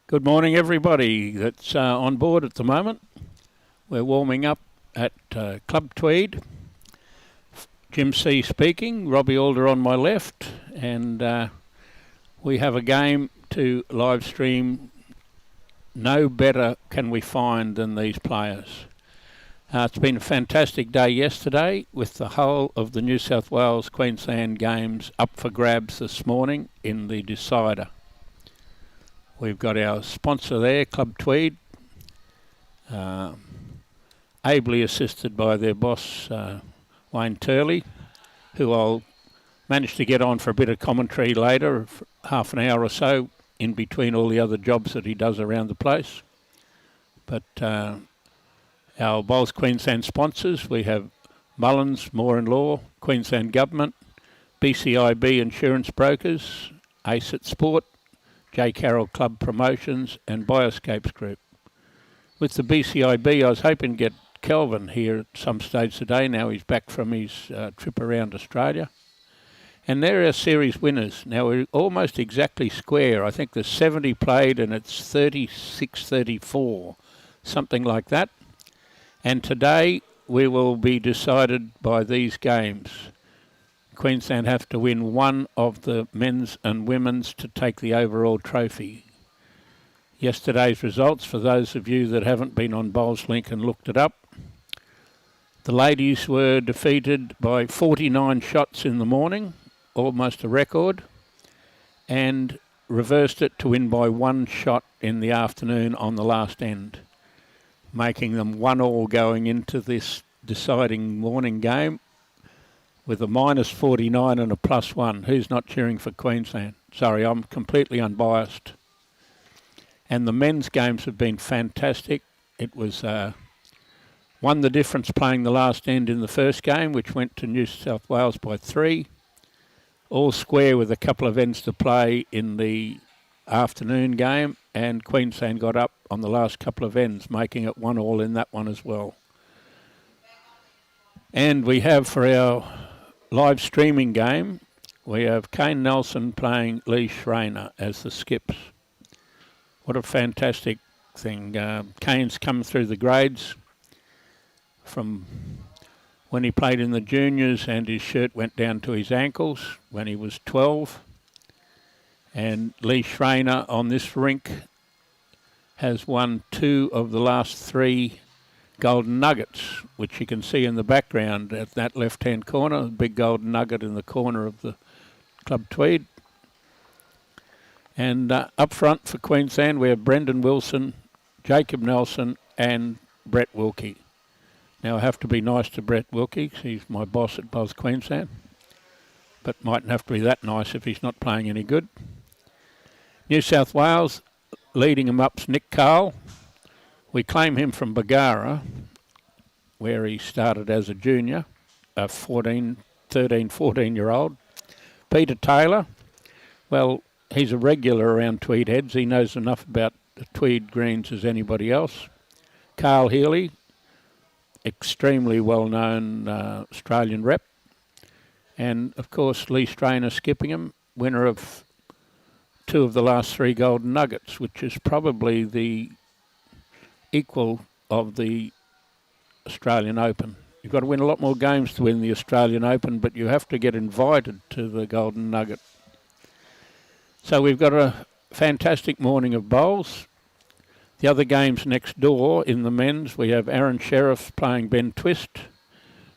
Good morning, everybody that's on board at the moment. We're warming up at Coast-Tweed. Jim C speaking, Robbie Alder on my left, and we have a game to live stream. No better can we find than these players. It's been a fantastic day yesterday with the whole of the New South Wales Queensland games up for grabs this morning in the decider. We've got our sponsor there, Coast-Tweed, ably assisted by their boss, Wayne Turley, who I'll manage to get on for a bit of commentary later, half an hour or so, in between all the other jobs that he does around the place. But our Bowls Queensland sponsors, we have Mullins, Moore and Law, Queensland Government, BCIB Insurance Brokers, ACET Sport, J. Carroll Club Promotions and Bioscapes Group. With the BCIB, I was hoping to get Kelvin here at some stage today. Now he's back from his trip around Australia. And they're our series winners. Now we're almost exactly square. I think there's 70 played and it's 36-34, something like that. And today we will be decided by these games. Queensland have to win one of the men's and women's to take the overall trophy. Yesterday's results, for those of you that haven't been on Bowls Link and looked it up, the ladies were defeated by 49 shots in the morning, almost a record, and reversed it to win by 1 shot in the afternoon on the last end, making them 1-1 going into this deciding morning game, with a -49 and a +1. Who's not cheering for Queensland? Sorry, I'm completely unbiased. And the men's games have been fantastic. It was won the difference playing the last end in the first game, which went to New South Wales by 3. All square with a couple of ends to play in the afternoon game, and Queensland got up on the last couple of ends, making it 1-1 in that one as well. And we have for our live streaming game, we have Kane Nelson playing Lee Schraner as the skips. What a fantastic thing. Kane's come through the grades from when he played in the juniors, and his shirt went down to his ankles when he was 12. And Lee Schraner on this rink has won 2 of the last 3 golden nuggets, which you can see in the background at that left-hand corner, the big golden nugget in the corner of the Coast-Tweed. And up front for Queensland, we have Brendan Wilson, Jacob Nelson and Brett Wilkie. Now, I have to be nice to Brett Wilkie, 'cause he's my boss at Bowls Queensland, but mightn't have to be that nice if he's not playing any good. New South Wales, leading him up's Nick Cahill. We claim him from Bargara, where he started as a junior, a 13, 14-year-old. Peter Taylor, well, he's a regular around Tweed Heads. He knows enough about the Tweed Greens as anybody else. Carl Healey, extremely well-known Australian rep. And, of course, Lee Schraner skipping him, winner of 2 of the last 3 golden nuggets, which is probably the equal of the Australian Open. You've got to win a lot more games to win the Australian Open, but you have to get invited to the Golden Nugget. So we've got a fantastic morning of bowls. The other games next door in the men's, we have Aaron Sheriff playing Ben Twist,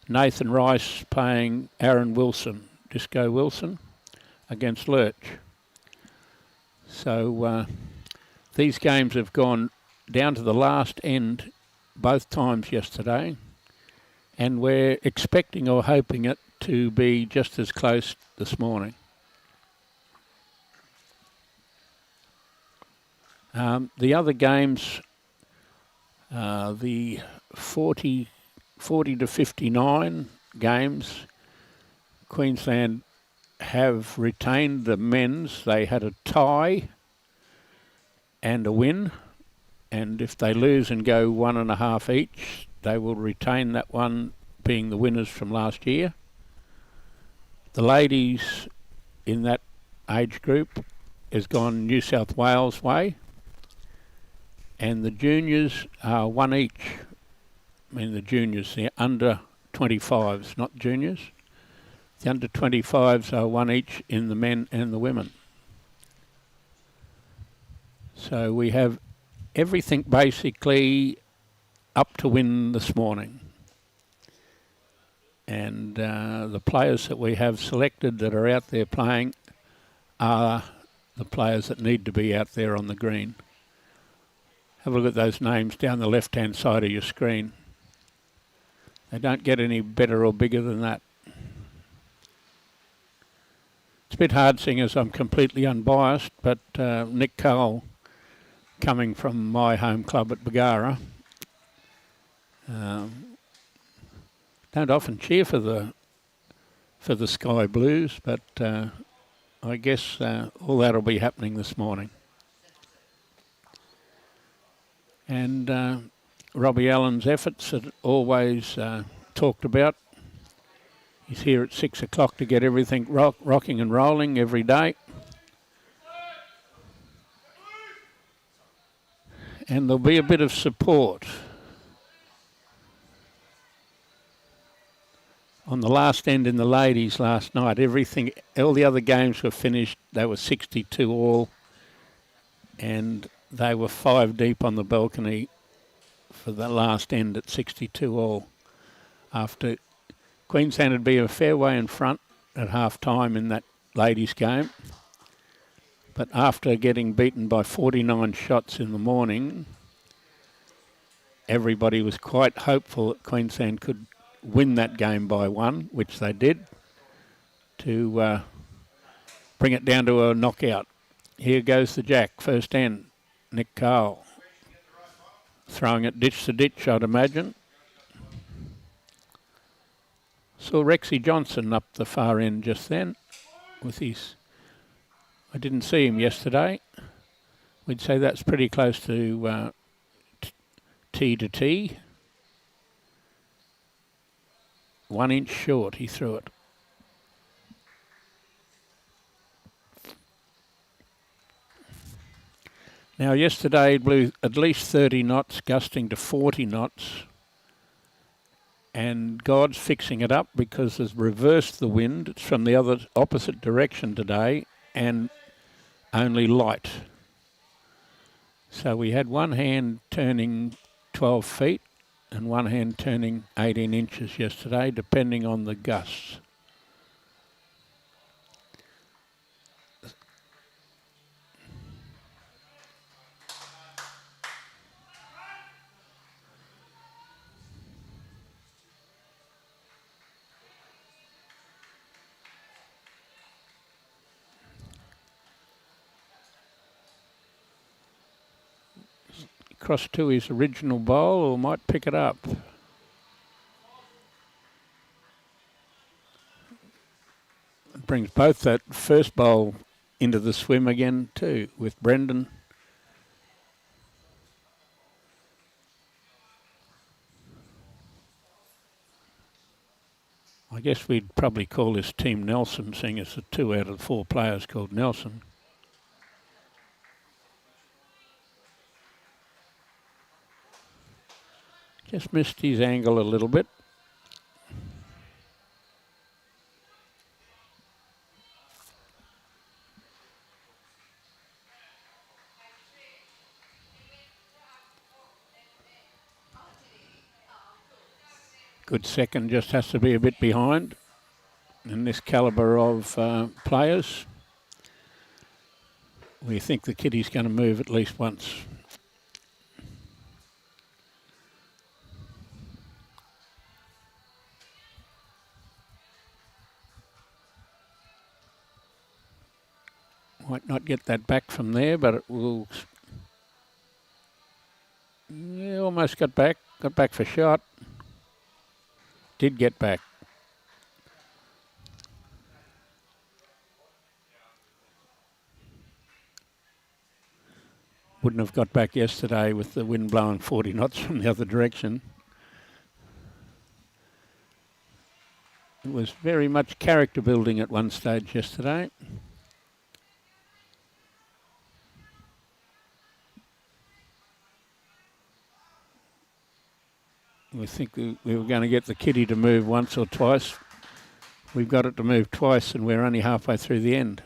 Nathan Rice playing Aaron Wilson, Disco Wilson, against Lurch. So these games have gone down to the last end both times yesterday, and we're expecting or hoping it to be just as close this morning. The other games, the 40 to 59 games, Queensland have retained the men's. They had a tie and a win, and if they lose and go 1.5 each, they will retain that one, being the winners from last year. The ladies in that age group has gone New South Wales way, And the juniors are one each. I mean the juniors, the under 25s, not juniors. The under 25s are one each in the men and the women. So we have everything basically up to win this morning. And the players that we have selected that are out there playing are the players that need to be out there on the green. Have a look at those names down the left-hand side of your screen. They don't get any better or bigger than that. It's a bit hard seeing as I'm completely unbiased, but Nick Cahill, coming from my home club at Bargara, don't often cheer for the Sky Blues, but I guess all that'll be happening this morning. And Robbie Allen's efforts are always talked about. He's here at 6 o'clock to get everything rocking and rolling every day. And there'll be a bit of support. On the last end in the ladies last night, all the other games were finished. They were 62 all, and they were 5 deep on the balcony for the last end at 62 all. After Queensland would be a fair way in front at half time in that ladies game, but after getting beaten by 49 shots in the morning, everybody was quite hopeful that Queensland could win that game by 1, which they did, to bring it down to a knockout. Here goes the jack, first end, Nick Cahill. Throwing it ditch to ditch, I'd imagine. Saw Rexy Johnson up the far end just then with his... I didn't see him yesterday. We'd say that's pretty close to T to T. 1 inch short, he threw it. Now yesterday it blew at least 30 knots, gusting to 40 knots. And God's fixing it up because it's reversed the wind. It's from the opposite direction today and only light. So we had one hand turning 12 feet and one hand turning 18 inches yesterday, depending on the gusts. Across to his original bowl, or might pick it up. It brings both that first bowl into the swim again too, with Brendan. I guess we'd probably call this team Nelson, seeing as the 2 out of the 4 players called Nelson. Just missed his angle a little bit. Good second, just has to be a bit behind in this calibre of players. We think the kiddie's going to move at least once. Might not get that back from there, but it will. Yeah, almost got back for shot. Did get back. Wouldn't have got back yesterday with the wind blowing 40 knots from the other direction. It was very much character building at one stage yesterday. think we were going to get the kitty to move once or twice. We've got it to move twice and we're only halfway through the end.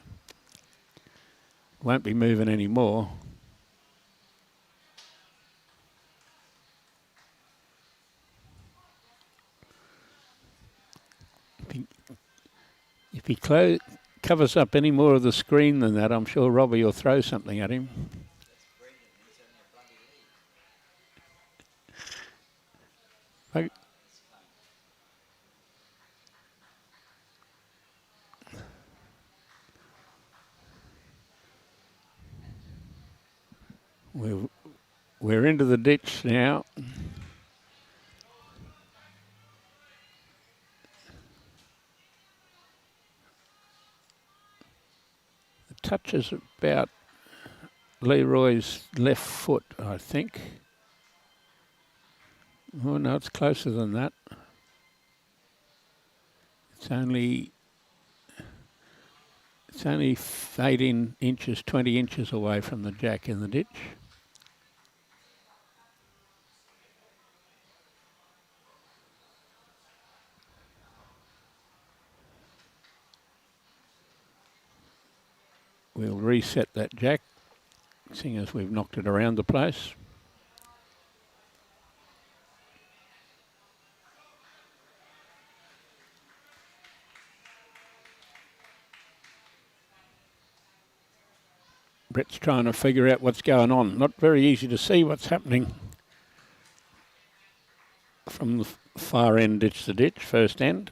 Won't be moving any more. If he covers up any more of the screen than that, I'm sure Robbie will throw something at him. We're into the ditch now. The touch is about Leroy's left foot, I think. Oh no, it's closer than that. It's only 18 inches, 20 inches away from the jack in the ditch. We'll reset that jack, seeing as we've knocked it around the place. Brett's trying to figure out what's going on. Not very easy to see what's happening from the far end ditch to ditch, first end.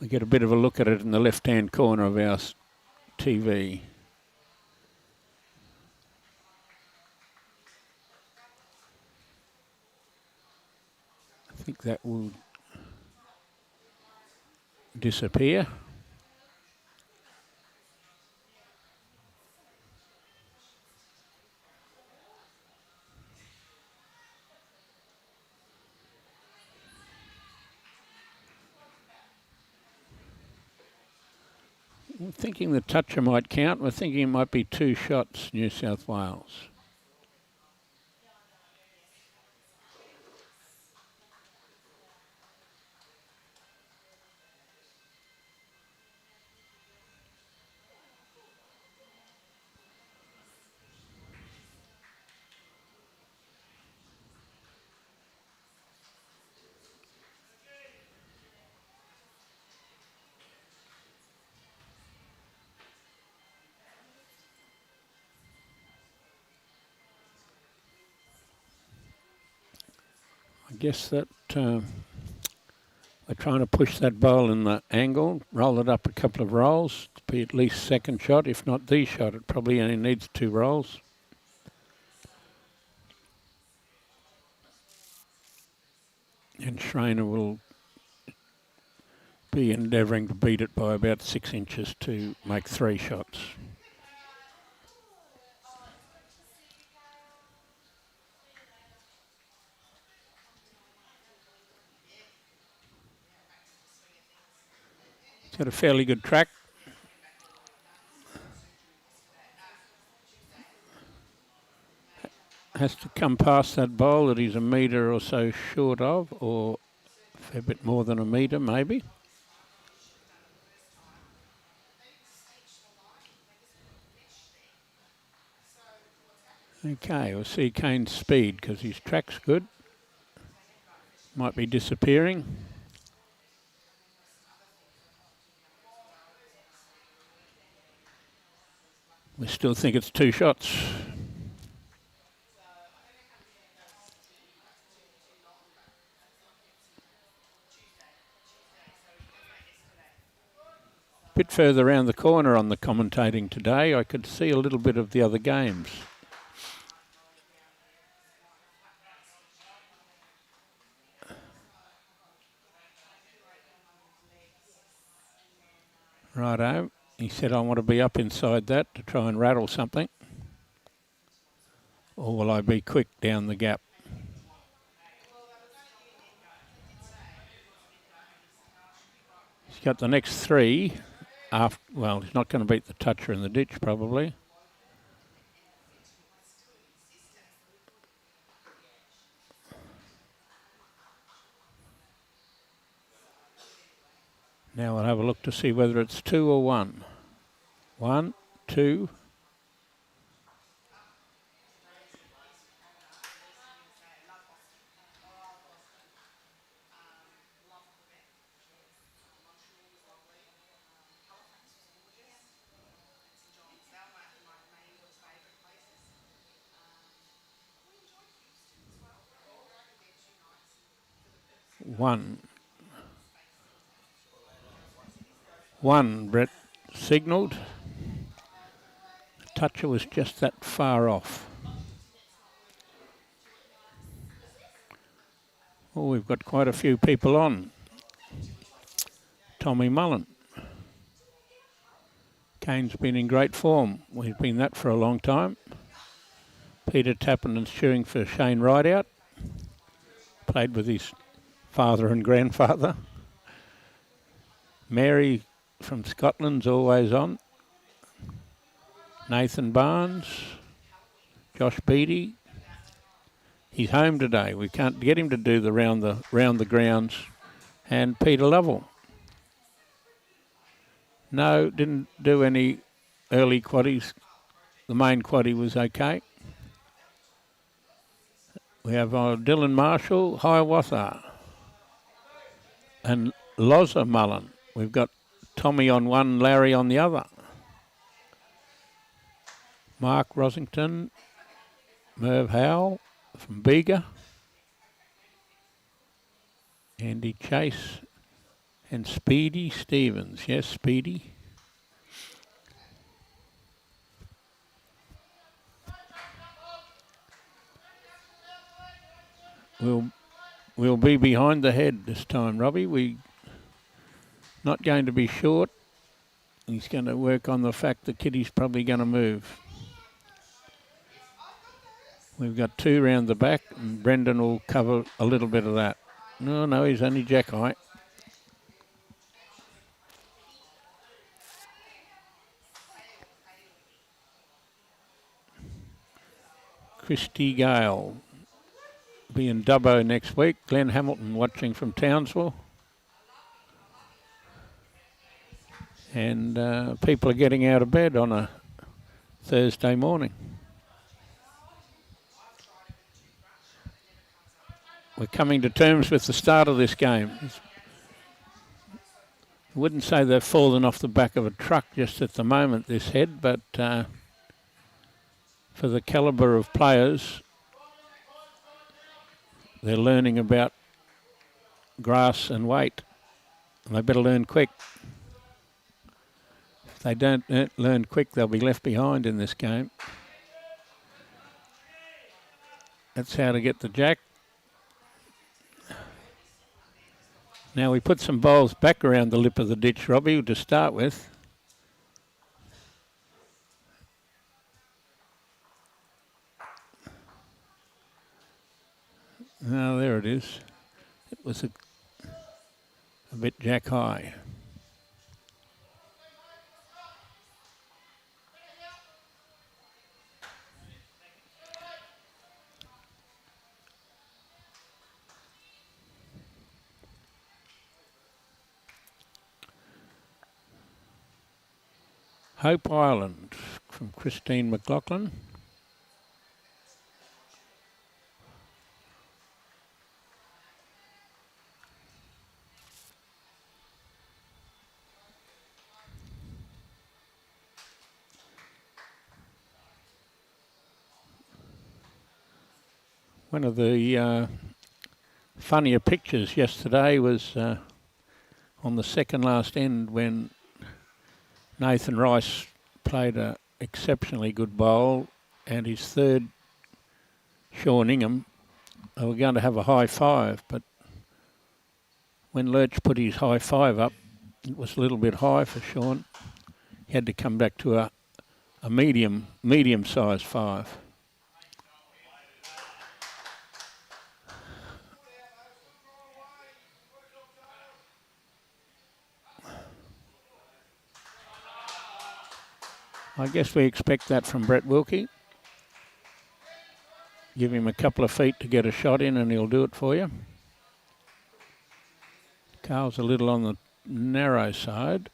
We get a bit of a look at it in the left-hand corner of our TV. I think that will disappear. I'm thinking the toucher might count. We're thinking it might be 2 shots, New South Wales. I guess that we're trying to push that ball in the angle, roll it up a couple of rolls to be at least second shot, if not the shot. It probably only needs 2 rolls. And Schraner will be endeavouring to beat it by about 6 inches to make 3 shots. Got a fairly good track. Has to come past that bowl that he's a metre or so short of, or a fair bit more than a metre maybe. Okay, we'll see Kane's speed because his track's good. Might be disappearing. We still think it's 2 shots. Bit further around the corner on the commentating today, I could see a little bit of the other games. Righto. He said, I want to be up inside that to try and rattle something. Or will I be quick down the gap? He's got the next 3. Well, he's not going to beat the toucher in the ditch, probably. Now we'll have a look to see whether it's 2 or 1. 1, 2. One, Brett signalled. The toucher was just that far off. Oh, we've got quite a few people on. Tommy Mullen. Kane's been in great form. We've been that for a long time. Peter tapping and chewing for Shane Rideout. Played with his father and grandfather. Mary from Scotland's always on. Nathan Barnes. Josh Beattie. He's home today. We can't get him to do the round the grounds. And Peter Lovell. No, didn't do any early quaddies. The main quaddie was okay. We have Dylan Marshall, Hiawatha, and Loza Mullen. We've got Tommy on one, Larry on the other. Mark Rosington, Merv Howell from Bega, Andy Chase, and Speedy Stevens. Yes, Speedy. We'll be behind the head this time, Robbie. We're not going to be short. He's going to work on the fact that Kitty's probably going to move. We've got 2 round the back, and Brendan will cover a little bit of that. No, he's only jack high. Christy Gale be in Dubbo next week. Glenn Hamilton watching from Townsville. And people are getting out of bed on a Thursday morning. We're coming to terms with the start of this game. I wouldn't say they've fallen off the back of a truck just at the moment, this head, but for the calibre of players, they're learning about grass and weight, and they better learn quick. If they don't learn quick, they'll be left behind in this game. That's how to get the jack. Now we put some bowls back around the lip of the ditch, Robbie, to start with. Oh, there it is. It was a bit jack high. Hope Island from Christine McLaughlin. One of the funnier pictures yesterday was on the second last end when Nathan Rice played an exceptionally good bowl, and his third, Sean Ingham, they were going to have a high five, but when Lurch put his high five up, it was a little bit high for Sean. He had to come back to a medium-sized five. I guess we expect that from Brett Wilkie. Give him a couple of feet to get a shot in and he'll do it for you. Carl's a little on the narrow side.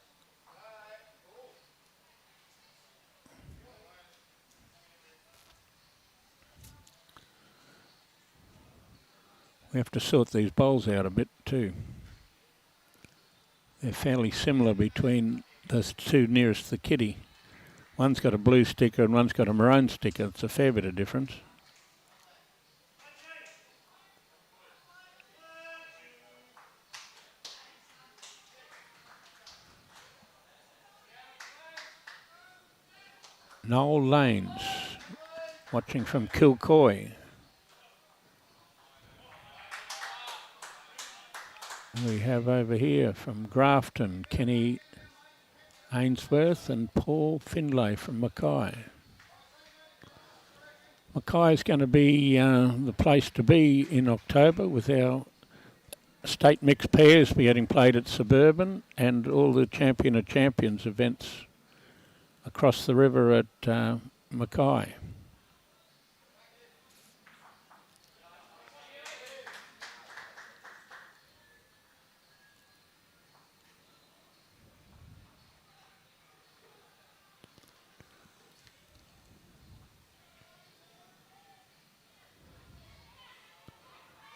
We have to sort these bowls out a bit too. They're fairly similar between those two nearest the kitty. One's got a blue sticker and one's got a maroon sticker. It's a fair bit of difference. Noel Lanes, watching from Kilcoy. We have over here from Grafton, Kenny Ainsworth and Paul Findlay from Mackay. Mackay is going to be the place to be in October with our state mixed pairs getting played at Suburban and all the Champion of Champions events across the river at Mackay.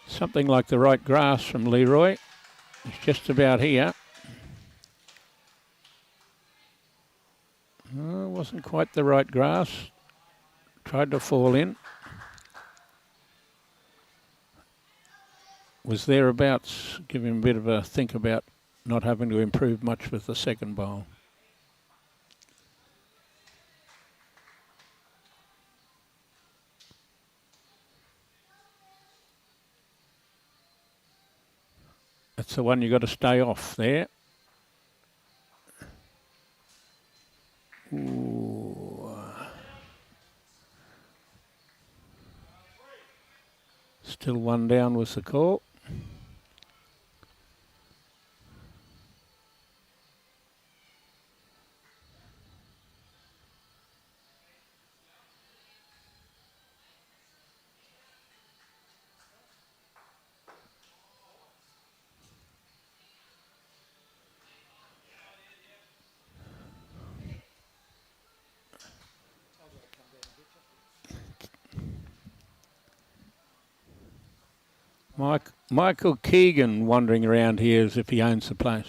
Something like the right grass from Leroy. It's just about here. Oh, wasn't quite the right grass. Tried to fall in. Was thereabouts. Give him a bit of a think about not having to improve much with the second bowl. That's the one you got to stay off there. Ooh. Still one down was the call. Michael Keegan wandering around here as if he owns the place.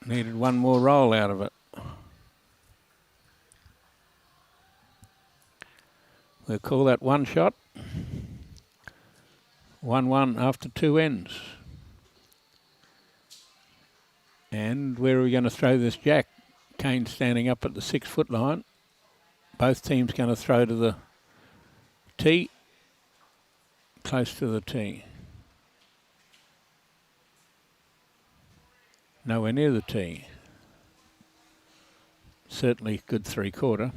Needed one more roll out of it. We'll call that one shot. 1-1 after two ends. And where are we going to throw this jack? Kane standing up at the 6 foot line. Both teams going to throw to the tee. Close to the tee. Nowhere near the tee. Certainly good 3/4.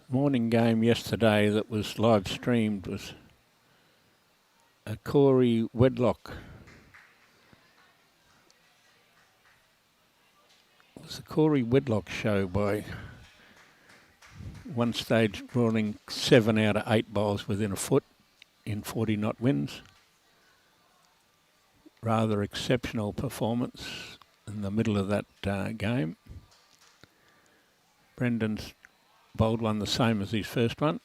Morning game yesterday that was live streamed was a Corey Wedlock. It was the Corey Wedlock show by one stage rolling 7 out of 8 balls within a foot in 40 knot winds. Rather exceptional performance in the middle of that game. Brendan's bowled one the same as his first one.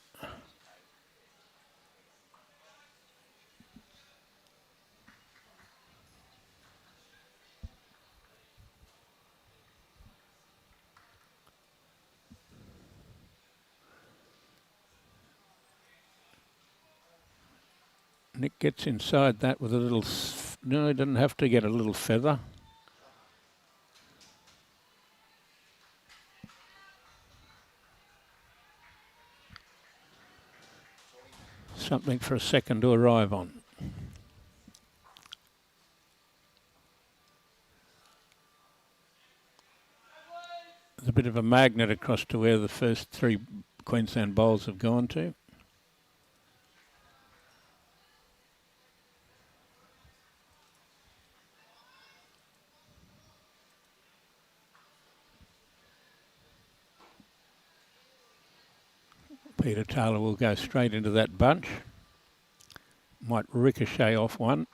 Nick gets inside that with a little, no, he doesn't have to get a little feather. Something for a second to arrive on. There's a bit of a magnet across to where the first three Queensland bowls have gone to. Peter Taylor will go straight into that bunch. Might ricochet off one.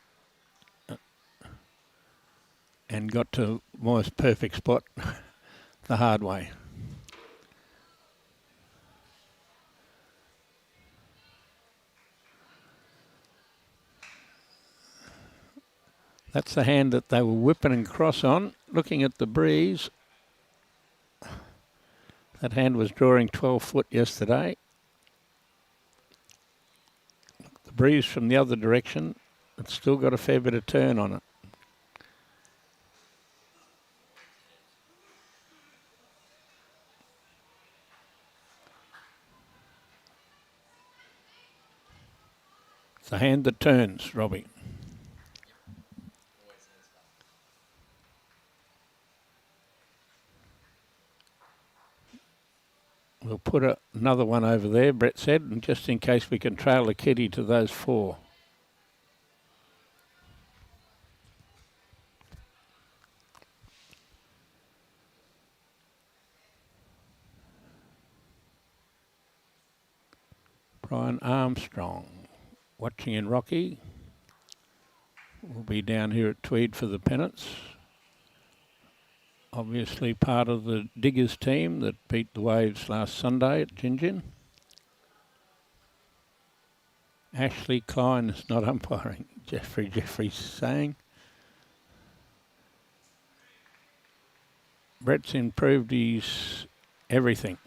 And got to almost perfect spot the hard way. That's the hand that they were whipping and cross on. Looking at the breeze, that hand was drawing 12 foot yesterday. The breeze from the other direction, it's still got a fair bit of turn on it. It's the hand that turns, Robbie. We'll put another one over there, Brett said, and just in case we can trail the kitty to those four. Brian Armstrong, watching in Rocky. We'll be down here at Tweed for the pennants. Obviously part of the Diggers team that beat the Waves last Sunday at Gingin. Ashley Klein is not umpiring, Jeffrey's saying. Brett's improved his everything.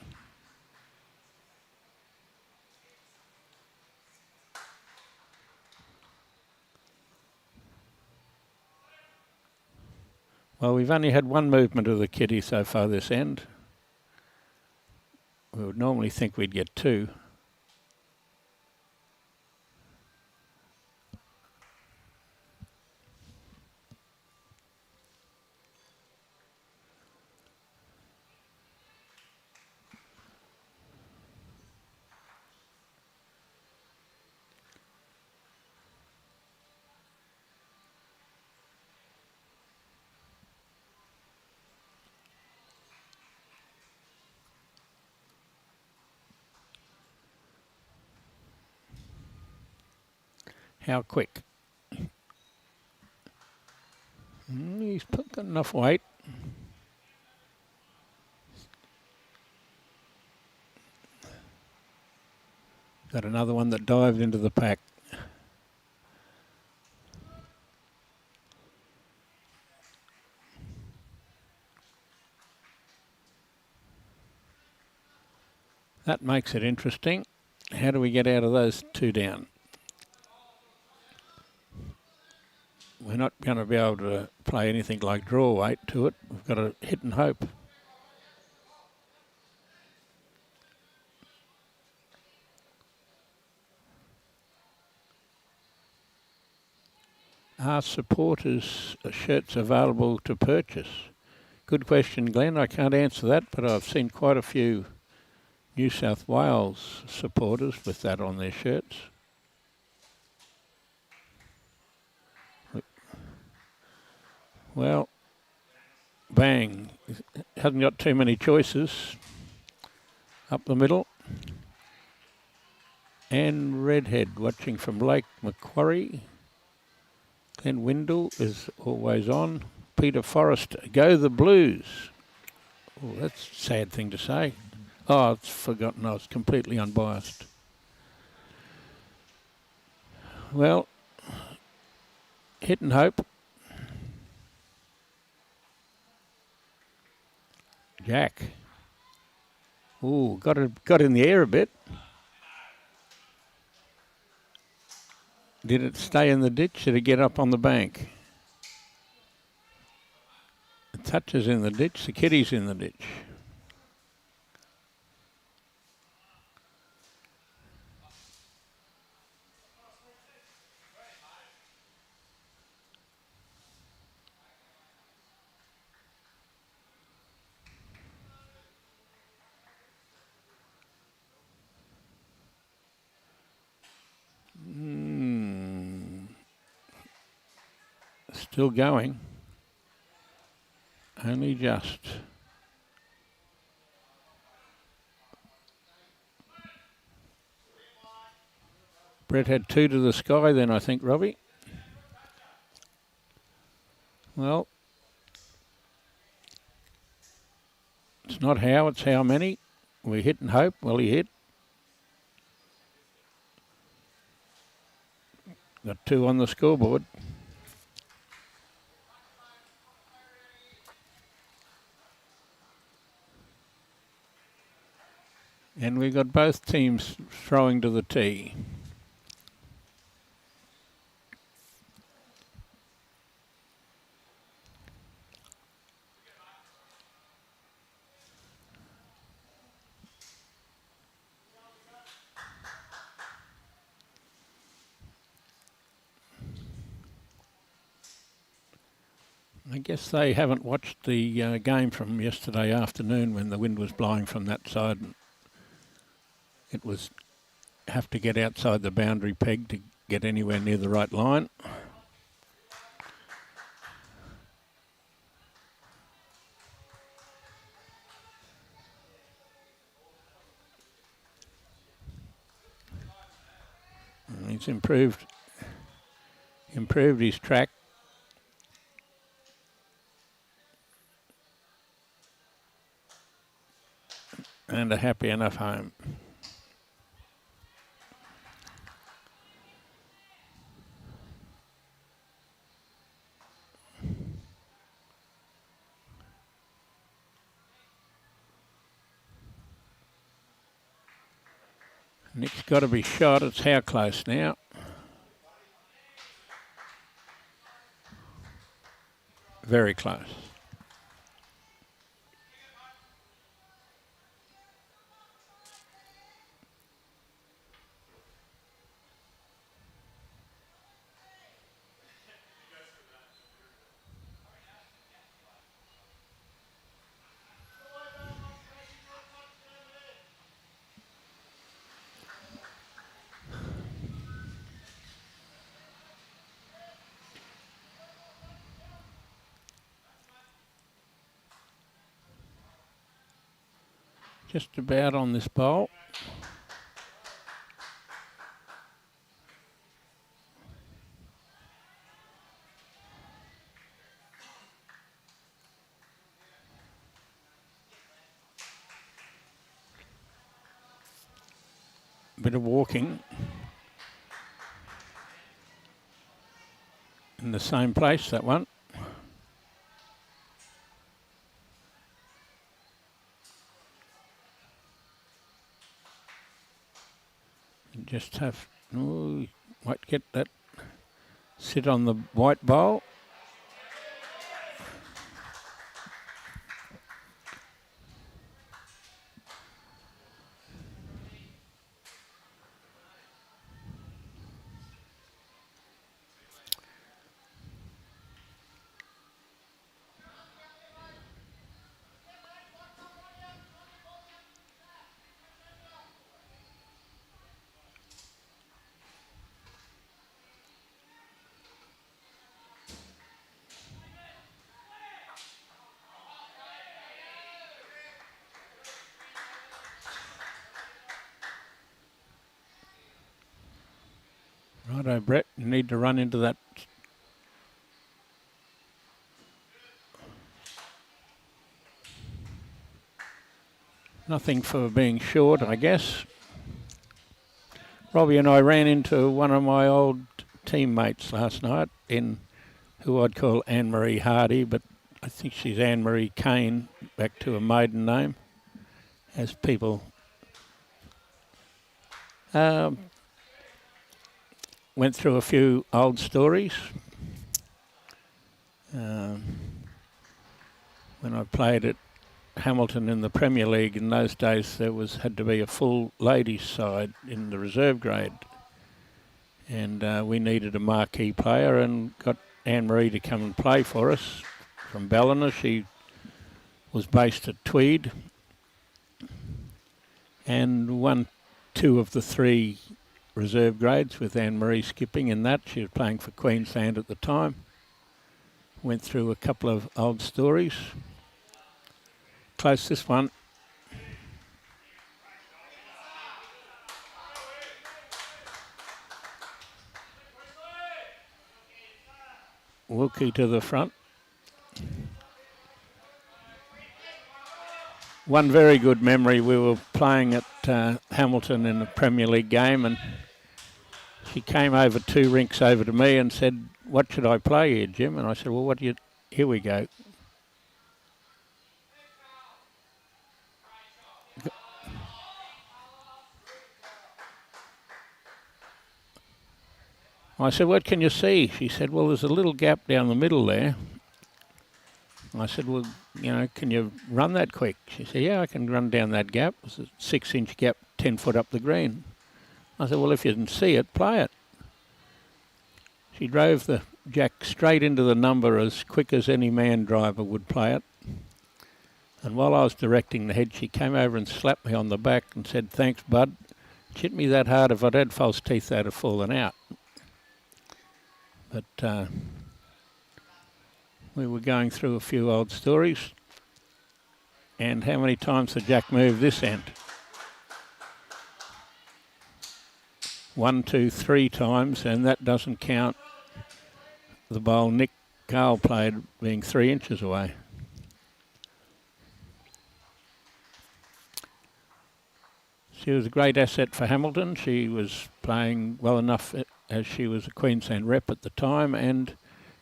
Well, we've only had one movement of the kitty so far this end. We would normally think we'd get two. How quick? He's got enough weight. Got another one that dived into the pack. That makes it interesting. How do we get out of those two down? We're not going to be able to play anything like draw weight to it. We've got to hit and hope. Are supporters' shirts available to purchase? Good question, Glenn. I can't answer that, but I've seen quite a few New South Wales supporters with that on their shirts. Well, bang. Hasn't got too many choices. Up the middle. And Redhead watching from Lake Macquarie. Glenn Windle is always on. Peter Forrest, go the Blues. Oh, that's a sad thing to say. Oh, I've forgotten. I was completely unbiased. Well, hit and hope. Jack. Ooh, got in the air a bit. Did it stay in the ditch? Did it get up on the bank? The touch is in the ditch. The kitty's in the ditch. Still going. Only just. Brett had 2 to the sky then, I think, Robbie. Well, it's not how, it's how many. We hit and hope. Well, he hit. Got 2 on the scoreboard. And we got both teams throwing to the tee. I guess they haven't watched the game from yesterday afternoon when the wind was blowing from that side. It was have to get outside the boundary peg to get anywhere near the right line. And he's improved his track. And a happy enough home. Nick's got to be shot. It's how close now? Very close. Just about on this bowl. Bit of walking in the same place, that one. Just have, oh, might get that, sit on the white bowl. Righto, Brett, you need to run into that. Nothing for being short, I guess. Robbie and I ran into one of my old teammates last night, who I'd call Anne-Marie Hardy, but I think she's Anne-Marie Kane, back to a maiden name, as people went through a few old stories. When I played at Hamilton in the Premier League in those days, there had to be a full ladies' side in the reserve grade, and we needed a marquee player and got Anne-Marie to come and play for us from Ballina. She was based at Tweed and won 2 of the 3 reserve grades with Anne-Marie skipping in that. She was playing for Queensland at the time. Went through a couple of old stories. Close this one. Wilkie to the front. One very good memory, we were playing at Hamilton in a Premier League game, and she came over 2 rinks over to me and said, "What should I play here, Jim?" And I said, "Well, here we go." I said, "What can you see?" She said, "Well, there's a little gap down the middle there." I said, "Well, can you run that quick?" She said, "Yeah, I can run down that gap." It was a 6-inch gap, 10 foot up the green. I said, "Well, if you can see it, play it." She drove the jack straight into the number as quick as any man driver would play it. And while I was directing the head, she came over and slapped me on the back and said, "Thanks, bud. It hit me that hard, if I'd had false teeth, they'd have fallen out." But we were going through a few old stories. And how many times the jack moved this end? 1, 2, 3 times, and that doesn't count the bowl Nick Cahill played being 3 inches away. She was a great asset for Hamilton. She was playing well enough as she was a Queensland rep at the time and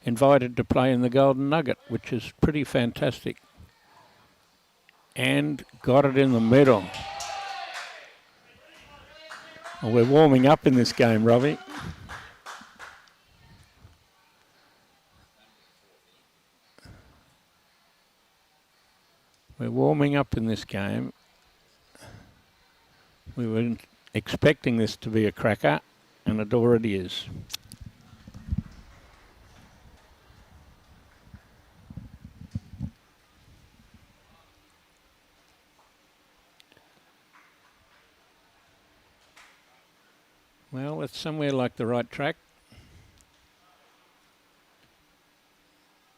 invited to play in the Golden Nugget, which is pretty fantastic. And got it in the middle. Well, we're warming up in this game, Robbie. We're warming up in this game. We were expecting this to be a cracker, and it already is. Well, it's somewhere like the right track.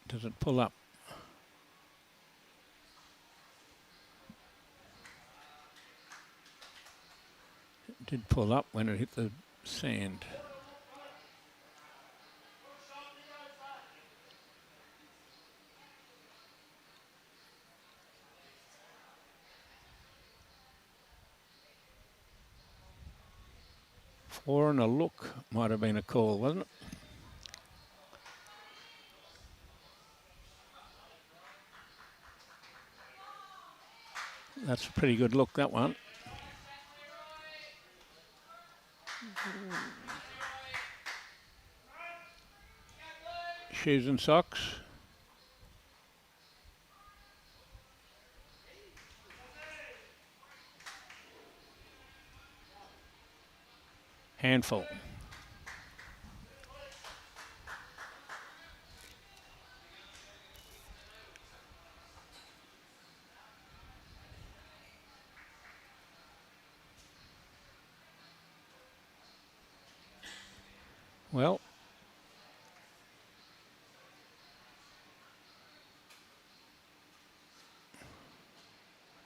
Does it pull up? It did pull up when it hit the sand. Four and a look might have been a call, wasn't it? That's a pretty good look, that one. Shoes and socks. Handful. Well,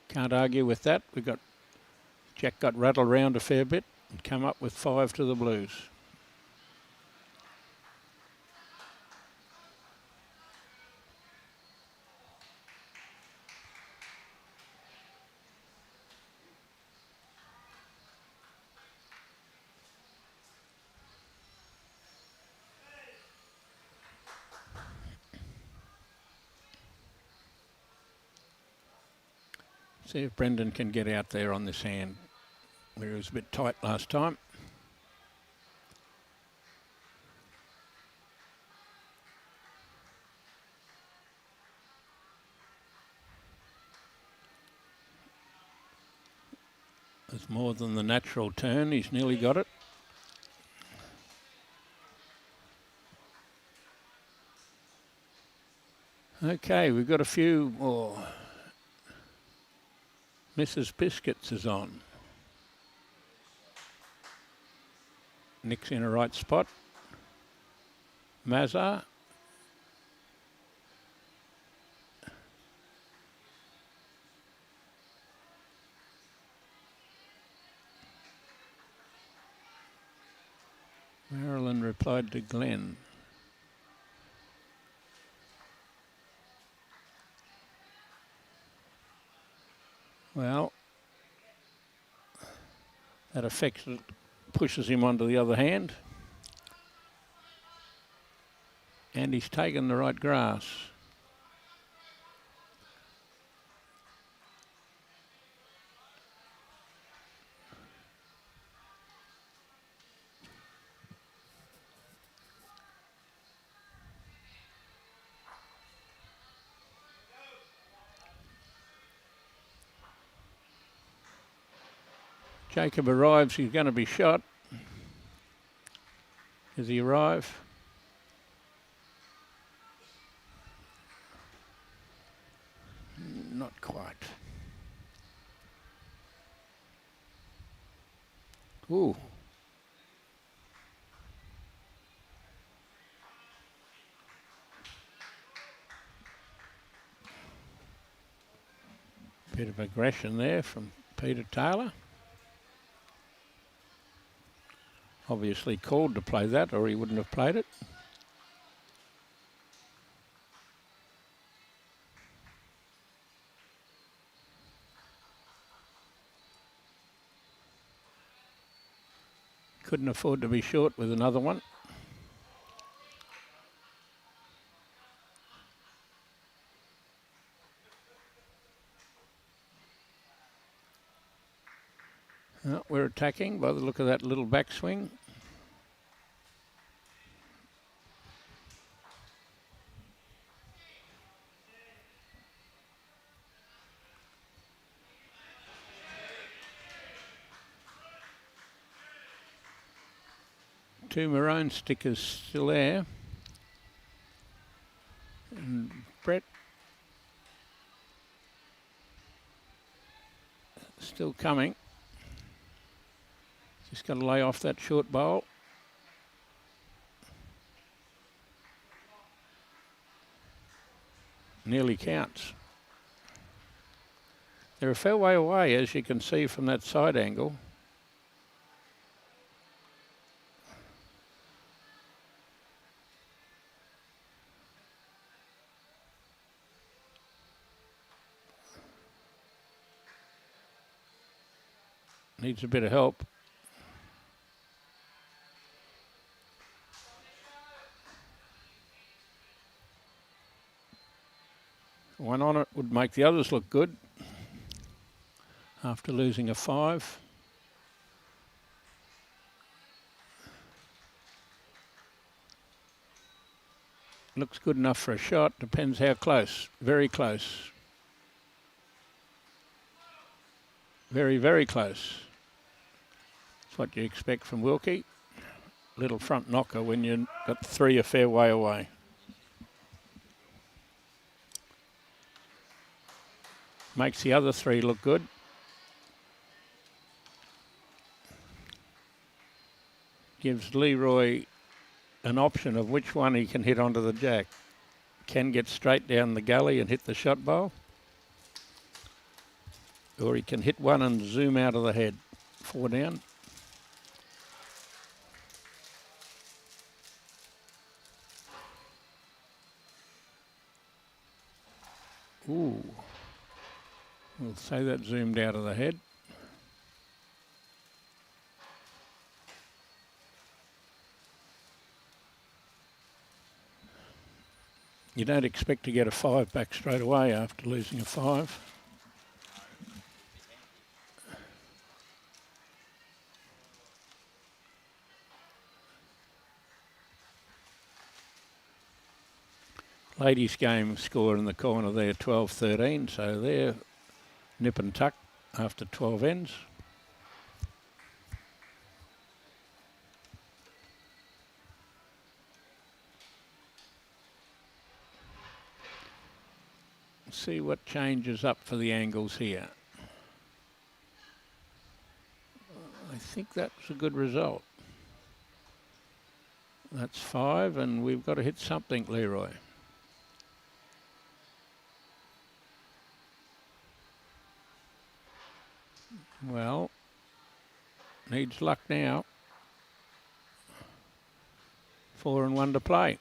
can't argue with that. Jack got rattled around a fair bit and come up with 5 to the Blues. See if Brendan can get out there on this hand, where he was a bit tight last time. There's more than the natural turn. He's nearly got it. Okay, we've got a few more. Mrs. Biscuits is on. Nick's in a right spot. Mazza. applied to Glenn. Well, that affects it, pushes him onto the other hand. And he's taken the right grass. Jacob arrives, he's going to be shot. Does he arrive? Not quite. Ooh. Bit of aggression there from Peter Taylor. Obviously called to play that, or he wouldn't have played it. Couldn't afford to be short with another one. We're attacking by the look of that little backswing. Two maroon stickers still there. And Brett still coming. Just got to lay off that short bowl. Nearly counts. They're a fair way away, as you can see from that side angle. Needs a bit of help. One on it would make the others look good after losing a 5. Looks good enough for a shot, depends how close. Very close. Very, very close. That's what you expect from Wilkie. Little front knocker when you've got 3 a fair way away. Makes the other 3 look good. Gives Leroy an option of which one he can hit onto the jack. Can get straight down the gully and hit the shot bowl. Or he can hit one and zoom out of the head. 4 down. Ooh. We'll say that zoomed out of the head. You don't expect to get a 5 back straight away after losing a 5. Ladies' game score in the corner there, 12-13, so they're nip and tuck after 12 ends. See what changes up for the angles here. I think that's a good result. That's 5, and we've got to hit something, Leroy. Well, needs luck now. 4 and 1 to play.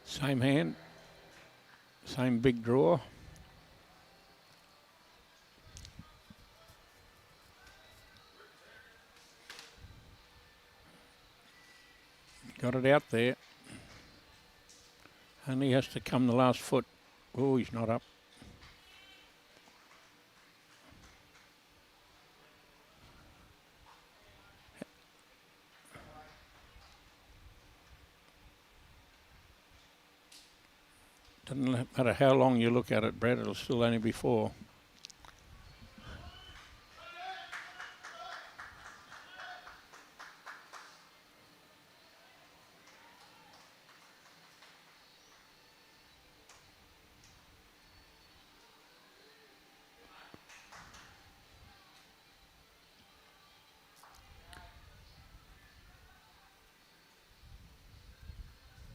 Same hand, same big draw. Got it out there. Only has to come the last foot. Oh, he's not up. Doesn't matter how long you look at it, Brett, it'll still only be 4.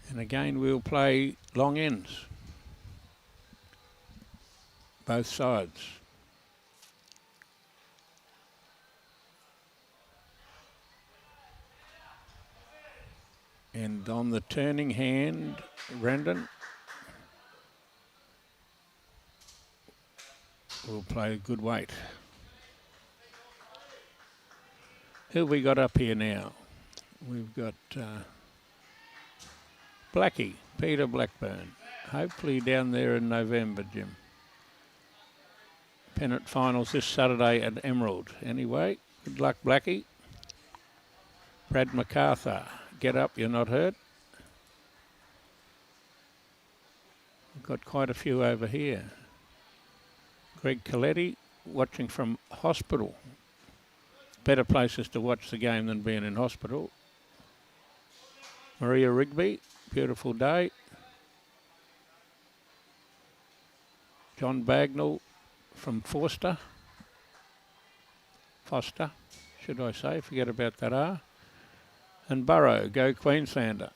And again, we'll play long ends. Both sides. And on the turning hand, Brendan will play a good weight. Who we got up here now? We've got Blackie, Peter Blackburn. Hopefully down there in November, Jim. Pennant finals this Saturday at Emerald. Anyway, good luck, Blackie. Brad MacArthur, get up, you're not hurt. We've got quite a few over here. Greg Coletti, watching from hospital. Better places to watch the game than being in hospital. Maria Rigby, beautiful day. John Bagnall from Foster, should I say, forget about that R. And Burrow, go Queenslander.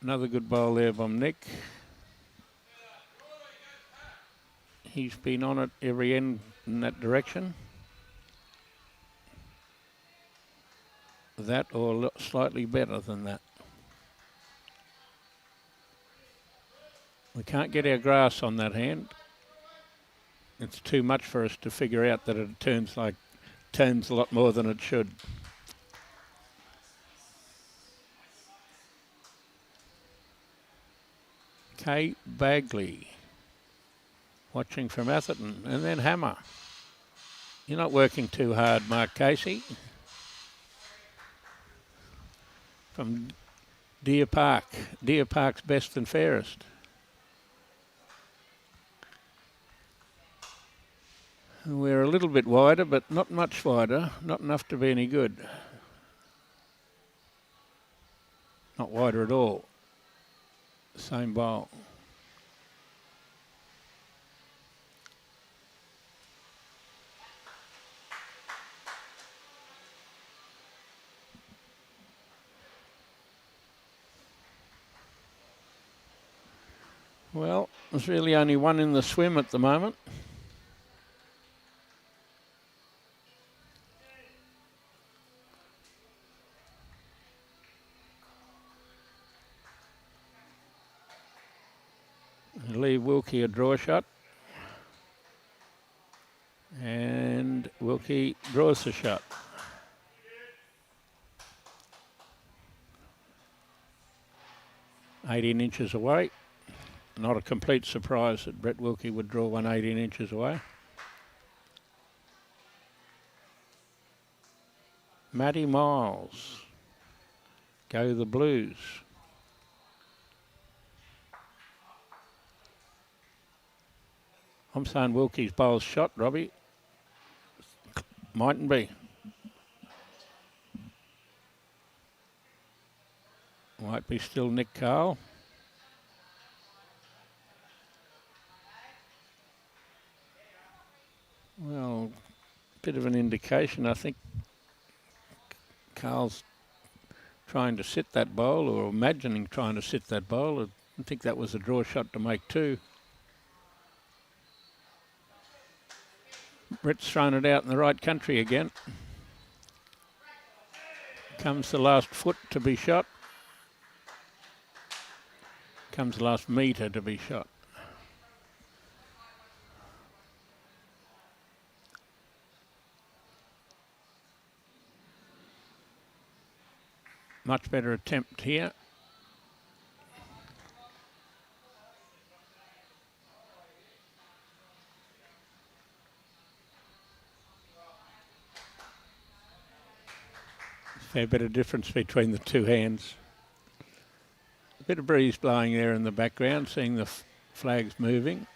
Another good bowl there from Nick. He's been on it every end in that direction. That or slightly better than that. We can't get our grass on that hand. It's too much for us to figure out that it turns a lot more than it should. Kay Bagley, watching from Atherton, and then Hammer. You're not working too hard, Mark Casey. From Deer Park, Deer Park's best and fairest. We're a little bit wider, but not much wider. Not enough to be any good. Not wider at all. Same bowl. Well, there's really only one in the swim at the moment. Leave Wilkie a draw shot. And Wilkie draws the shot. "18 inches away. Not a complete surprise that Brett Wilkie would draw one 18 inches away. Matty Miles. Go the Blues. I'm saying Wilkie's bowl's shot, Robbie. Mightn't be. Might be still Nick Carl. Well, bit of an indication. I think Carl's trying to sit that bowl, or imagining trying to sit that bowl. I think that was a draw shot to make two. Brett's thrown it out in the right country again. Comes the last foot to be shot. Comes the last metre to be shot. Much better attempt here. Fair bit of difference between the two hands. A bit of breeze blowing there in the background, seeing the flags moving.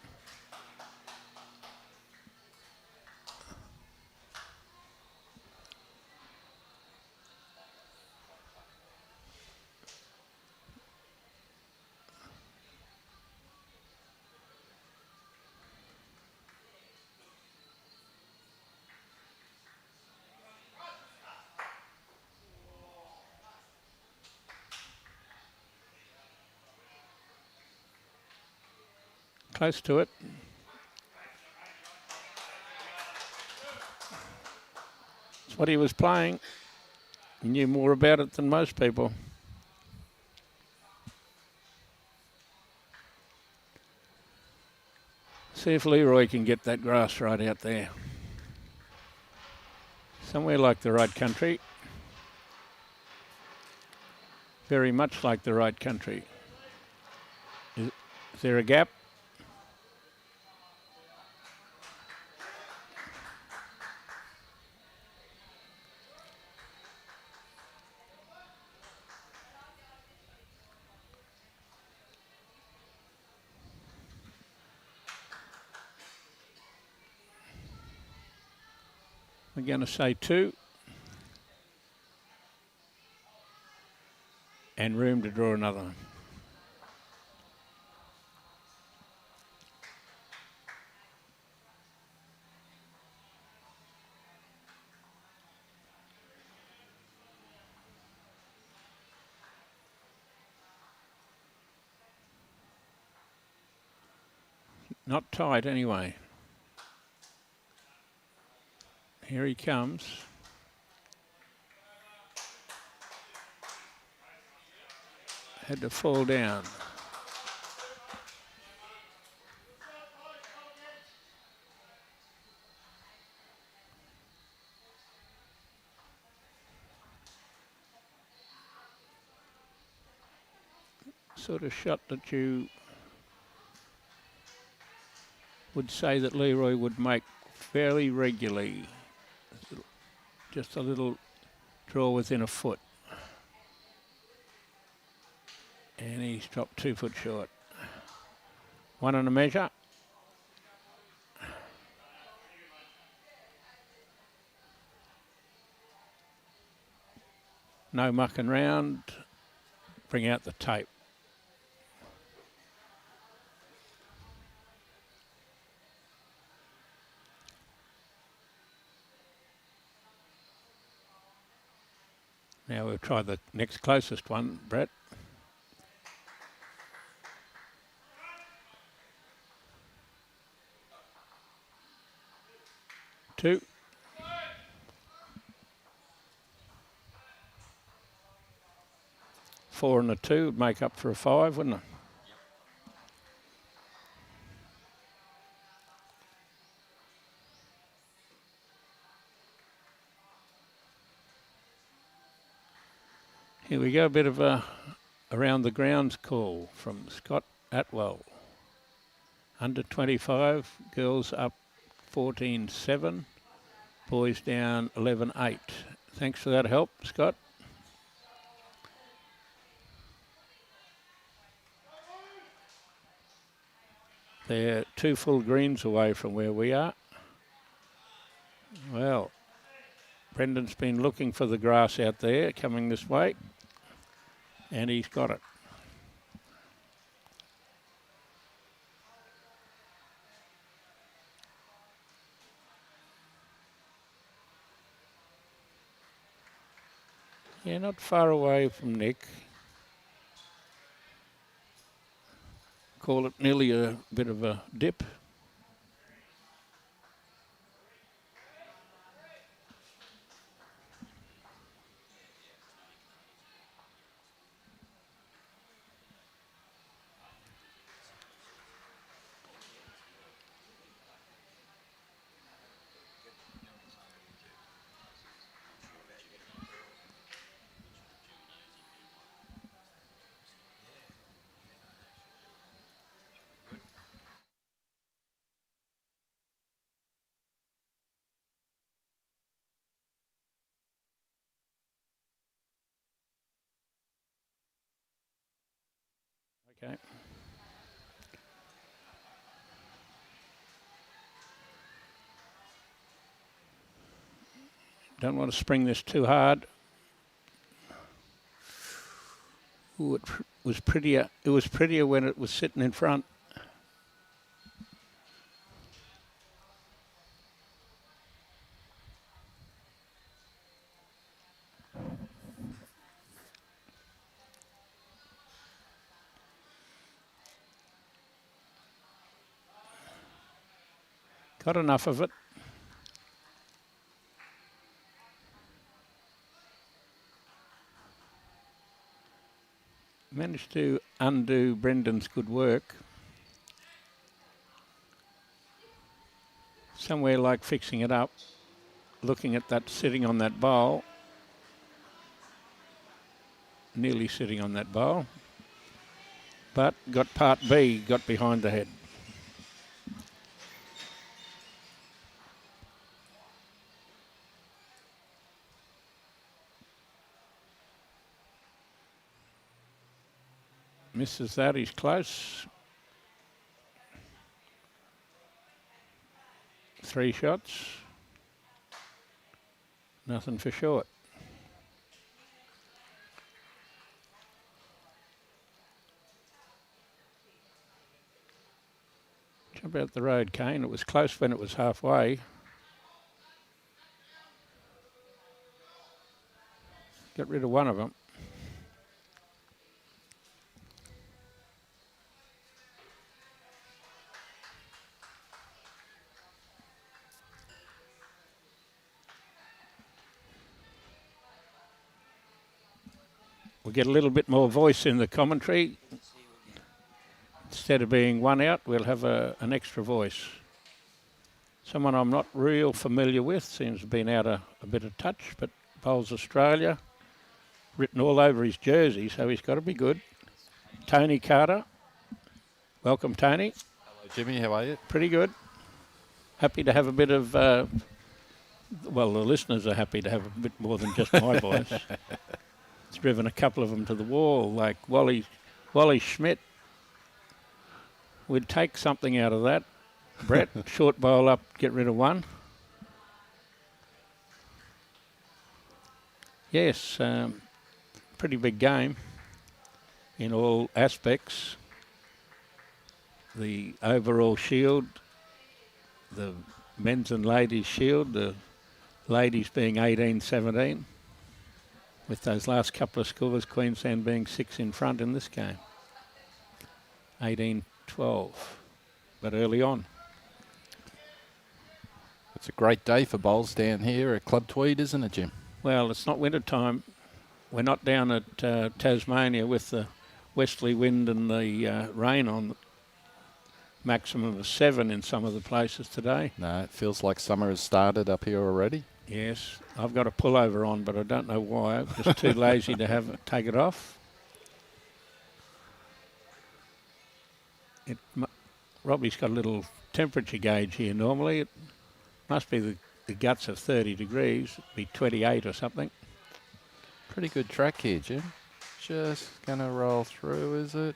Close to it. It's what he was playing. He knew more about it than most people. See if Leroy can get that grass right out there. Somewhere like the right country. Very much like the right country. Is there a gap? We're going to say two. And room to draw another one. Not tight anyway. Here he comes. Had to fall down. Sort of shot that you would say that Leroy would make fairly regularly. Just a little draw within a foot. And he's dropped 2 foot short. One and a measure. No mucking round. Bring out the tape. Now we'll try the next closest one, Brett. Two. Four and a two would make up for a five, wouldn't it? Here we go, a bit of a around the grounds call from Scott Atwell. Under 25, girls up 14-7, boys down 11-8. Thanks for that help, Scott. They're 2 full greens away from where we are. Well, Brendan's been looking for the grass out there coming this way, and he's got it. Yeah, not far away from Nick. Call it nearly a bit of a dip. Okay. Don't want to spring this too hard. Ooh, it was prettier. It was prettier when it was sitting in front. Got enough of it. Managed to undo Brendan's good work. Somewhere like fixing it up, looking at that sitting on that bowl. Nearly sitting on that bowl. But got part B, got behind the head. Misses that, he's close. 3 shots. Nothing for short. Jump out the road, Kane. It was close when it was halfway. Get rid of one of them. We'll get a little bit more voice in the commentary. Instead of being one out, we'll have an extra voice. Someone I'm not real familiar with, seems to have been out a bit of touch, but bowls Australia. Written all over his jersey, so he's got to be good. Tony Carter. Welcome, Tony. Hello, Jimmy. How are you? Pretty good. Happy to have a bit of... well, the listeners are happy to have a bit more than just my voice. It's driven a couple of them to the wall, like Wally Schmidt. We'd take something out of that. Brett, short bowl up, get rid of one. Yes, pretty big game in all aspects. The overall shield, the men's and ladies shield, the ladies being 18-17. With those last couple of scores, Queensland being 6 in front in this game. 18-12, but early on. It's a great day for bowls down here at Coast-Tweed, isn't it, Jim? Well, it's not winter time. We're not down at Tasmania with the westerly wind and the rain on. Maximum of 7 in some of the places today. No, it feels like summer has started up here already. Yes, I've got a pullover on, but I don't know why. I'm just too lazy to take it off. Robbie's got a little temperature gauge here normally. It must be the guts of 30 degrees. It'd be 28 or something. Pretty good track here, Jim. Just going to roll through, is it?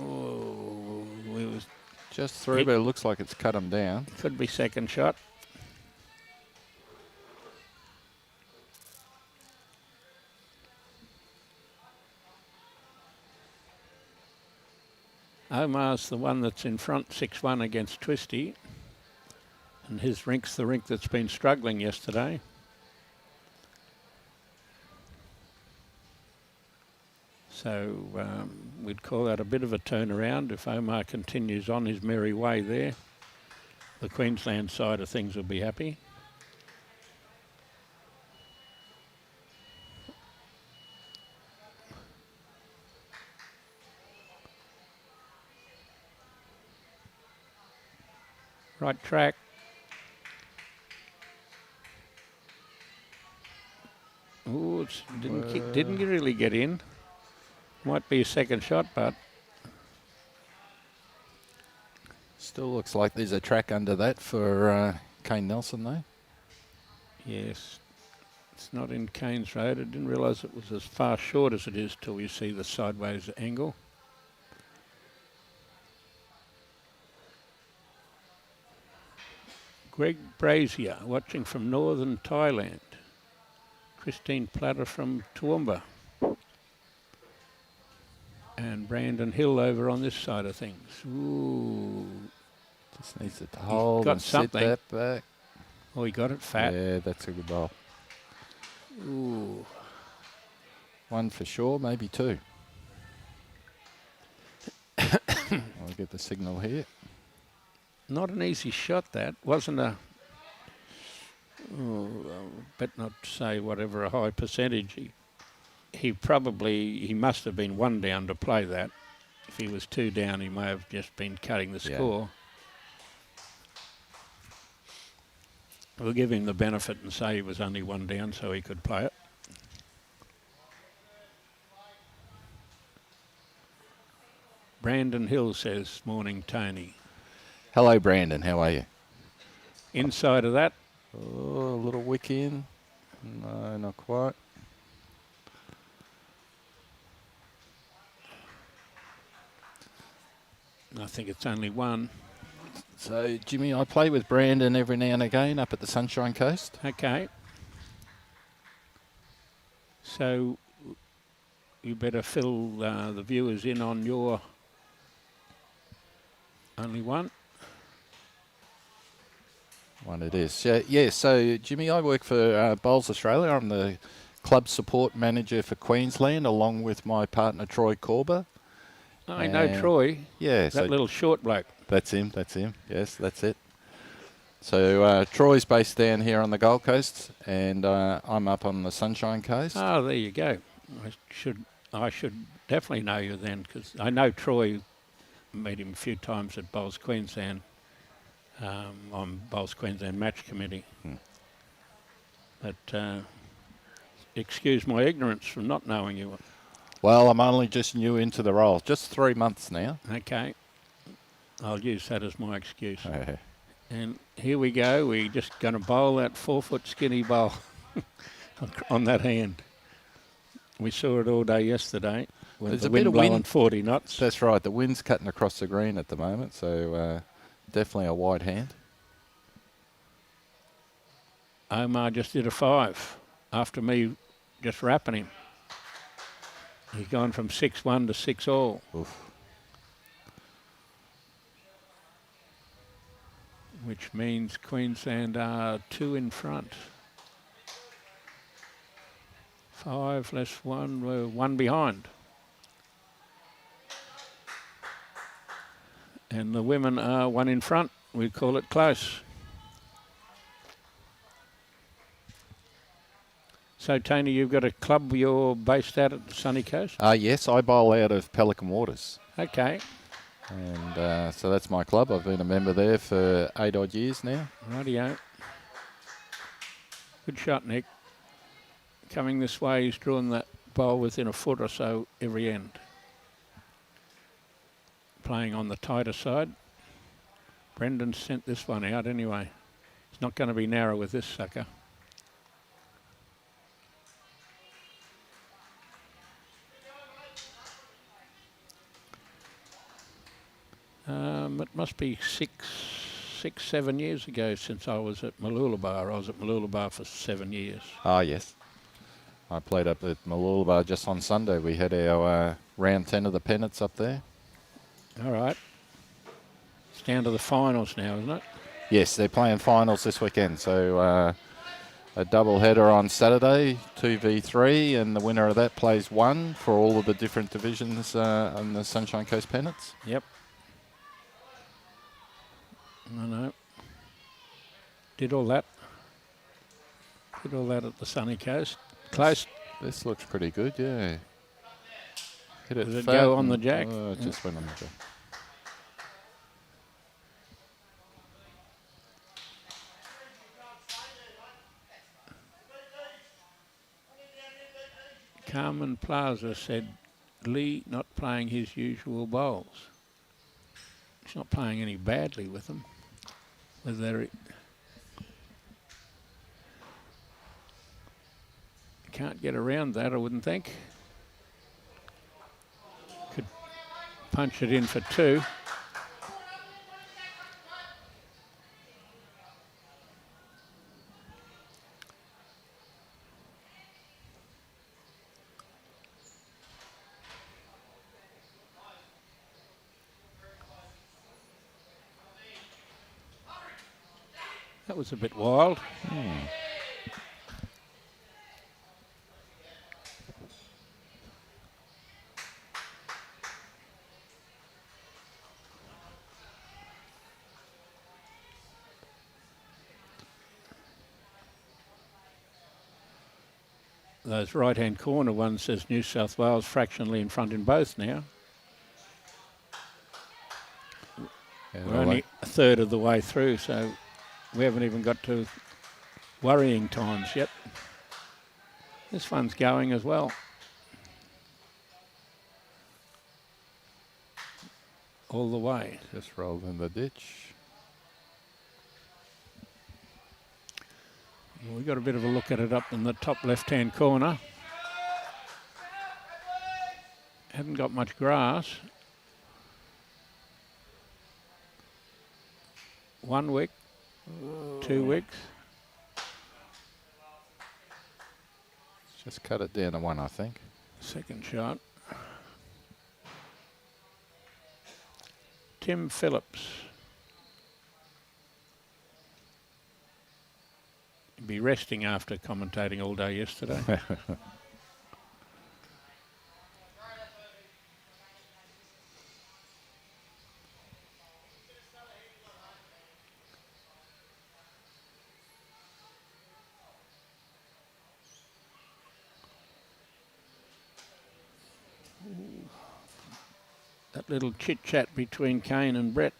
Oh, we was just through, but it looks like it's cut them down. Could be second shot. Omar's the one that's in front 6-1 against Twisty. And his rink's the rink that's been struggling yesterday. So we'd call that a bit of a turnaround. If Omar continues on his merry way there, the Queensland side of things will be happy. Right track. Oh, it didn't really get in. Might be a second shot, but Still looks like there's a track under that for Kane Nelson, though. yes, it's not in Kane's Road. I didn't realise it was as far short as it is till you see the sideways angle. Greg Brazier, watching from northern Thailand. Christine Platter from Toowoomba. And Brandon Hill over on this side of things. Ooh. Just needs it to hold got and something. sit that back. Oh, he got it fat. Yeah, that's a good bowl. Ooh. One for sure, maybe two. I'll get the signal here. Not an easy shot, that. Wasn't a... Oh, bet not say whatever a high percentage. He must have been one down to play that. If he was two down, he may have just been cutting the score. We'll give him the benefit and say he was only one down so he could play it. Brandon Hill says, morning, Tony. Hello, Brandon. How are you? Inside of that. Oh, a little wick in. No, not quite. I think it's only one. So, Jimmy, I play with Brandon every now and again up at the Sunshine Coast. Okay. So you better fill the viewers in on your only one. One it is. Yeah, so, Jimmy, I work for Bowls Australia. I'm the club support manager for Queensland, along with my partner, Troy Corber. I know Troy. Yeah. That So little short bloke. That's him. Yes, that's it. So Troy's based down here on the Gold Coast, and I'm up on the Sunshine Coast. Oh, there you go. I should definitely know you then, because I know Troy. Met him a few times at Bowls Queensland. On Bowls Queensland match committee. But excuse my ignorance from not knowing you. Well, I'm only just new into the role, just 3 months now. Okay. I'll use that as my excuse. And here we go. We're just going to bowl that 4-foot skinny bowl on that hand. We saw it all day yesterday. With the wind blowing 40 knots. That's right. The wind's cutting across the green at the moment, so definitely a wide hand. Omar just did a 5 after me just wrapping him. He's gone from 6-1 to 6-all. Oof. Which means Queensland are 2 in front. 5 less 1, we're 1 behind. And the women are 1 in front. We call it close. So, Tony, you've got a club you're based out at the Sunny Coast? Yes, I bowl out of Pelican Waters. Okay. And so that's my club. I've been a member there for 8 odd years now. Rightio. Good shot, Nick. Coming this way, he's drawn that bowl within a foot or so every end. Playing on the tighter side. Brendan sent this one out anyway. It's not going to be narrow with this sucker. It must be 7 years ago since I was at Mooloolaba. I was at Mooloolaba for 7 years. Yes. I played up at Mooloolaba just on Sunday. We had our round 10 of the pennants up there. All right. It's down to the finals now, isn't it? Yes, they're playing finals this weekend. So a double header on Saturday, 2v3, and the winner of that plays 1 for all of the different divisions on the Sunshine Coast pennants. Yep. I know. Did all that. Did all that at the sunny coast. Close. This looks pretty good, yeah. Hit it Did it fat go on the and- jack? Oh, it just went on the jack. Carmen Plaza said Lee not playing his usual bowls. He's not playing any badly with them. Whether can't get around that, I wouldn't think. Could punch it in for 2. That was a bit wild. Those right-hand corner ones says New South Wales fractionally in front in both now. Yeah, We're only a third of the way through, so we haven't even got to worrying times yet. This one's going as well. All the way. Just rolled in the ditch. We got a bit of a look at it up in the top left-hand corner. Haven't got much grass. 1 wick, 2 wicks. Just cut it down to 1, I think. Second shot. Tim Phillips. He'd be resting after commentating all day yesterday. That little chit-chat between Kane and Brett.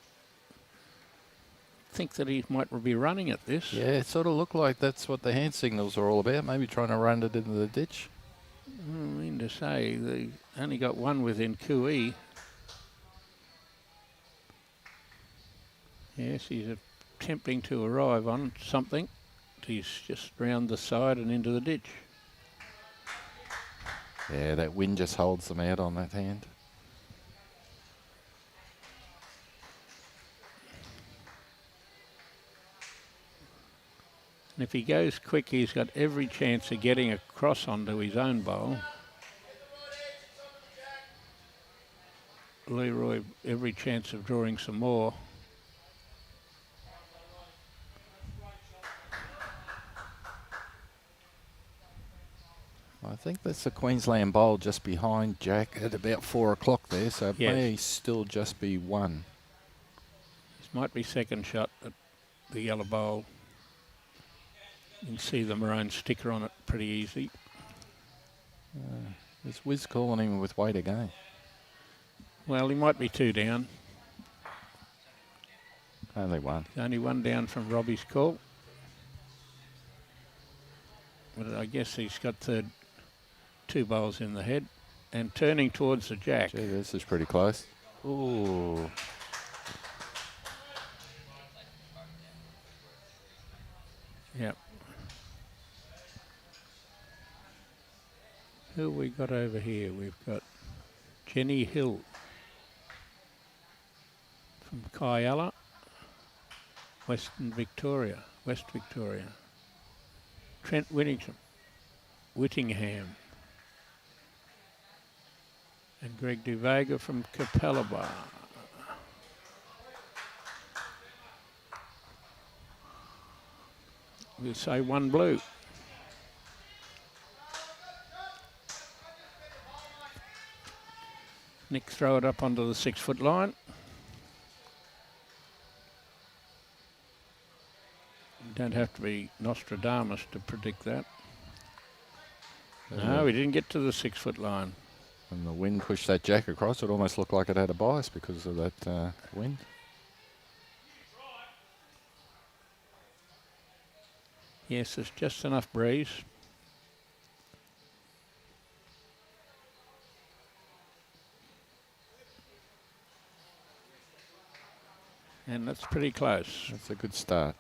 Think that he might be running at this. Yeah, it sort of looked like that's what the hand signals are all about. Maybe trying to run it into the ditch. I mean to say, they only got 1 within QE. Yes, he's attempting to arrive on something. He's just round the side and into the ditch. Yeah, that wind just holds them out on that hand. And if he goes quick, he's got every chance of getting across onto his own bowl. Leroy, every chance of drawing some more. I think that's the Queensland bowl just behind Jack at about 4 o'clock there, so it Yes. may still just be 1. This might be second shot at the yellow bowl. You can see the maroon sticker on it pretty easy. Is Wiz calling him with weight again? Well, he might be 2 down. Only 1. Only 1 down from Robbie's call. But I guess he's got 2 bowls in the head and turning towards the jack. Gee, this is pretty close. Ooh. Yep. Who we got over here? We've got Jenny Hill from Cahill, West Victoria. Trent Whittingham. And Greg DeVega from Capella. We'll say 1 blue. Nick throw it up onto the 6 foot line. You don't have to be Nostradamus to predict that. No, he didn't get to the 6 foot line. And the wind pushed that jack across. It almost looked like it had a bias because of that wind. Yes, there's just enough breeze. And that's pretty close. That's a good start.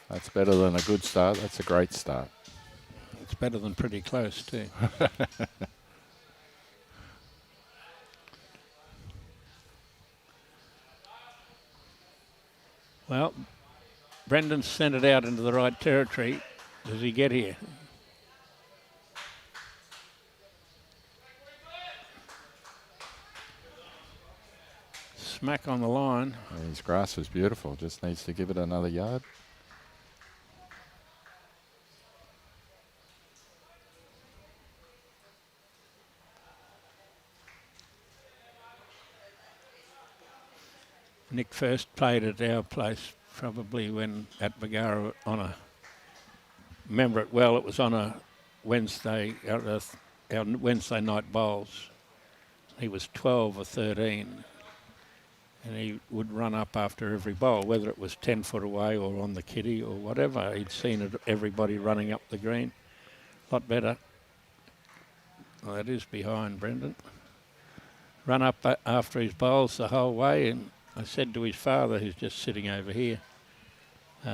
That's better than a good start. That's a great start. It's better than pretty close too. Well, Brendan sent it out into the right territory. Does he get here? Smack on the line. Yeah, his grass was beautiful. Just needs to give it another yard. Nick first played at our place probably when at Bagara on a, remember it well, it was on a Wednesday, our Wednesday night bowls. He was 12 or 13 and he would run up after every bowl, whether it was 10 foot away or on the kitty or whatever. He'd seen it, everybody running up the green. A lot better. Well, that is behind Brendan. Run up after his bowls the whole way, and I said to his father, who's just sitting over here, you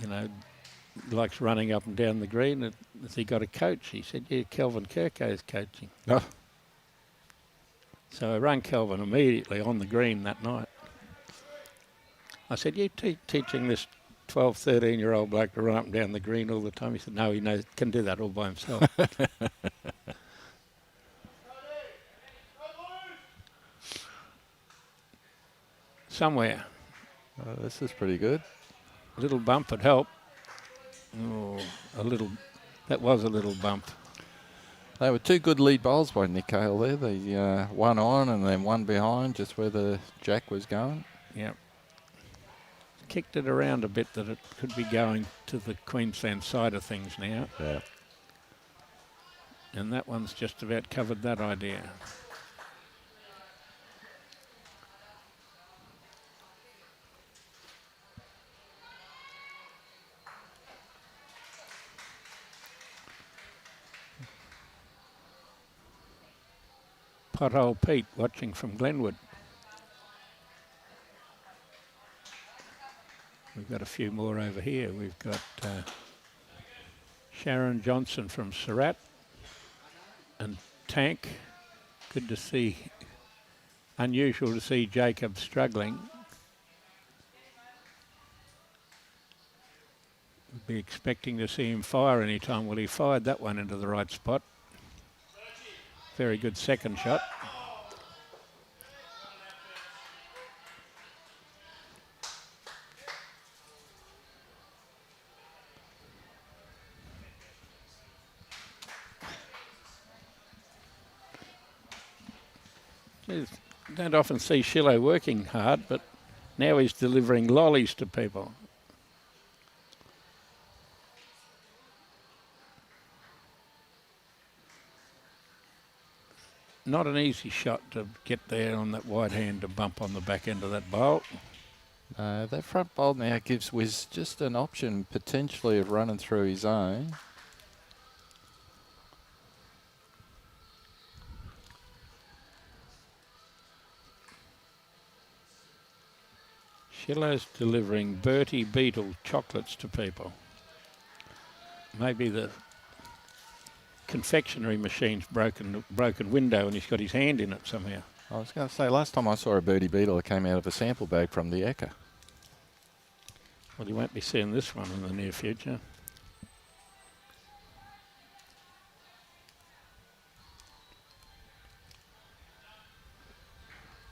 know, likes running up and down the green. Has he got a coach? He said, yeah, Kelvin Kirko's coaching. Oh. So I rang Kelvin immediately on the green that night. I said, you teaching this 12, 13-year-old bloke to run up and down the green all the time? He said, no, he can do that all by himself. Somewhere. This is pretty good. A little bump would help. Oh, that was a little bump. They were two good lead bowls by Nick Cahill there. The one on and then one behind, just where the jack was going. Yep. Kicked it around a bit that it could be going to the Queensland side of things now. Yeah. And that one's just about covered that idea. Pothole Pete watching from Glenwood. We've got a few more over here. We've got Sharon Johnson from Surat and Tank. Good to see. Unusual to see Jacob struggling. We'd be expecting to see him fire any time. Well, he fired that one into the right spot. Very good second shot. Jeez, don't often see Shillo working hard, but now he's delivering lollies to people. Not an easy shot to get there on that wide hand to bump on the back end of that bowl. That front bowl now gives Wiz just an option potentially of running through his own. Shillo's delivering Bertie Beetle chocolates to people. Maybe the confectionery machine's broken window and he's got his hand in it somehow. I was going to say, last time I saw a Birdie Beetle, it came out of a sample bag from the Ekka. Well, you won't be seeing this one in the near future.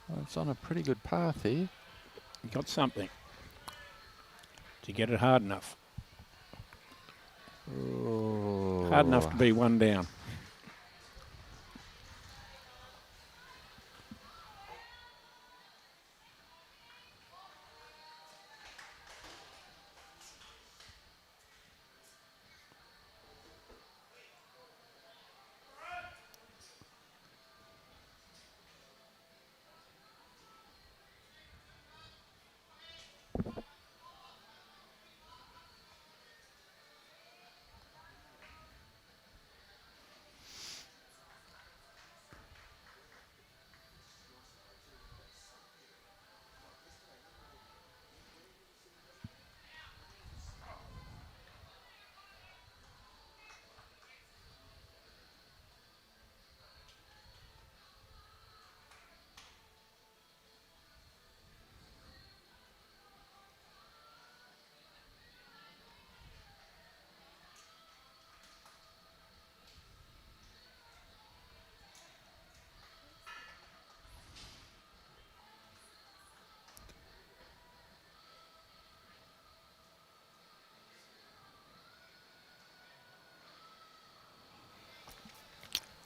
Well, it's on a pretty good path here. You got something. To get it hard enough. Oh. Hard enough to be one down.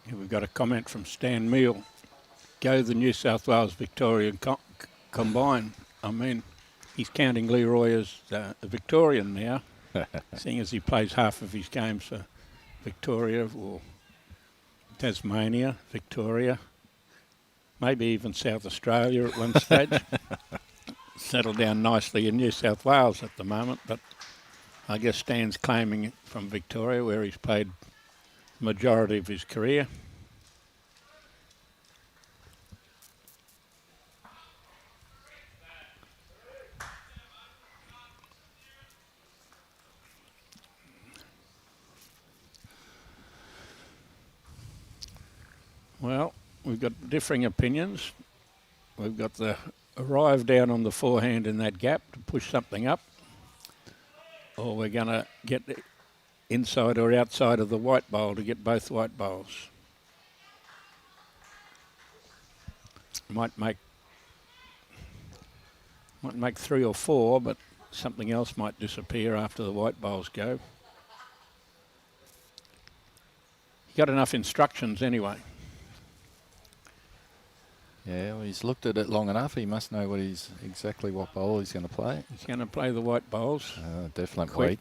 Here we've got a comment from Stan Meal. Go the New South Wales Victorian combine. I mean, he's counting Leroy as a Victorian now, seeing as he plays half of his games for Victoria or Tasmania, Victoria, maybe even South Australia at one stage. Settled down nicely in New South Wales at the moment, but I guess Stan's claiming it from Victoria, where he's played the majority of his career. Well, we've got differing opinions. We've got the arrive down on the forehand in that gap to push something up, or we're going to get inside or outside of the white bowl to get both white bowls. Might make 3 or 4, but something else might disappear after the white bowls go. You got enough instructions anyway. Yeah, well, he's looked at it long enough. He must know exactly what bowl he's going to play. He's going to play the white bowls. Definitely Quick.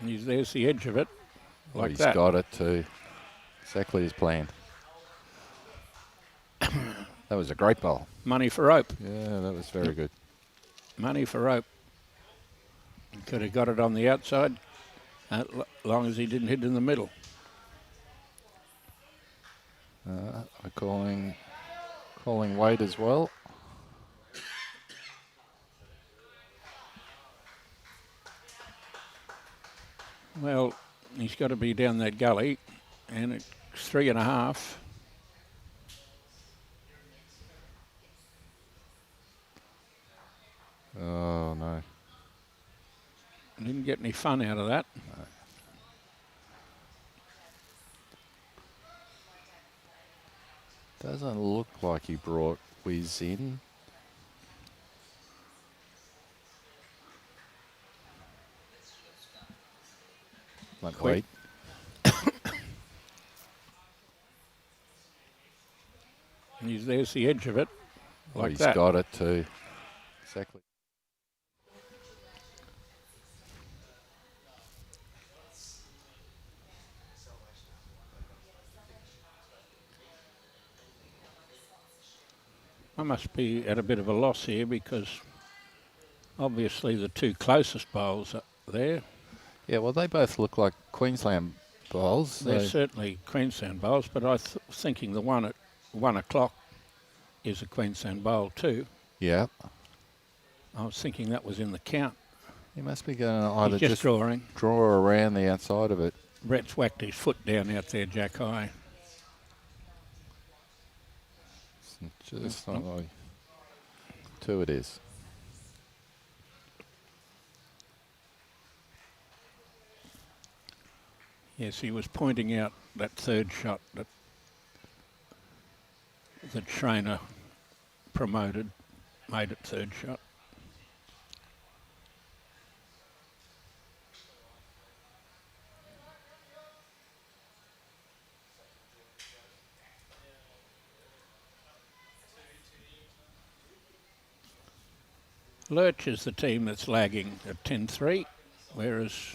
And there's the edge of it, like he's that. He's got it too. Exactly as planned. That was a great bowl. Money for rope. Yeah, that was very good. Money for rope. He could have got it on the outside, as long as he didn't hit in the middle. We're calling weight as well. Well, he's got to be down that gully, and it's 3.5. Oh, no. Didn't get any fun out of that. No. Doesn't look like he brought Wiz in. Like Quick. wait. And there's the edge of it, like he's that. got it too. Exactly. I must be at a bit of a loss here because obviously the 2 closest bowls are there. Yeah, well, they both look like Queensland bowls. They're certainly Queensland bowls, but I was thinking the one at 1 o'clock is a Queensland bowl too. Yeah. I was thinking that was in the count. He must be going to either He's just drawing. Draw around the outside of it. Brett's whacked his foot down out there, Jack High. Just not like 2 it is. Yes, he was pointing out that third shot that Schraner promoted, made it third shot. Lurch is the team that's lagging at 10-3, whereas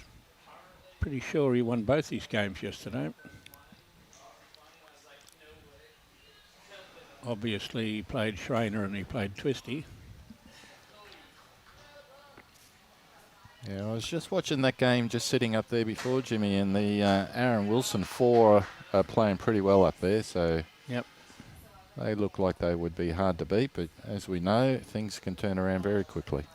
pretty sure he won both his games yesterday. Obviously, he played Schraner and he played Twisty. Yeah, I was just watching that game, just sitting up there before, Jimmy, and the Aaron Wilson 4 are playing pretty well up there, so Yep. they look like they would be hard to beat, but as we know, things can turn around very quickly.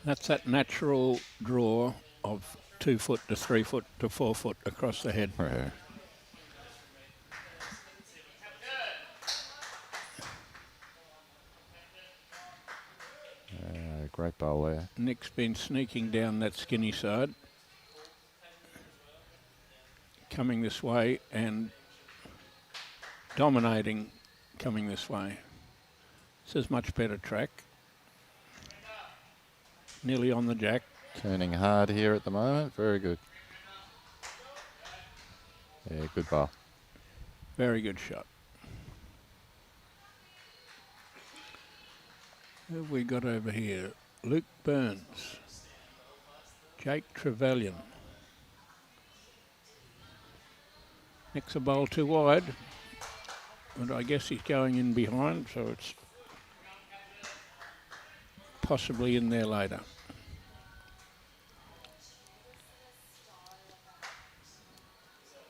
That's that natural draw of 2 foot to 3 foot to 4 foot across the head. Yeah. Great bowl there. Nick's been sneaking down that skinny side, coming this way and dominating coming this way. This is much better track. Nearly on the jack. Turning hard here at the moment. Very good. Yeah, good ball. Very good shot. Who have we got over here? Luke Burns. Jake Trevelyan. Nicks a bowl too wide. But I guess he's going in behind, so it's possibly in there later.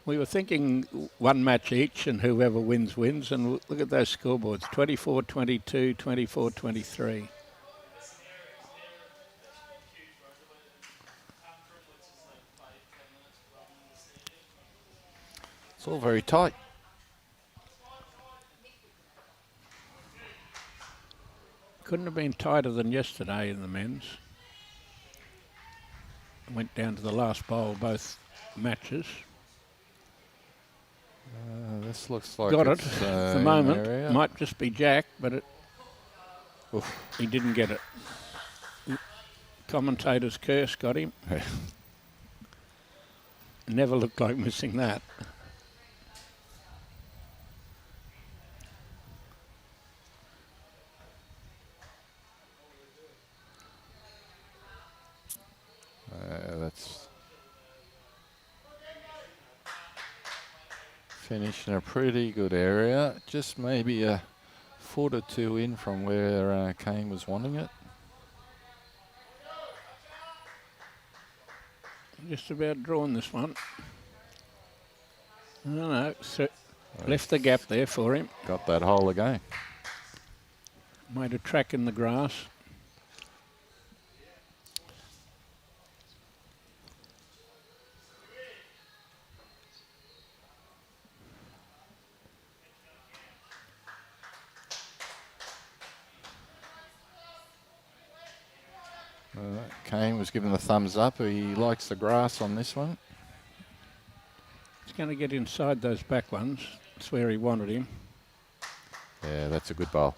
We were thinking one match each and whoever wins, wins. And look at those scoreboards, 24-22, 24-23. It's all very tight. Couldn't have been tighter than yesterday in the men's. Went down to the last bowl, both matches. This looks like Got it it's, at the moment. Might just be Jack, but he didn't get it. Commentator's curse got him. Never looked like missing that. That's finished in a pretty good area. Just maybe a foot or two in from where Kane was wanting it. Just about drawn this one. No, so left the gap there for him. Got that hole again. Made a track in the grass. Kane was given the thumbs up. He likes the grass on this one. He's going to get inside those back ones. That's where he wanted him. Yeah, that's a good bowl.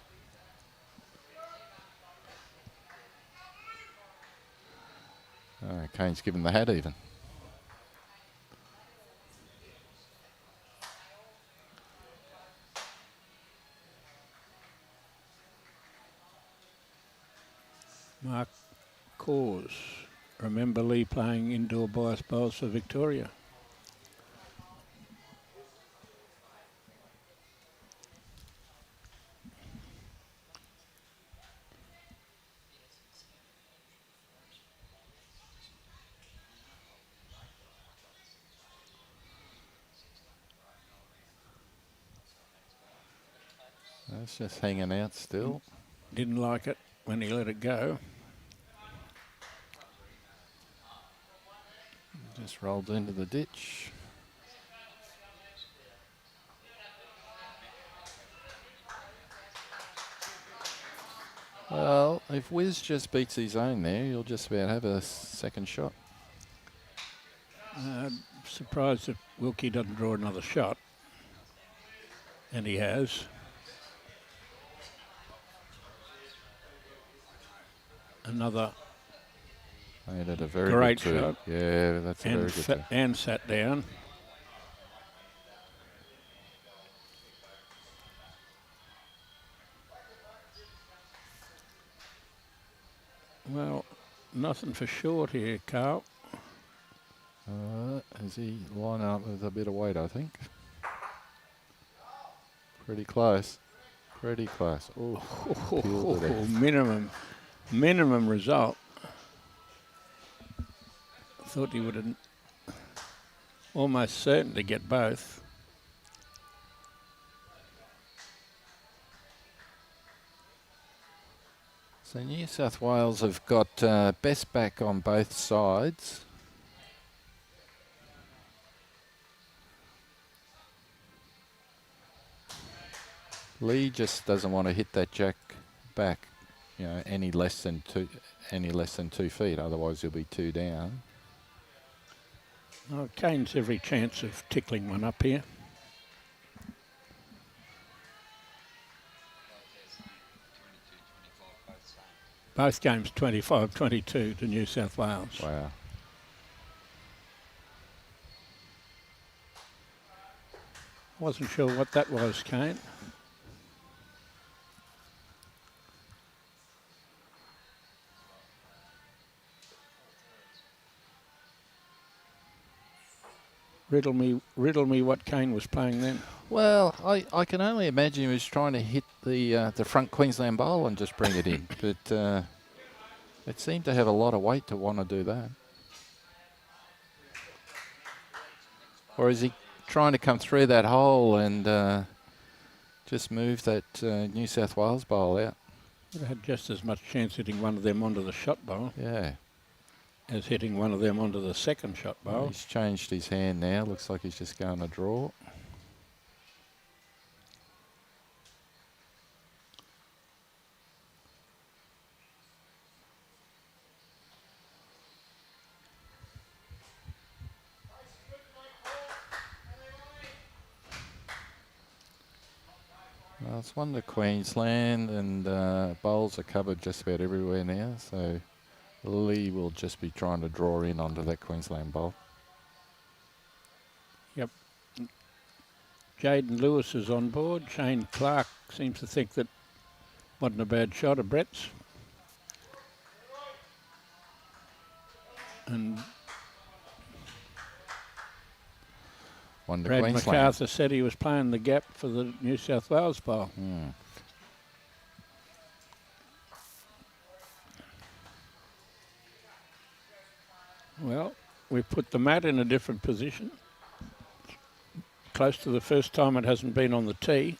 Kane's given the hat even. Mark Cause. Remember Lee playing indoor bias bowls for Victoria. That's just hanging out still. Didn't like it when he let it go. Just rolled into the ditch. Well, if Wiz just beats his own there, you'll just about have a second shot. Surprised that Wilkie doesn't draw another shot. And he has. Another made it a very great good shot. Yeah, that's a very good two. And sat down. Well, nothing for short here, Carl. Is he lining up with a bit of weight, I think? Pretty close. Pretty close. Minimum result. Thought he would have almost certain to get both. So New South Wales have got best back on both sides. Lee just doesn't want to hit that jack back, you know, any less than 2 feet. Otherwise, he'll be 2 down. Oh, Kane's every chance of tickling one up here. Both games 25-22 to New South Wales. Wow. Wasn't sure what that was, Kane. Riddle me what Kane was playing then. Well, I can only imagine he was trying to hit the front Queensland bowl and just bring it in. But it seemed to have a lot of weight to want to do that. Or is he trying to come through that hole and just move that New South Wales bowl out? Would have had just as much chance hitting one of them onto the shot bowl Yeah. as hitting one of them onto the second shot bowl. Well, he's changed his hand now. Looks like he's just going to draw. Well, it's one to Queensland, and bowls are covered just about everywhere now, so Lee will just be trying to draw in onto that Queensland bowl. Yep. Jaden Lewis is on board. Shane Clark seems to think that wasn't a bad shot of Brett's. And One to Brad Queensland. MacArthur said he was playing the gap for the New South Wales bowl. Well, we've put the mat in a different position. Close to the first time it hasn't been on the tee.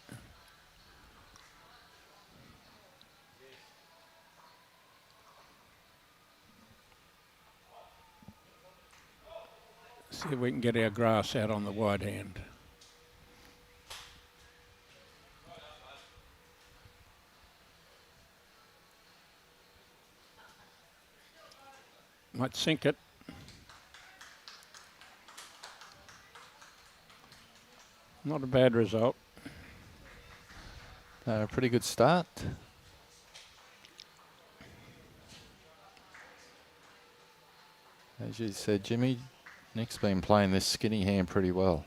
See if we can get our grass out on the wide hand. Might sink it. Not a bad result. Pretty good start. As you said, Jimmy, Nick's been playing this skinny hand pretty well.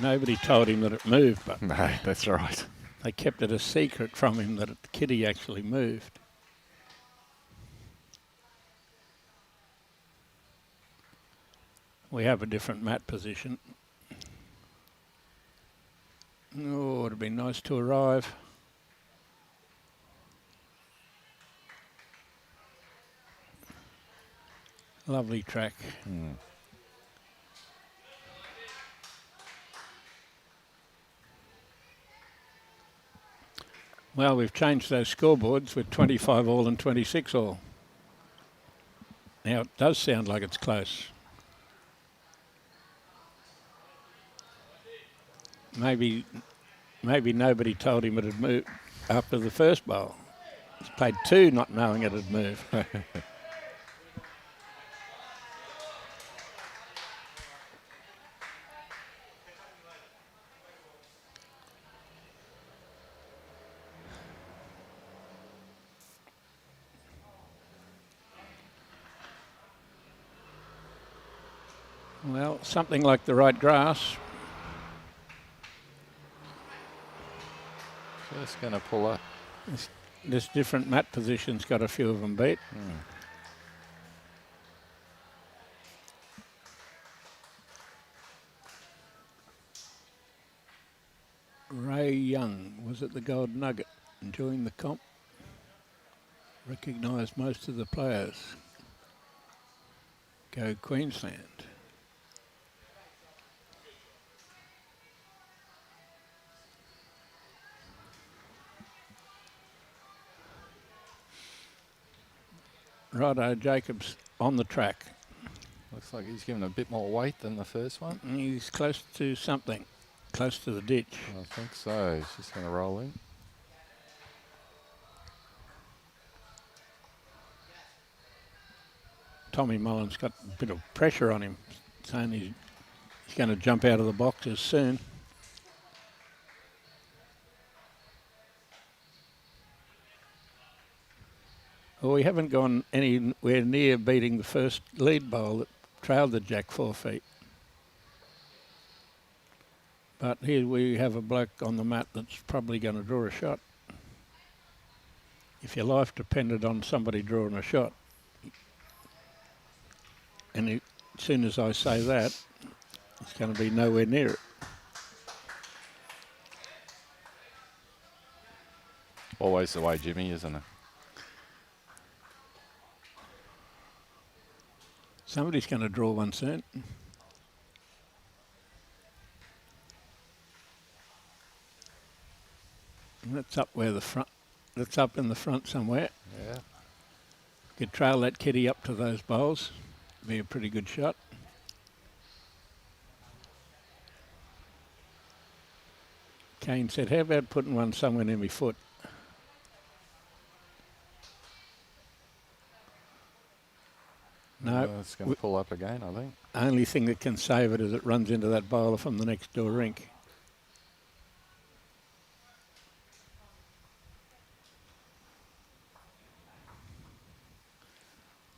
Nobody told him that it moved, but No, that's right. they kept it a secret from him that the kitty actually moved. We have a different mat position. Oh, it'd be nice to arrive. Lovely track. Well, we've changed those scoreboards with 25 all and 26 all. Now, it does sound like it's close. Maybe nobody told him it had moved after the first bowl. He's played two not knowing it had moved. Well, something like the right grass. Just going to pull up. This different mat position's got a few of them beat. Ray Young was at the Gold Nugget, enjoying the comp. Recognised most of the players. Go Queensland. Righto, Jacobs on the track. Looks like he's given a bit more weight than the first one. He's close to something, close to the ditch. I think so. He's just going to roll in. Tommy Mullen's got a bit of pressure on him, saying he's going to jump out of the boxes soon. Well, we haven't gone anywhere near beating the first lead bowl that trailed the Jack 4 feet. But here we have a bloke on the mat that's probably going to draw a shot. If your life depended on somebody drawing a shot, and as soon as I say that, it's going to be nowhere near it. Always the way, Jimmy, isn't it? Somebody's going to draw one soon. And that's up where the front. That's up in the front somewhere. Yeah. Could trail that kitty up to those bowls. Be a pretty good shot. Kane said, how about putting one somewhere near my foot? No. It's going to pull up again, I think. Only thing that can save it is it runs into that bowler from the next door rink.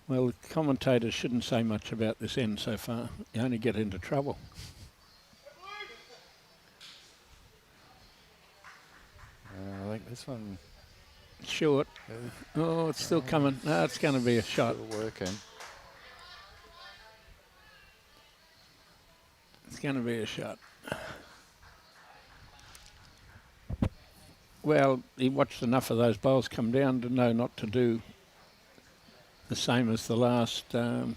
Well, the commentators shouldn't say much about this end so far. You only get into trouble. I think this one... Short. Oh, it's still coming. No, it's going to be a shot. Still working. It's going to be a shot. Well, he watched enough of those bowls come down to know not to do the same as the last 10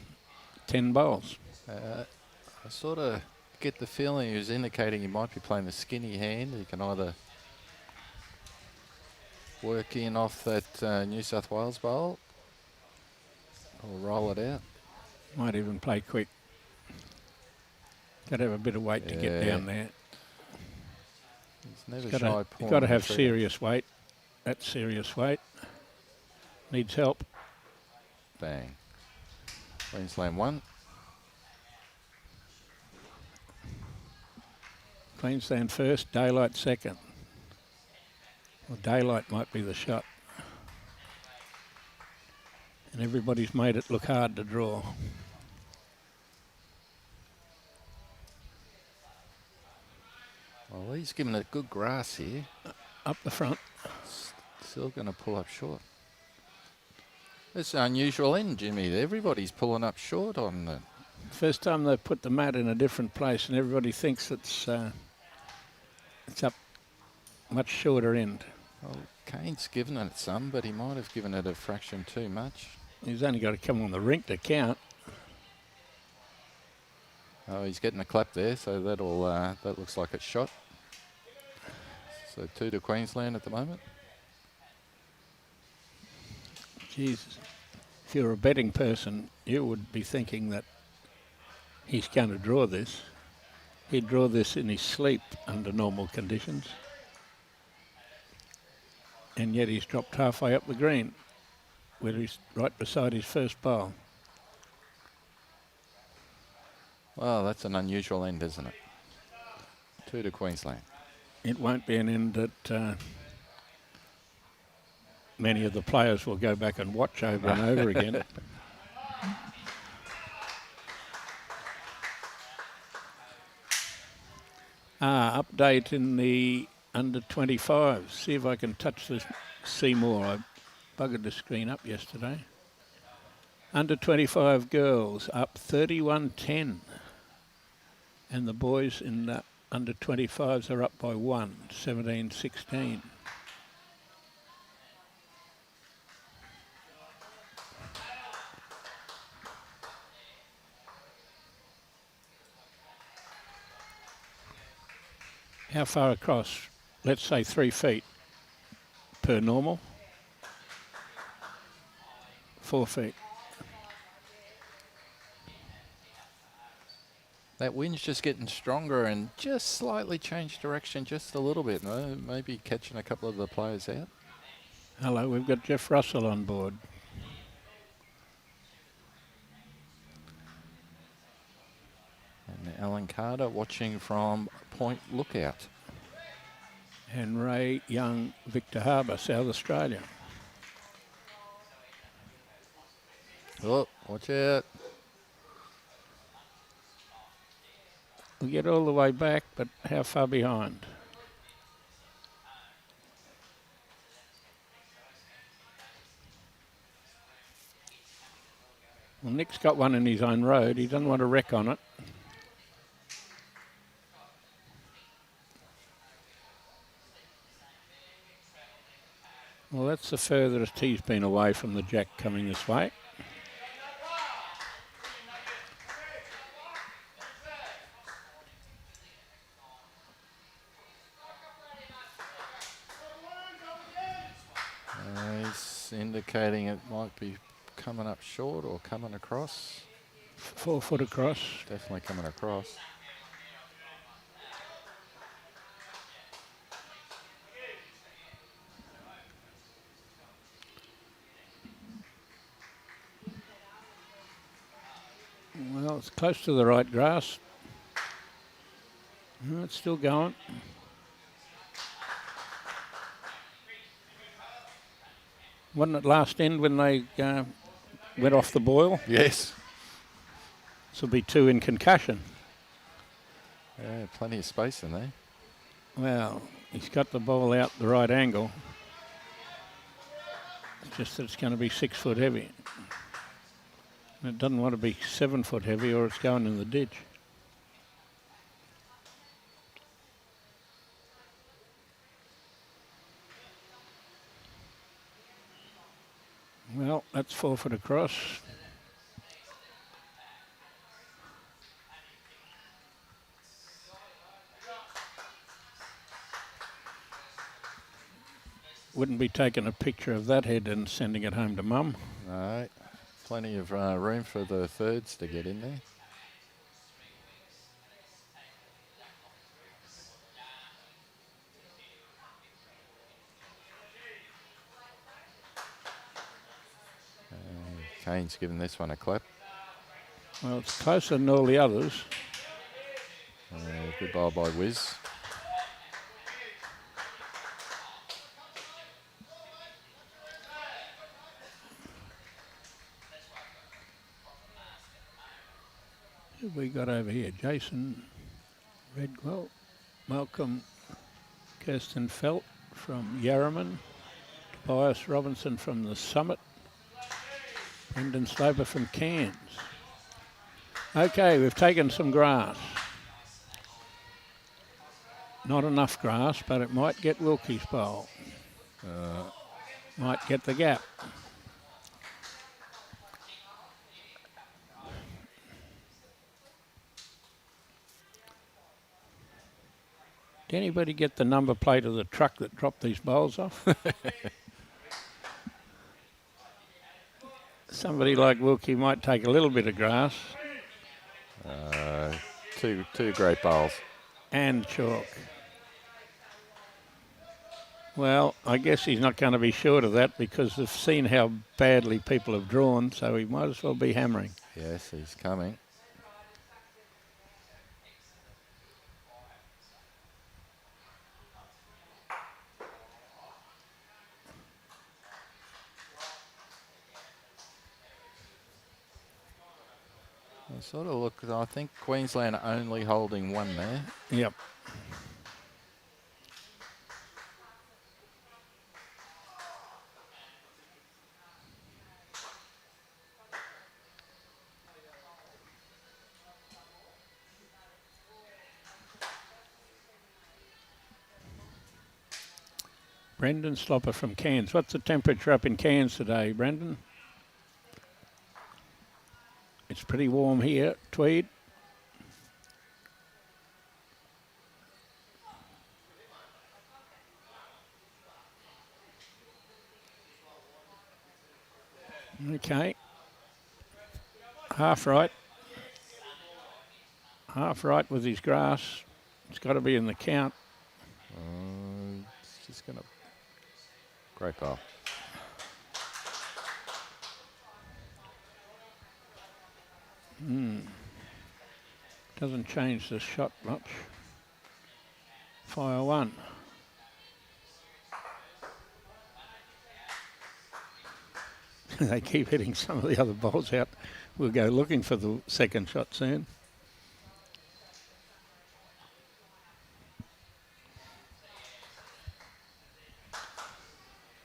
bowls. I sort of get the feeling he was indicating he might be playing the skinny hand. He can either work in off that New South Wales bowl or roll it out. Might even play quick. Got to have a bit of weight to get down there. He's never shy. You've got to have serious weight. That's serious weight. Needs help. Bang. Queensland 1. Queensland first, Daylight second. Well, Daylight might be the shot. And everybody's made it look hard to draw. Well, he's given it good grass here. Up the front. Still going to pull up short. It's an unusual end, Jimmy. Everybody's pulling up short on the... First time they've put the mat in a different place and everybody thinks it's up much shorter end. Well, Kane's given it some, but he might have given it a fraction too much. He's only got to come on the rink to count. Oh, he's getting a clap there, so that'll that looks like it's shot. So 2 to Queensland at the moment. Jesus, if you're a betting person, you would be thinking that he's going to draw this. He'd draw this in his sleep under normal conditions. And yet he's dropped halfway up the green, where he's right beside his first bowl. Well, that's an unusual end, isn't it? 2 to Queensland. It won't be an end that many of the players will go back and watch over and over again. Update in the under 25s. See if I can touch this. See more. I buggered the screen up yesterday. Under 25 girls up 31-10. And the boys in the under 25s are up by 1, 17-16. How far across? Let's say 3 feet per normal. 4 feet. That wind's just getting stronger and just slightly changed direction just a little bit. No, maybe catching a couple of the players out. Hello, we've got Jeff Russell on board. And Alan Carter watching from Point Lookout. And Ray Young, Victor Harbour, South Australia. Oh, watch out. We'll get all the way back, but how far behind? Well, Nick's got one in his own road. He doesn't want to wreck on it. Well, that's the furthest he's been away from the jack coming this way. He's indicating it might be coming up short or coming across. 4 foot across. Definitely coming across. Well, it's close to the right grass. No, it's still going. Wasn't it last end when they went off the boil? Yes. This will be 2 in concussion. Yeah, plenty of space in there. Well, he's got the ball out the right angle. It's just that it's going to be 6 foot heavy. And it doesn't want to be 7 foot heavy or it's going in the ditch. Well, that's 4 foot across. Wouldn't be taking a picture of that head and sending it home to Mum. No, plenty of room for the thirds to get in there. Kane's giving this one a clap. Well, it's closer than all the others. Good ball by Wiz. Who have we got over here? Jason Redwell, Malcolm Kirsten Felt from Yarraman, Tobias Robinson from the Summit, Brendan Sloper from Cairns. Okay, we've taken some grass. Not enough grass, but it might get Wilkie's bowl. Might get the gap. Did anybody get the number plate of the truck that dropped these bowls off? Somebody like Wilkie might take a little bit of grass. Two great bowls. And chalk. Well, I guess he's not going to be short of that because they've seen how badly people have drawn, so he might as well be hammering. Yes, he's coming. I sort of look, I think Queensland only holding one there. Yep. Brendan Slopper from Cairns. What's the temperature up in Cairns today, Brendan? It's pretty warm here, Tweed. Okay. Half right. Half right with his grass. It's got to be in the count. It's just going to... Great ball. Doesn't change the shot much. Fire one. They keep hitting some of the other balls out. We'll go looking for the second shot soon.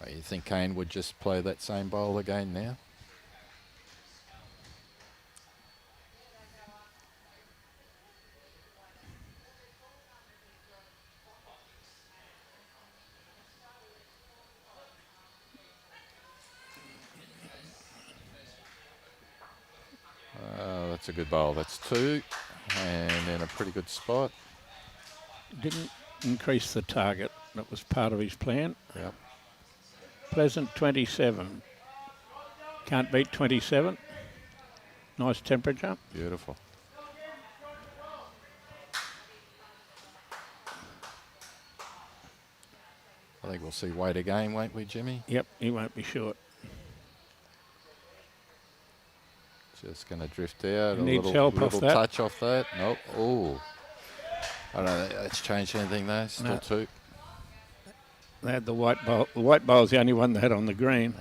You think Kane would just play that same bowl again now? That's a good bowl. That's 2 and in a pretty good spot. Didn't increase the target. That was part of his plan. Yep. Pleasant 27. Can't beat 27. Nice temperature. Beautiful. I think we'll see Wade again, won't we, Jimmy? Yep, he won't be short. Just going to drift out. Needs a help little off that. touch off that. Nope. Oh. I don't know that's changed anything though. Still No. 2. They had the white ball. The white ball's the only one they had on the green.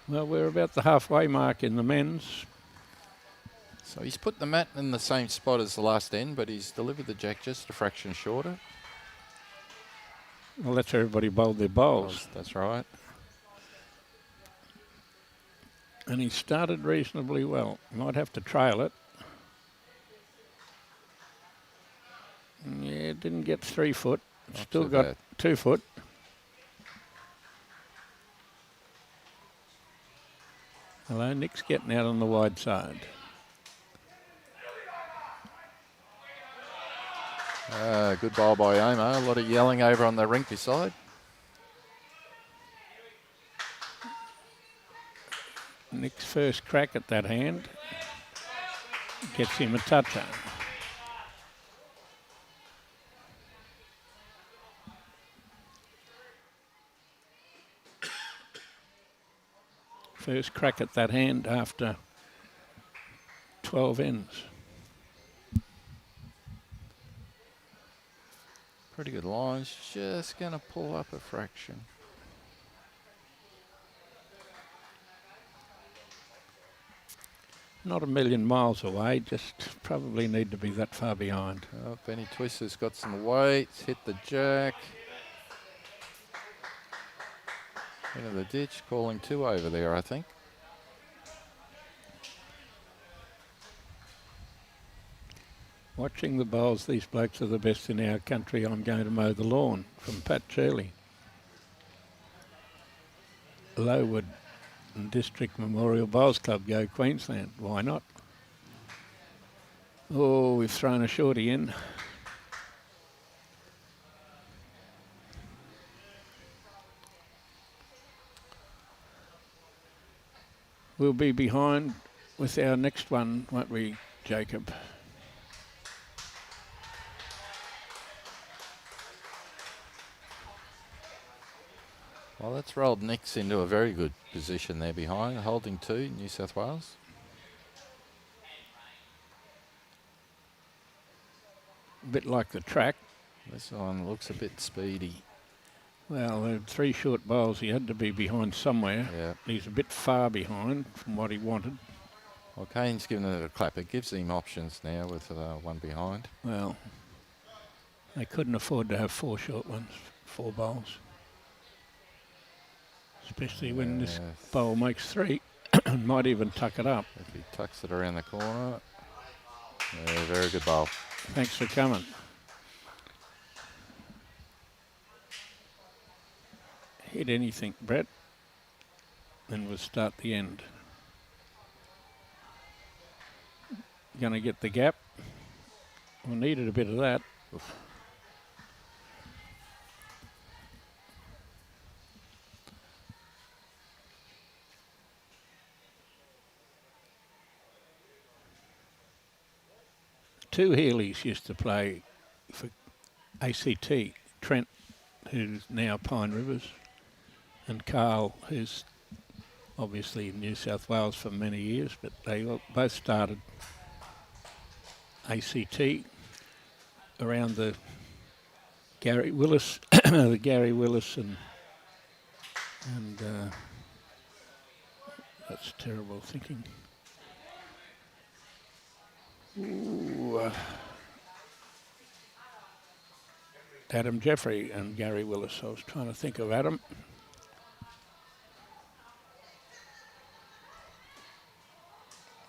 Well, we're about the halfway mark in the men's. So he's put the mat in the same spot as the last end, but he's delivered the jack just a fraction shorter. Well, that's where everybody bowled their bowls. That's right. And he started reasonably well. Might have to trail it. Yeah, didn't get 3 foot. Not Still too got bad. 2 foot. Hello, Nick's getting out on the wide side. Good bowl by Omar. A lot of yelling over on the rink beside. Nick's first crack at that hand gets him a toucher. First crack at that hand after 12 ends. Pretty good lines. Just going to pull up a fraction. Not a million miles away, just probably need to be that far behind. Oh, Benny Twister's got some weight. Hit the jack. Into the ditch. Calling 2 over there, I think. Watching the bowls, these blokes are the best in our country. I'm going to mow the lawn, from Pat Shirley. Lowood and District Memorial Bowls Club go Queensland. Why not? Oh, we've thrown a shorty in. We'll be behind with our next one, won't we, Jacob? Well, that's rolled Nix into a very good position there behind, holding 2, New South Wales. A bit like the track. This one looks a bit speedy. Well, there were 3 short bowls. He had to be behind somewhere. Yeah. He's a bit far behind from what he wanted. Well, Kane's given it a clap. It gives him options now with 1 behind. Well, they couldn't afford to have 4 short ones, 4 bowls. Especially when this bowl makes 3. Might even tuck it up. If he tucks it around the corner. Yeah, very good bowl. Thanks for coming. Hit anything, Brett, then we'll start the end. Going to get the gap. We needed a bit of that. Oof. Two Healeys used to play for ACT, Trent, who's now Pine Rivers, and Cahill, who's obviously in New South Wales for many years, but they both started ACT around the Gary Willis, the Gary Willis and that's terrible thinking. Ooh, Adam Jeffrey and Gary Willis. I was trying to think of Adam.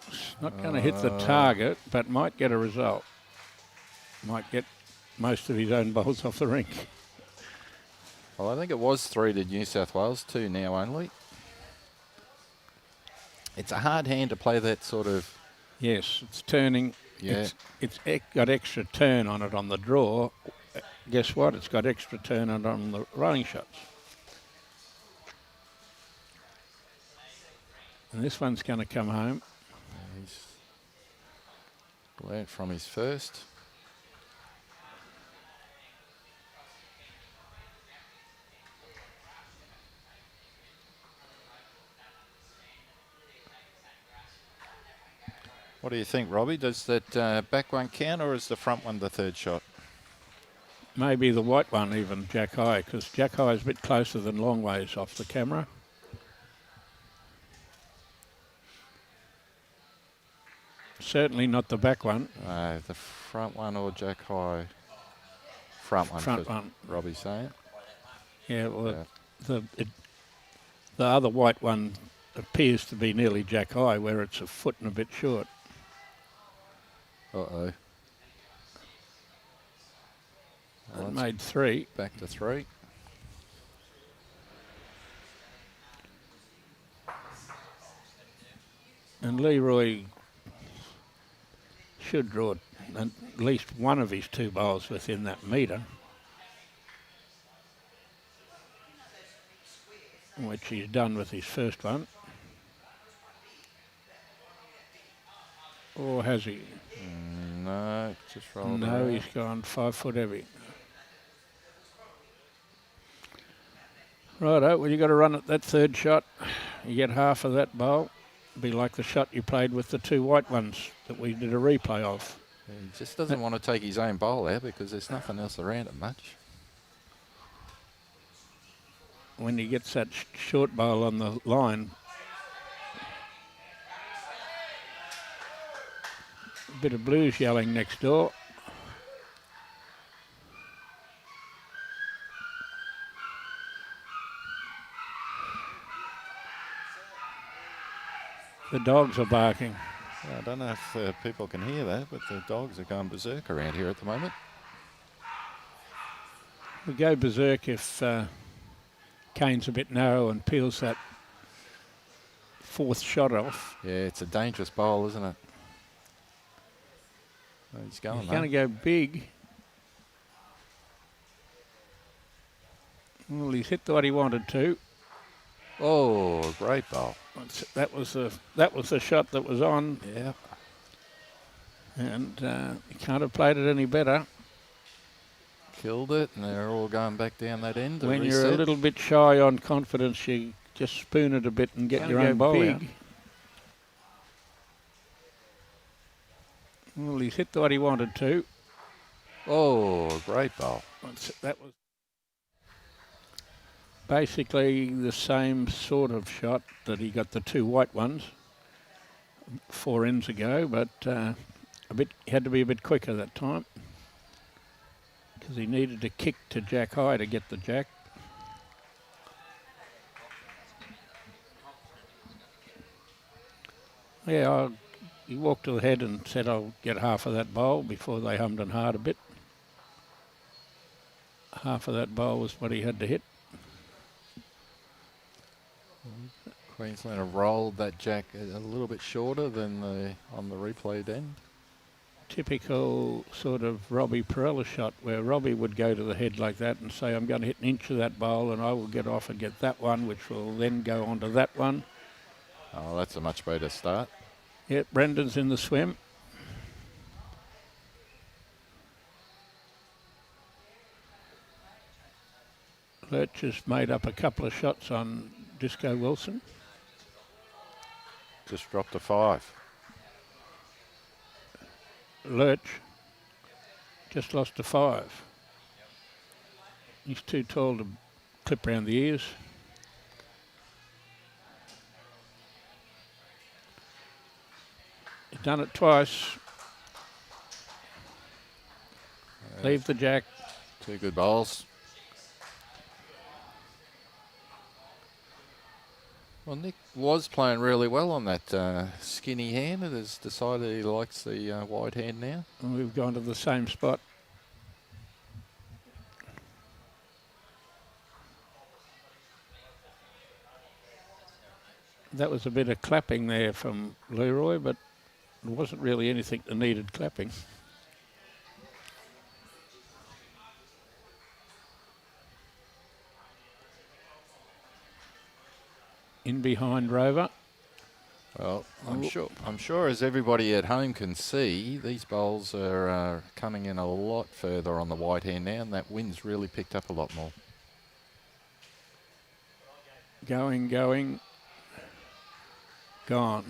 It's not going to hit the target, but might get a result. Might get most of his own bowls off the rink. Well, I think it was 3 to New South Wales, 2 now only. It's a hard hand to play that sort of... Yes, it's turning. Yeah. It's got extra turn on it on the draw. Guess what? It's got extra turn on the rolling shots. And this one's going to come home. He's learnt from his first. What do you think, Robbie? Does that back one count, or is the front one the third shot? Maybe the white one even, Jack High, because Jack High is a bit closer than long ways off the camera. Certainly not the back one. No, the front one or Jack High? Front one. Front one. Robbie's saying. Yeah, well, the other white one appears to be nearly Jack High, where it's a foot and a bit short. Uh-oh. It made 3. Back to 3. And Leroy should draw at least one of his 2 bowls within that metre, which he's done with his first one. Or has he? No, just rolled No, around. he's gone 5 foot heavy. Righto, well, you got to run at that third shot. You get half of that bowl. Be like the shot you played with the 2 white ones that we did a replay of. He just doesn't want to take his own bowl out because there's nothing else around it much. When he gets that short bowl on the line, a bit of blues yelling next door. The dogs are barking. I don't know if people can hear that, but the dogs are going berserk around here at the moment. We go berserk if Kane's a bit narrow and peels that 4th shot off. Yeah, it's a dangerous bowl, isn't it? Oh, he's going, He's going to go big. Well, he's hit what he wanted to. Oh, great bowl. That was the shot that was on. Yeah. And he can't have played it any better. Killed it, and they're all going back down that end. When you're a little bit shy on confidence, you just spoon it a bit and get your own bowl out. Well, he's hit what he wanted to. Oh, great bowl. That was basically the same sort of shot that he got the 2 white ones 4 ends ago, but he had to be a bit quicker that time because he needed to kick to Jack High to get the jack. Yeah, he walked to the head and said, I'll get half of that bowl before they hummed and hawed a bit. Half of that bowl was what he had to hit. Queensland have rolled that jack a little bit shorter than on the replayed end. Typical sort of Robbie Perella shot where Robbie would go to the head like that and say, I'm going to hit an inch of that bowl and I will get off and get that one, which will then go on to that one. Oh, that's a much better start. Yep, Brendan's in the swim. Lurch has made up a couple of shots on Disco Wilson. Just dropped a 5. Lurch just lost a 5. He's too tall to clip round the ears. He's done it twice. Leave the jack. 2 good bowls. Well, Nick was playing really well on that skinny hand and has decided he likes the wide hand now. And we've gone to the same spot. That was a bit of clapping there from Leroy, but it wasn't really anything that needed clapping. In behind Rover. Well, I'm sure as everybody at home can see, these bowls are coming in a lot further on the white hand now, and that wind's really picked up a lot more. Going, gone.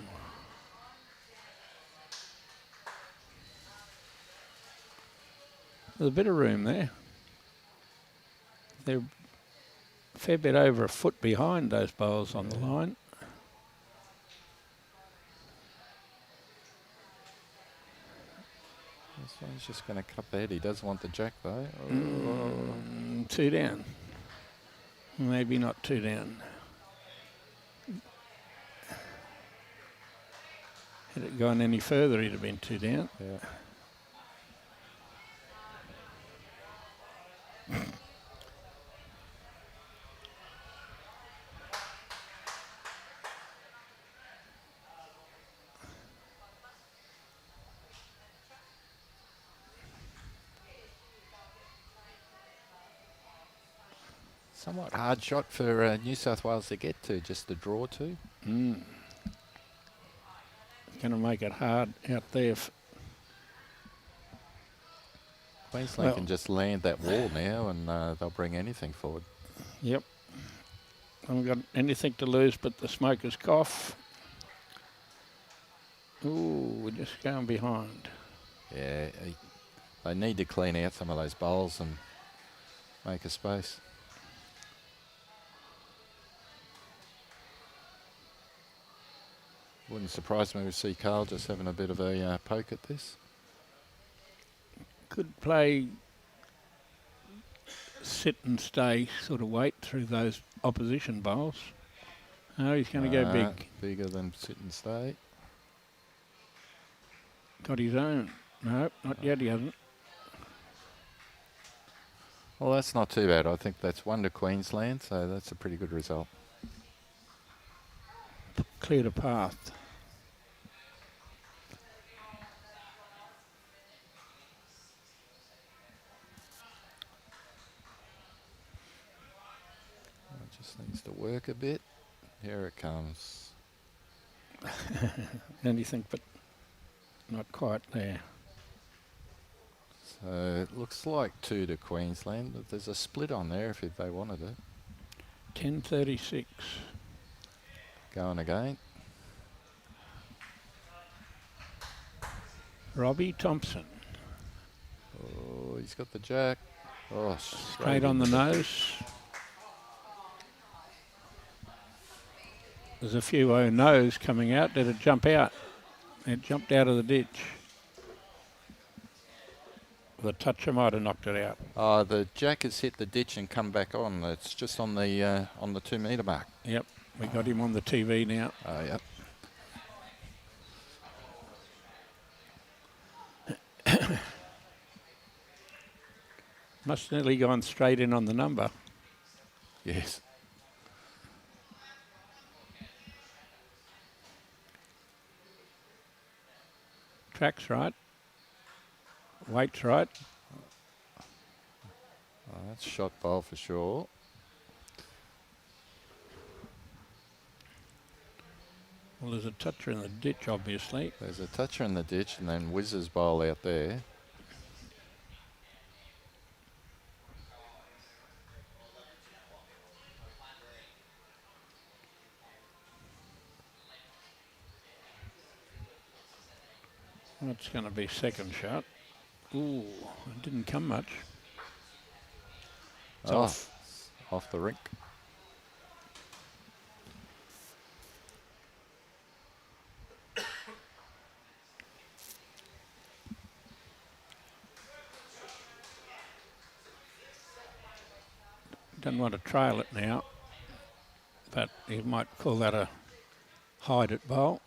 There's a bit of room there. They're a fair bit over a foot behind those bowls on the line. This one's just going to cut the head. He does want the jack though. 2 down. Maybe not 2 down. Had it gone any further, he'd have been 2 down. Yeah. Somewhat hard shot for New South Wales to get to, just the draw to. Going to make it hard out there. Queensland can just land that wall now and they'll bring anything forward. Yep. Haven't got anything to lose but the smoker's cough. Ooh, we're just going behind. Yeah, they need to clean out some of those bowls and make a space. Wouldn't surprise me to see Carl just having a bit of a poke at this. Could play sit and stay, sort of wait through those opposition bowls. Oh, he's going to go big. Bigger than sit and stay. Got his own. No, not yet, he hasn't. Well, that's not too bad. I think that's 1 to Queensland, so that's a pretty good result. Cleared a path. It just needs to work a bit. Here it comes. Anything but not quite there. So it looks like 2 to Queensland, but there's a split on there if they wanted it. 10:36. Going again. Robbie Thompson. Oh, he's got the jack. Oh, Straight on the nose. There's a few no's coming out. Did it jump out? It jumped out of the ditch. The toucher might have knocked it out. The jack has hit the ditch and come back on. It's just on the 2 metre mark. Yep, we got him on the TV now. Oh, yep. Must have nearly gone straight in on the number. Yes. Track's right. Weight's right. Oh, that's shot bowl for sure. Well, there's a toucher in the ditch, obviously. There's a toucher in the ditch and then Whizz's bowl out there. That's going to be second shot. Ooh, it didn't come much. It's off. Off the rink. Doesn't want to trail it now, but he might call that a hide it bowl.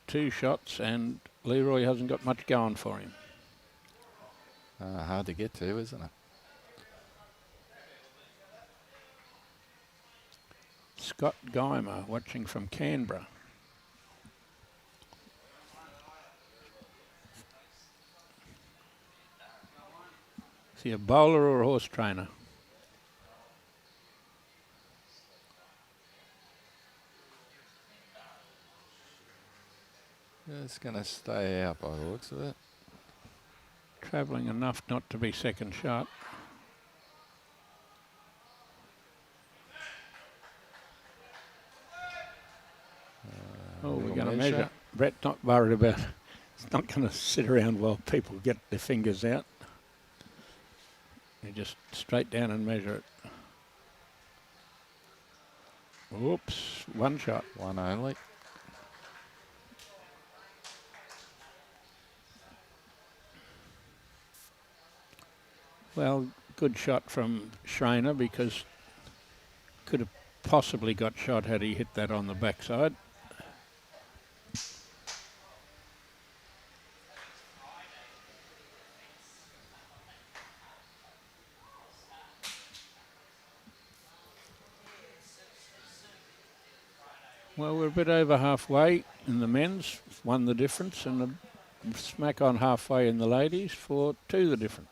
Two shots and Leroy hasn't got much going for him. Hard to get to, isn't it? Scott Geimer watching from Canberra. Is he a bowler or a horse trainer? It's going to stay out by the looks of it. Travelling enough not to be second shot. Oh, we're going to measure. Brett not worried about. It's not going to sit around while people get their fingers out. You just straight down and measure it. Oops, one shot. One only. Well, good shot from Schraner because could have possibly got shot had he hit that on the backside. Well, we're a bit over halfway in the men's, one the difference, and a smack on halfway in the ladies for two the difference.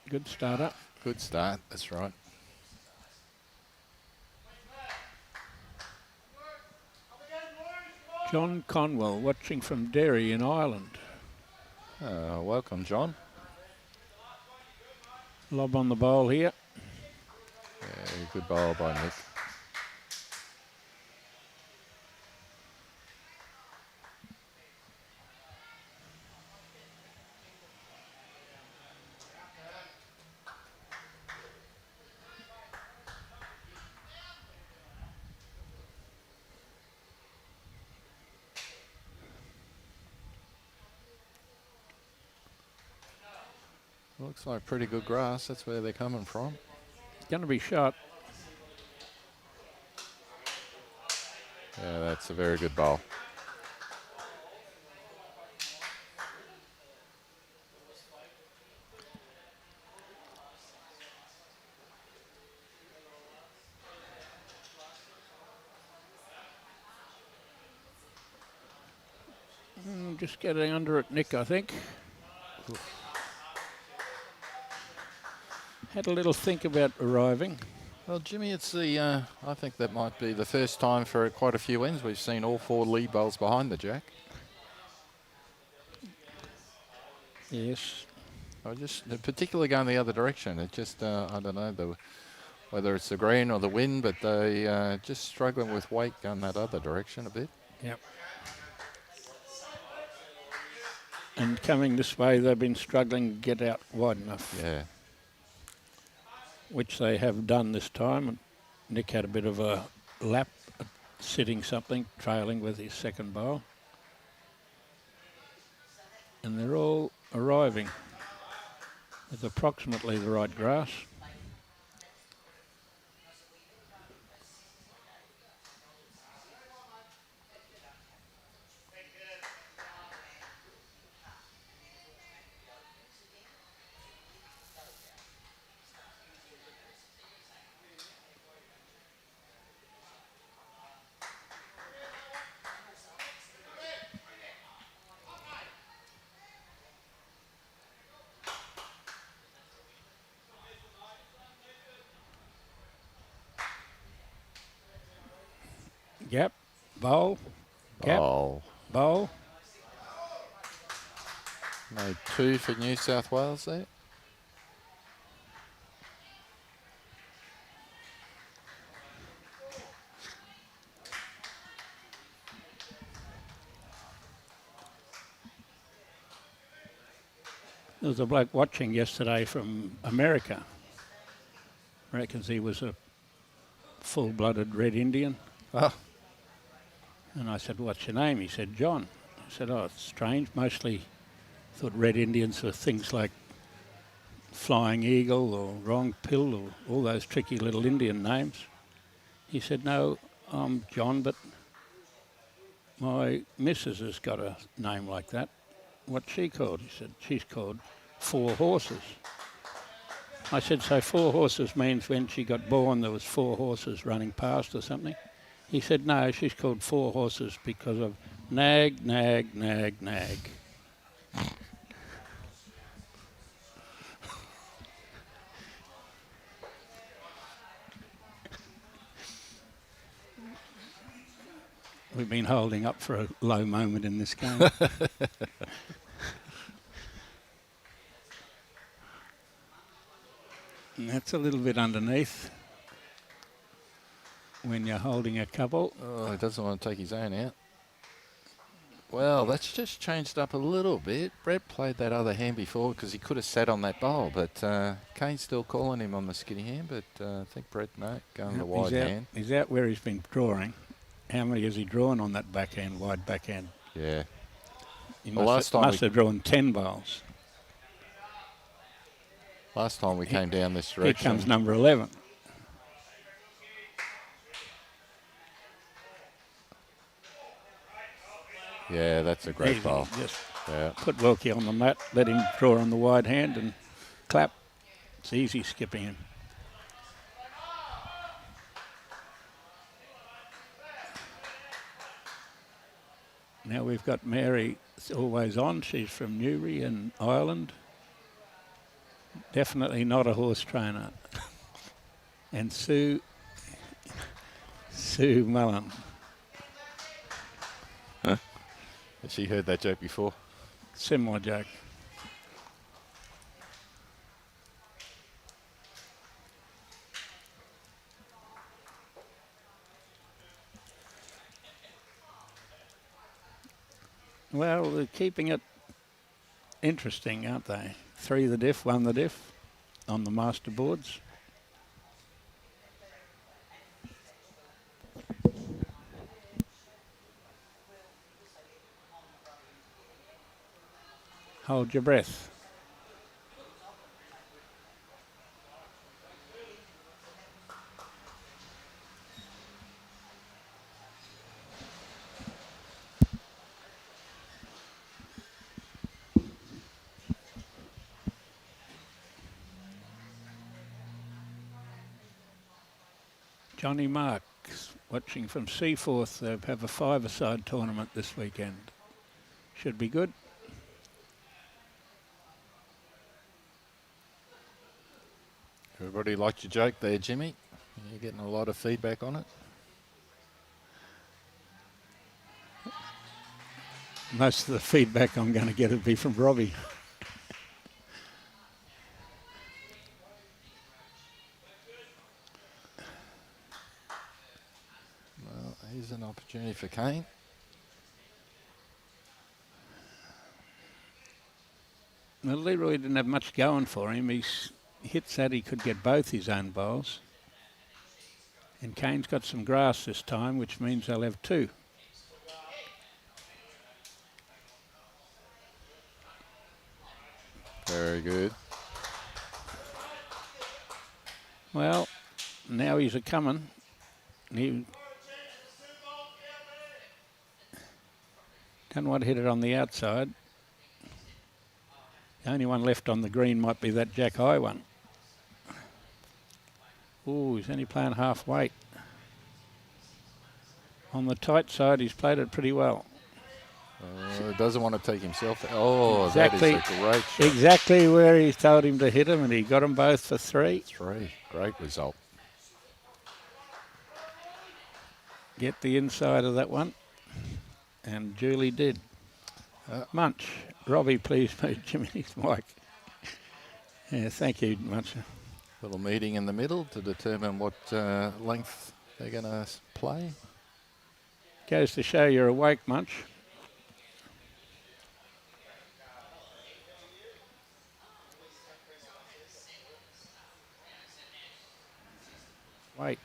Good starter. Good start, that's right. John Conwell watching from Derry in Ireland. Welcome, John. Lob on the bowl here. Yeah, good bowl by Nick. Looks like pretty good grass. That's where they're coming from. Going to be shot. Yeah, that's a very good bowl. Just getting under it, Nick, I think. Had a little think about arriving. Well, Jimmy, it's the, I think that might be the first time for quite a few ends we've seen all four lead bowls behind the jack. Yes. I just, particularly going the other direction. It just, I don't know whether it's the green or the wind, but they just struggling with weight going that other direction a bit. Yep. And coming this way, they've been struggling to get out wide enough. Yeah. Which they have done this time. And Nick had a bit of a lap, sitting something, trailing with his second bowl. And they're all arriving with approximately the right grass. Gap, bowl, gap, Bowl. bowl. Made 2 for New South Wales there. There was a bloke watching yesterday from America. Reckons he was a full-blooded Red Indian. Oh, And I said, what's your name? He said, John. I said, oh, it's strange. Mostly thought Red Indians were things like Flying Eagle or Wrong Pill or all those tricky little Indian names. He said, no, I'm John, but my missus has got a name like that. What's she called? He said, she's called Four Horses. I said, so Four Horses means when she got born there was 4 horses running past or something? He said, no, she's called Four Horses because of nag, nag, nag, nag. We've been holding up for a low moment in this game. And that's a little bit underneath when you're holding a couple. oh, he doesn't want to take his own out. Well, that's just changed up a little bit. Brett played that other hand before because he could have sat on that bowl, but Kane's still calling him on the skinny hand, but I think Brett, no, going the wide hand. He's out where he's been drawing. How many has he drawn on that backhand, wide backhand? Yeah. He Well, must have drawn 10 bowls. Last time we came down this Here direction. comes number 11. Yeah, that's a great Easy. bowl. Just Yeah. put Wilkie on the mat, let him draw on the wide hand and clap. It's easy skipping him. Now we've got Mary always on. She's from Newry in Ireland. Definitely not a horse trainer. And Sue Mullen. Has she heard that joke before? Similar joke. Well, they're keeping it interesting, aren't they? 3 the diff, 1 the diff on the master boards. Hold your breath. Johnny Marks watching from Seaforth. They have a 5-a-side tournament this weekend. Should be good. Everybody liked your joke there, Jimmy. You're getting a lot of feedback on it. Most of the feedback I'm going to get will be from Robbie. Well, here's an opportunity for Kane. Well, Leroy didn't have much going for him. He hits that he could get both his own bowls. And Kane's got some grass this time, which means they'll have 2. Very good. Well, now he's a coming. He don't want to hit it on the outside. The only one left on the green might be that Jack High one. Oh, he's only playing half weight. On the tight side, he's played it pretty well. Doesn't want to take himself. Oh, exactly, that is a great shot. Exactly where he told him to hit him, and he got them both for 3. 3. Great result. Get the inside of that one, and Julie did. Munch. Robbie, please move Jimmy's mic. Yeah, thank you, Munch. Little meeting in the middle to determine what length they're going to play. Goes to show you're awake, Munch. Wait.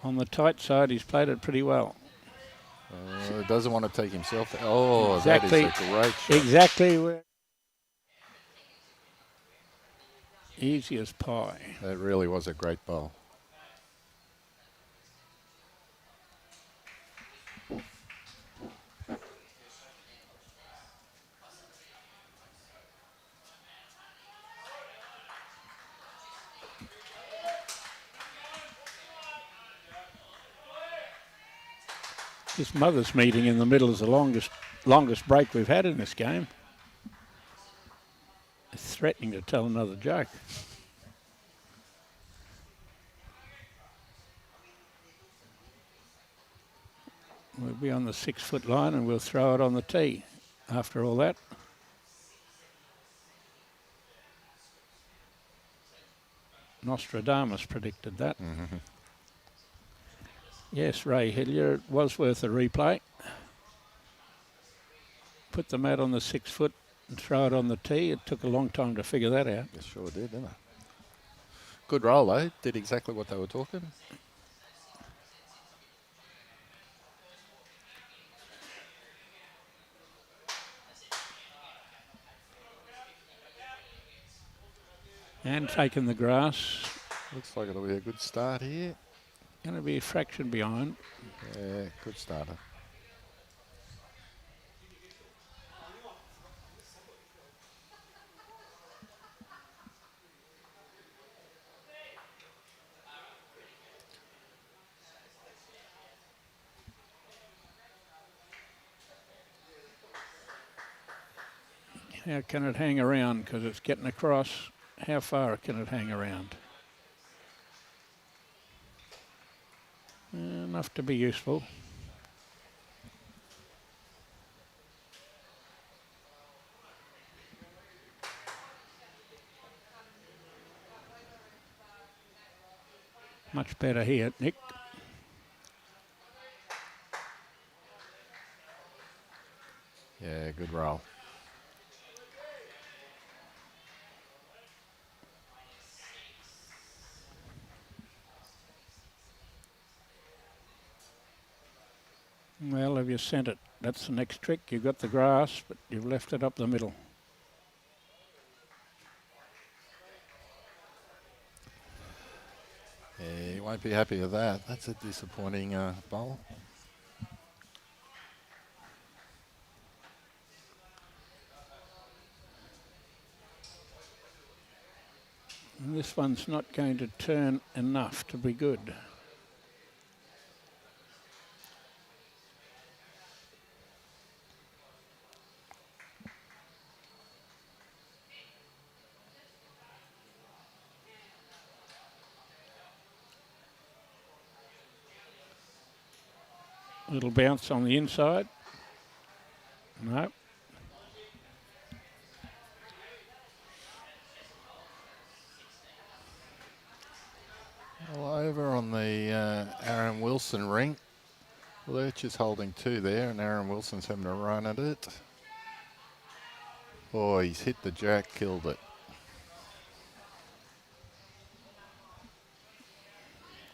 On the tight side, he's played it pretty well. Doesn't want to take himself. Oh, exactly, that is a great shot. Exactly where. Easy as pie. That really was a great bowl. This mother's meeting in the middle is the longest break we've had in this game. It's threatening to tell another joke. We'll be on the 6 foot line and we'll throw it on the tee after all that. Nostradamus predicted that. Mm-hmm. Yes, Ray Hillier, it was worth a replay. Put the mat on the 6 foot and throw it on the tee. It took a long time to figure that out. It sure did, didn't it? Good roll, though. Did exactly what they were talking. And taking the grass. Looks like it'll be a good start here. Going to be a fraction behind. Yeah, good starter. How can it hang around? Because it's getting across. How far can it hang around? Enough to be useful. Much better here, Nick. Yeah, good roll. Well, have you sent it? That's the next trick. You've got the grass, but you've left it up the middle. Yeah, you won't be happy with that. That's a disappointing bowl. And this one's not going to turn enough to be good. Little bounce on the inside. No. Well, over on the Aaron Wilson ring, Lurch is holding 2 there, and Aaron Wilson's having a run at it. Oh, he's hit the jack, killed it.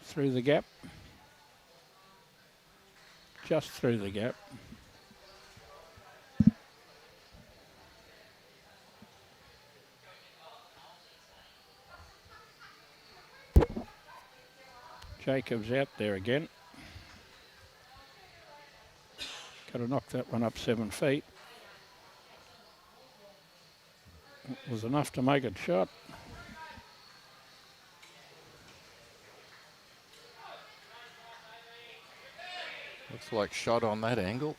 Through the gap. Just through the gap. Jacobs out there again. Got to knock that one up 7 feet. It was enough to make it shot. Looks like shot on that angle.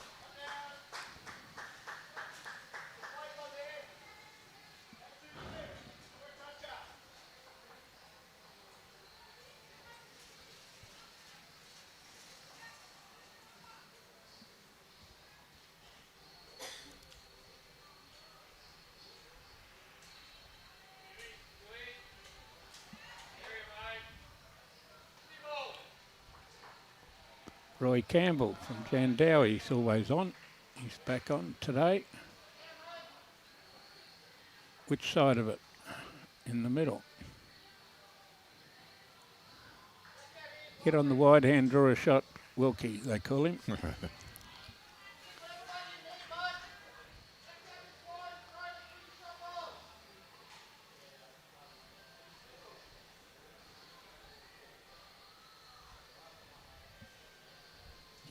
Roy Campbell from Jandowie. He's always on. He's back on today. Which side of it? In the middle. Get on the wide hand, draw a shot. Wilkie, they call him.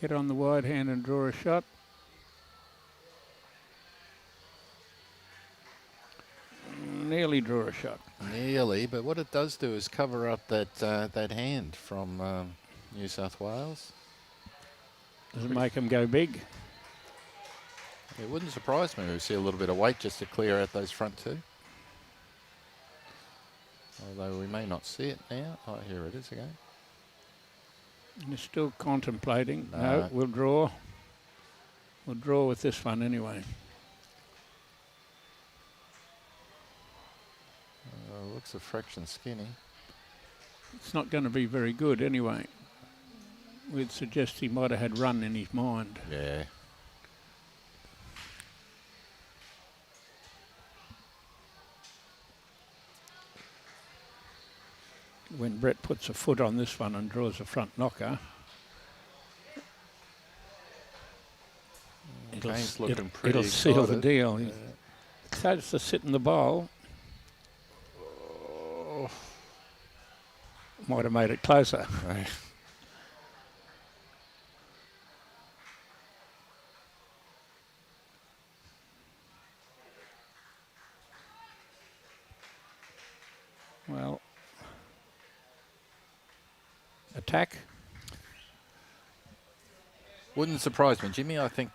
Get on the wide hand and draw a shot. Nearly draw a shot. Nearly, but what it does do is cover up that hand from New South Wales. Does it make them go big? It wouldn't surprise me to see a little bit of weight just to clear out those front two. Although we may not see it now. Oh, here it is again. You're still contemplating. No. No, we'll draw. We'll draw with this one anyway. Looks a fraction skinny. It's not going to be very good anyway. We'd suggest he might have had run in his mind. Yeah. When Brett puts a foot on this one and draws a front knocker, Kane's looking pretty it'll seal the excited. deal. He starts to sit in the bowl. Might have made it closer. Right. Well, attack. Wouldn't surprise me, Jimmy. I think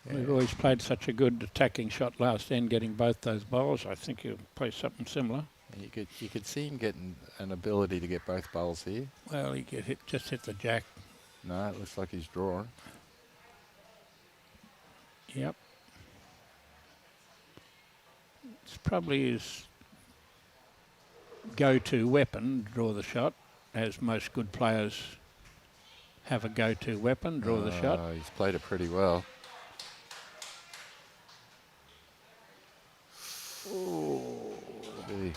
We've always played such a good attacking shot last end, getting both those bowls. I think he'll play something similar. you could see him getting an ability to get both bowls here. Well, he just hit the jack. No, it looks like he's drawing. Yep. It's probably his go-to weapon, draw the shot, as most good players have a go-to weapon, draw the shot. He's played it pretty well. Oh. Gee.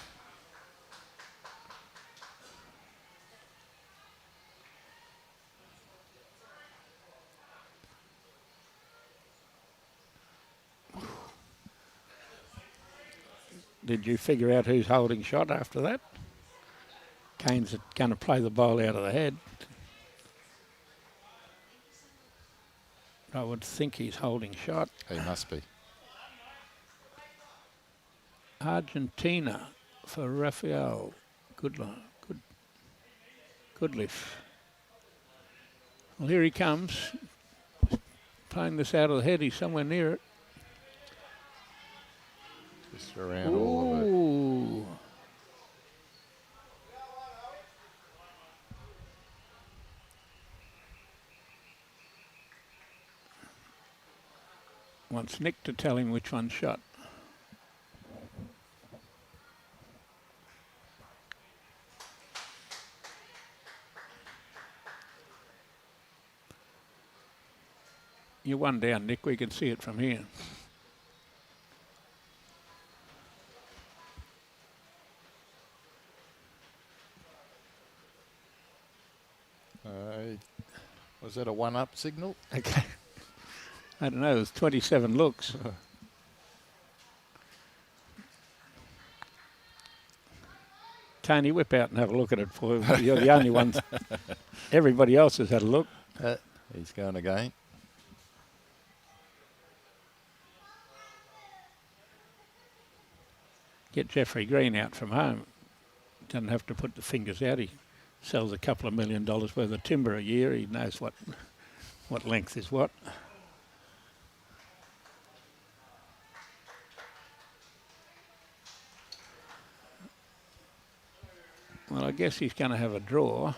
Did you figure out who's holding shot after that? Kane's going to play the ball out of the head. I would think he's holding shot. He must be. Argentina for Rafael. Good lift. Well, here he comes. Playing this out of the head. He's somewhere near it. Just around all of it. Ooh. Wants Nick to tell him which one shot. You're one down, Nick. We can see it from here. Was that a one-up signal? Okay. I don't know. There's 27 looks. Tony, whip out and have a look at it for you. You're the only one. Everybody else has had a look. He's going again. Get Jeffrey Green out from home. Doesn't have to put the fingers out. He sells a couple of $1 million worth of timber a year. He knows what length is what. Well, I guess he's going to have a draw.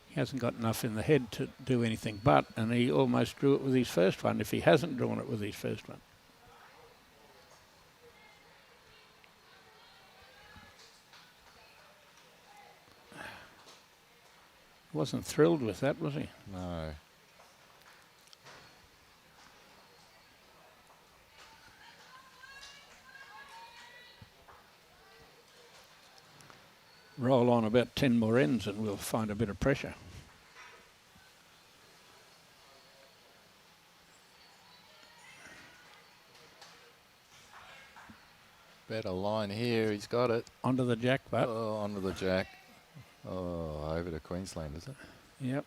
He hasn't got enough in the head to do anything but, and he almost drew it with his first one if he hasn't drawn it with his first one. Wasn't thrilled with that, was he? No. Roll on about 10 more ends and we'll find a bit of pressure. Better line here. He's got it. Onto the jack, but. Oh, onto the jack. Oh, over to Queensland, is it? Yep.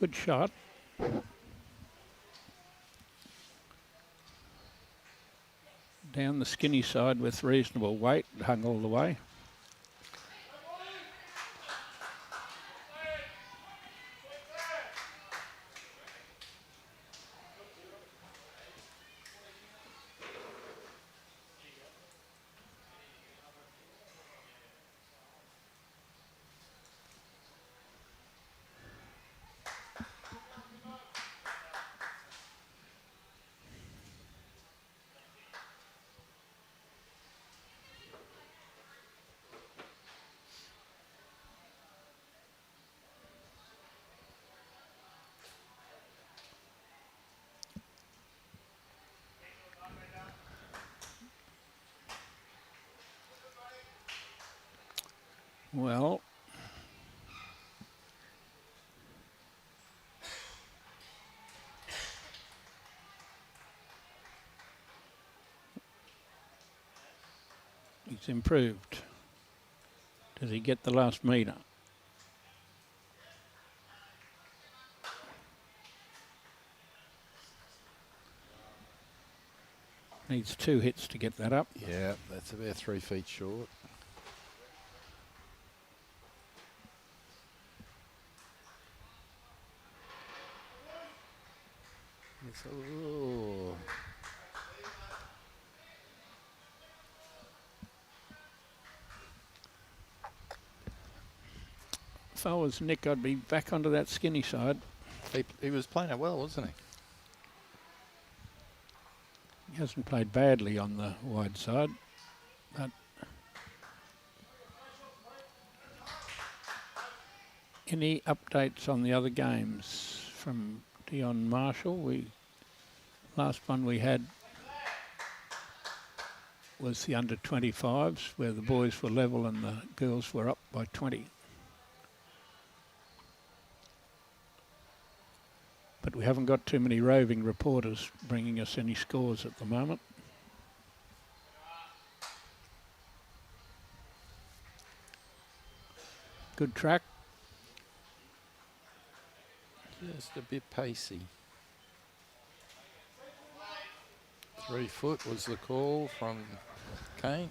Good shot. Down the skinny side with reasonable weight, hung all the way. Well, he's improved. Does he get the last metre? Needs 2 hits to get that up. Yeah, that's about 3 feet short. Oh. If I was Nick, I'd be back onto that skinny side. He was playing it well, wasn't he? He hasn't played badly on the wide side, but any updates on the other games from Dion Marshall? Last one we had was the under 25s, where the boys were level and the girls were up by 20. But we haven't got too many roving reporters bringing us any scores at the moment. Good track. Just a bit pacey. 3 foot was the call from Kane.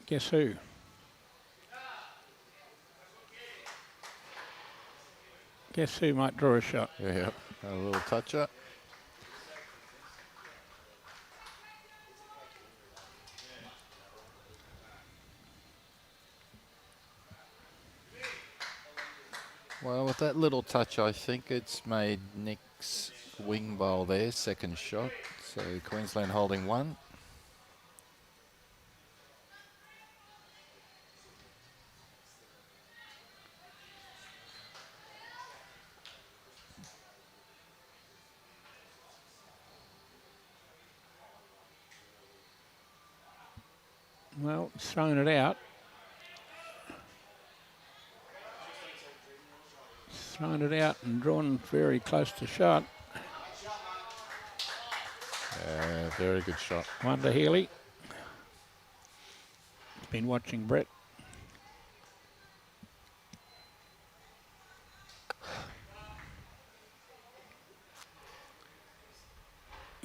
Guess who? Guess who might draw a shot? Yeah, a little touch-up. Well, with that little touch, I think it's made Nick's wing bowl there, second shot. So Queensland holding 1. Well, thrown it out. Thrown it out and drawn very close to shot. Very good shot. One to Healey. Been watching Brett.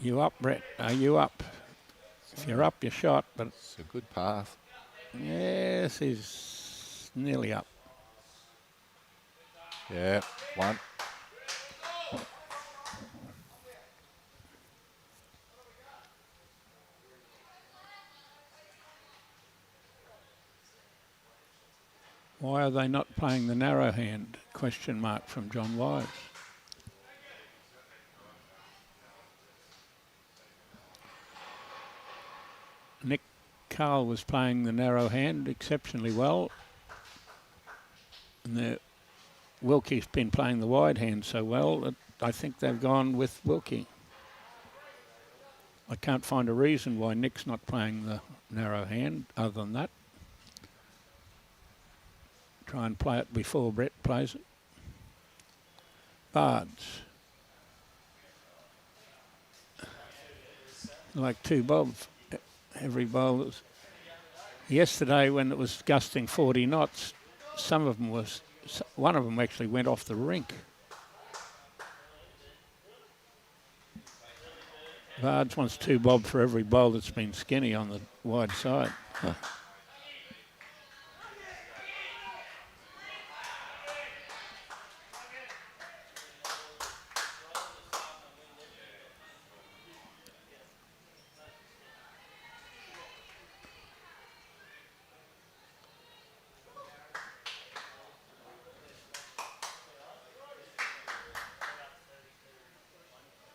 You up, Brett? Are you up? If you're up, you're shot, but It's a good path. yes, he's nearly up. Yeah, one. Why are they not playing the narrow hand? Question mark from John Wise. Nick Cahill was playing the narrow hand exceptionally well. And Wilkie's been playing the wide hand so well that I think they've gone with Wilkie. I can't find a reason why Nick's not playing the narrow hand other than that. Try and play it before Brett plays it. Bards. Like 2 bob. Every bowler's. Yesterday when it was gusting 40 knots, one of them actually went off the rink. Bards wants 2 bob for every bowl that's been skinny on the wide side. Huh.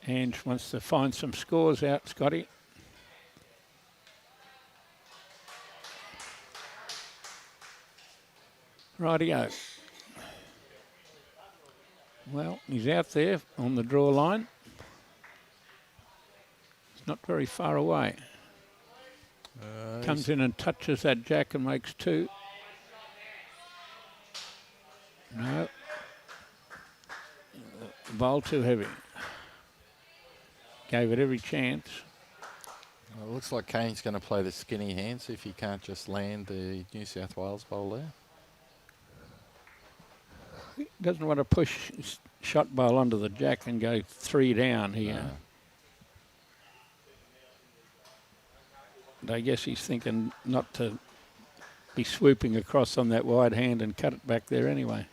Ange wants to find some scores out, Scotty. Rightio. Well, he's out there on the draw line. It's not very far away. Comes in and touches that jack and makes 2. No. Bowl too heavy. Gave it every chance. Well, it looks like Kane's going to play the skinny hand, see if he can't just land the New South Wales bowl there. He doesn't want to push his shot bowl onto the jack and go 3 down here. No. And I guess he's thinking not to be swooping across on that wide hand and cut it back there anyway.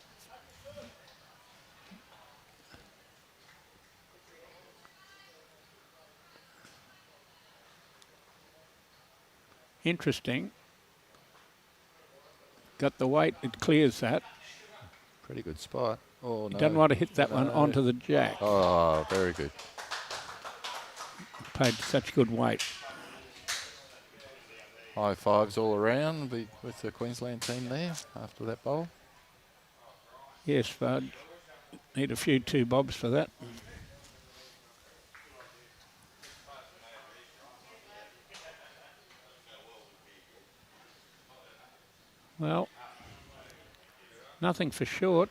Interesting. Got the weight, it clears that. Pretty good spot. Oh, He no. doesn't want to hit that one No. onto the jack. Oh, very good. Paid such good weight. High fives all around with the Queensland team there after that bowl. Yes, Bud. Need a few 2 bobs for that. Well, nothing for short.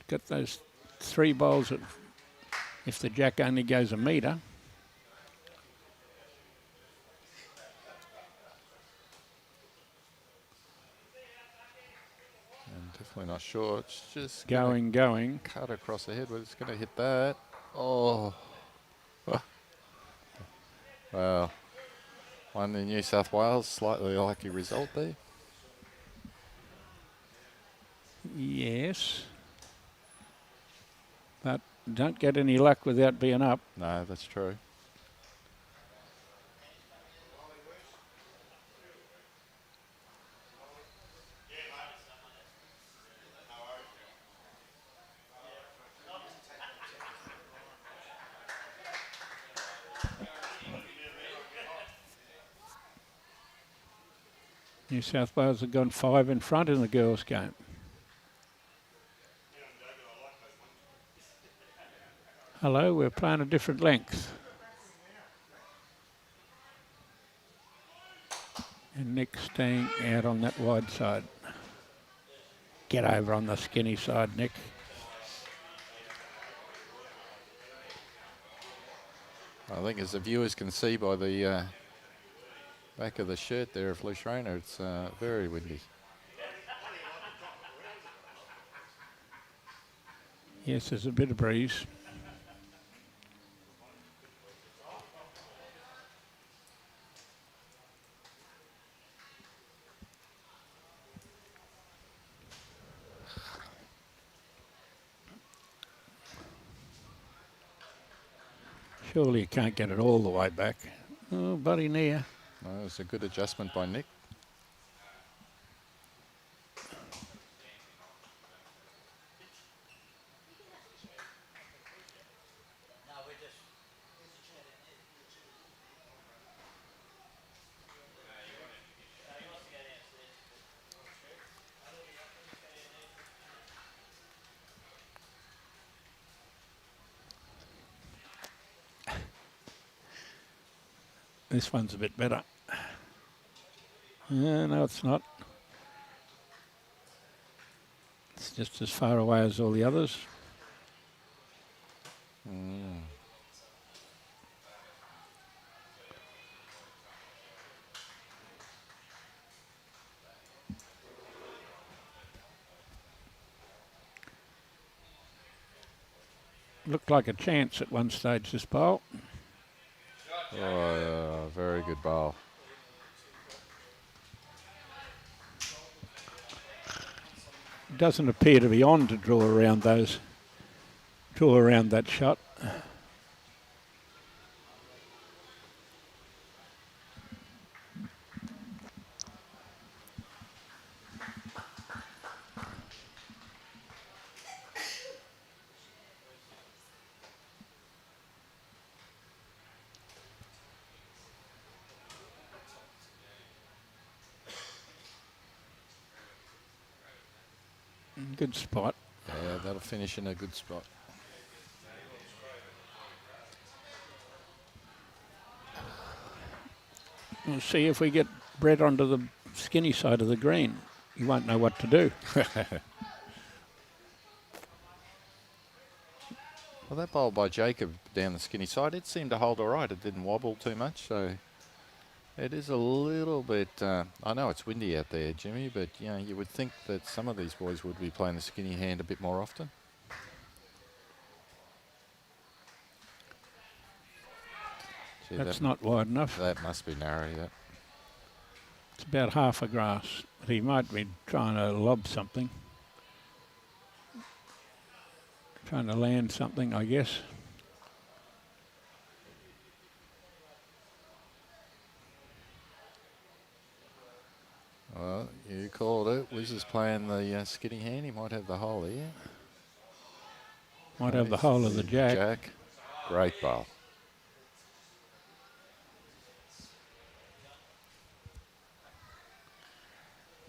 Got those 3 bowls at, if the jack only goes a metre. And definitely not short. It's just Going. cut across the head, but it's going to hit that. Oh. Well, won in New South Wales, slightly lucky result there. Yes. But don't get any luck without being up. No, that's true. New South Wales have gone 5 in front in the girls' game. Hello, we're playing a different length. And Nick staying out on that wide side. Get over on the skinny side, Nick. I think as the viewers can see by the back of the shirt there of Schraner, it's very windy. Yes, there's a bit of breeze. Surely you can't get it all the way back. Oh, bloody near. No, it was a good adjustment by Nick. This one's a bit better. No, it's not. It's just as far away as all the others. Looked like a chance at one stage, this bowl. Oh, very good bowl. Doesn't appear to be on to draw around that shot. Good spot. Yeah, that'll finish in a good spot. We'll see if we get Brett onto the skinny side of the green. You won't know what to do. Well, that bowl by Jacob down the skinny side, it seemed to hold all right. It didn't wobble too much, so it is a little bit. I know it's windy out there, Jimmy, but you know you would think that some of these boys would be playing the skinny hand a bit more often. Gee, That's not wide enough. That must be narrow, yeah. It's about half a grass. But he might be trying to lob something. Trying to land something, I guess. Well, you called it. Wiz is playing the skinny hand. He might have the hole here. Might have the whole of the jack. Great bowl.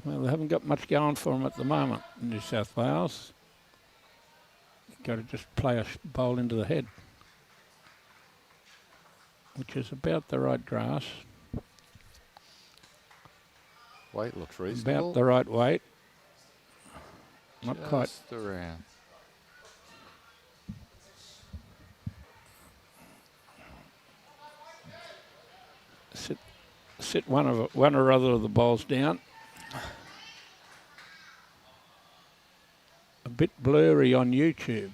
Well, they haven't got much going for them at the moment in New South Wales. You've got to just play a bowl into the head, which is about the right grass. Weight looks reasonable. About the right weight. Not Just quite. around. Sit one or other of the bowls down. A bit blurry on YouTube.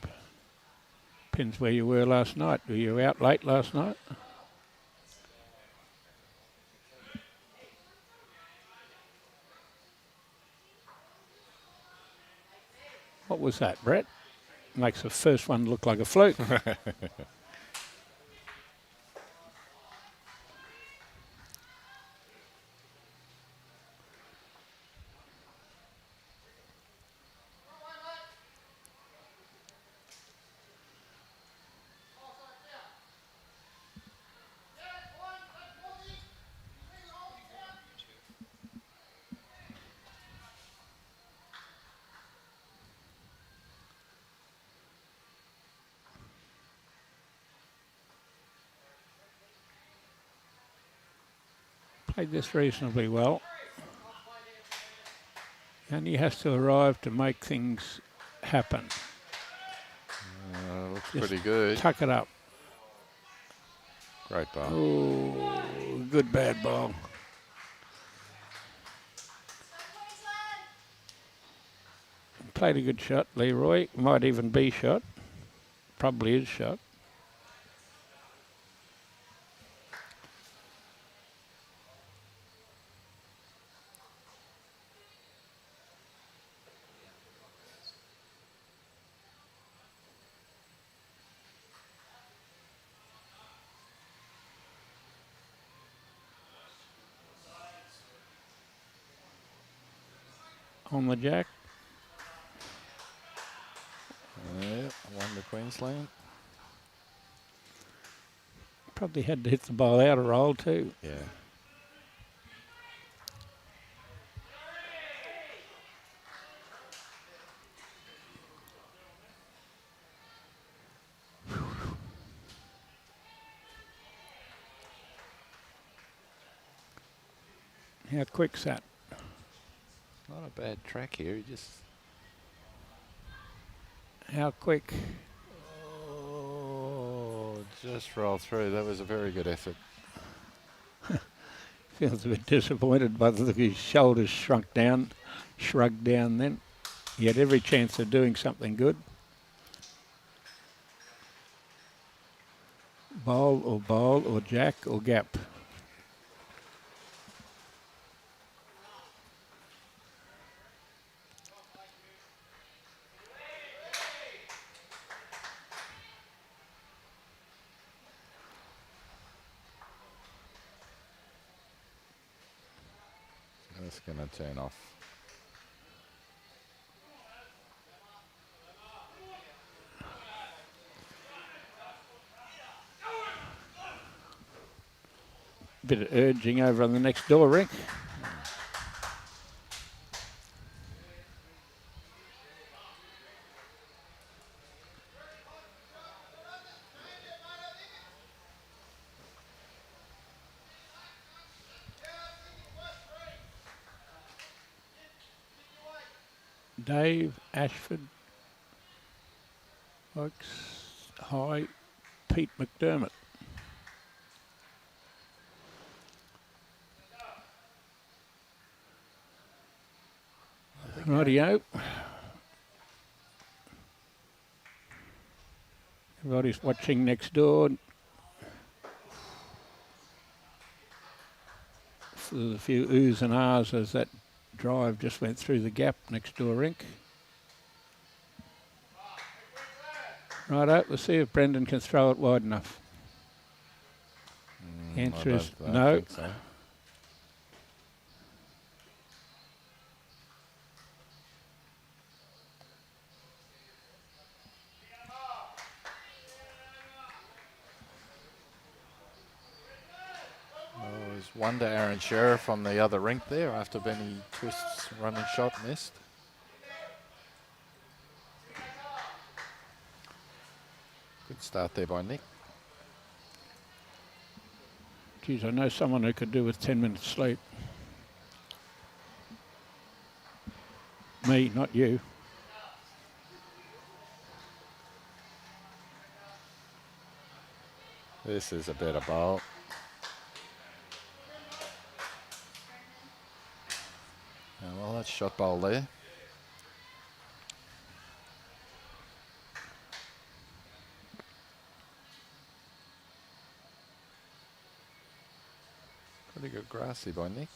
Depends where you were last night. Were you out late last night? What was that, Brett? Makes the first one look like a fluke. Played this reasonably well. And he has to arrive to make things happen. Looks Just pretty good. tuck it up. Great ball. Oh, good bad ball. Played a good shot, Leroy. Might even be shot. Probably is shot. On the jack. Yeah, 1 to Queensland. Probably had to hit the ball out of roll too. Yeah. How quick's that? Not a bad track here. He just... How quick? Oh, just rolled through. That was a very good effort. Feels a bit disappointed by the look his shoulders shrugged down then. He had every chance of doing something good. Bowl or jack or gap. That's going to turn off. Bit of urging over on the next door rink. Dave Ashford, Oaks High, Pete McDermott. Rightio. Everybody's watching next door. There's a few oohs and ahs as that drive just went through the gap next door rink. Righto, let's see if Brendan can throw it wide enough. Answer is no. Think so. One to Aaron Sheriff on the other rink there after Benny Twist's running shot missed. Good start there by Nick. Geez, I know someone who could do with 10 minutes sleep. Me, not you. This is a better bowl. Well, that's shot bowl there. Pretty good grassy by Nick.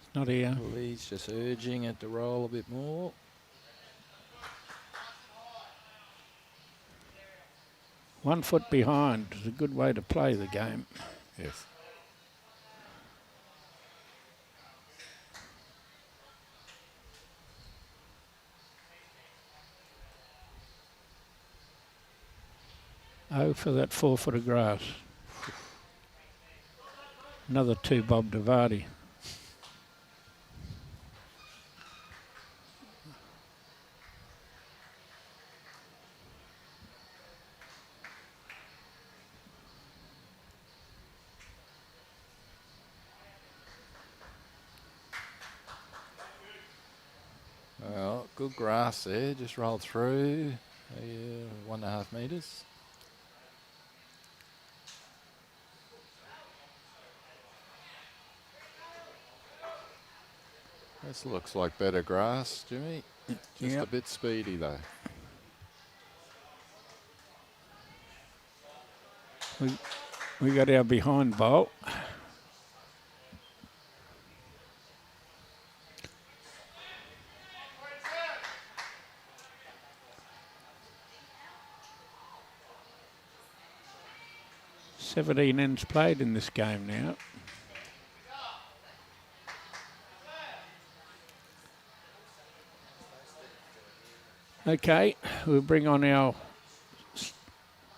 It's not here. Lee's just urging it to roll a bit more. One foot behind is a good way to play the game. Yes. Oh, for that 4 foot of grass. Another 2 Bob Davardi. Well, good grass there, just rolled through 1.5 metres. This looks like better grass, Jimmy. Just Yep. a bit speedy though. We got our behind bowl. Seventeen ends played in this game now. Okay, we'll bring on our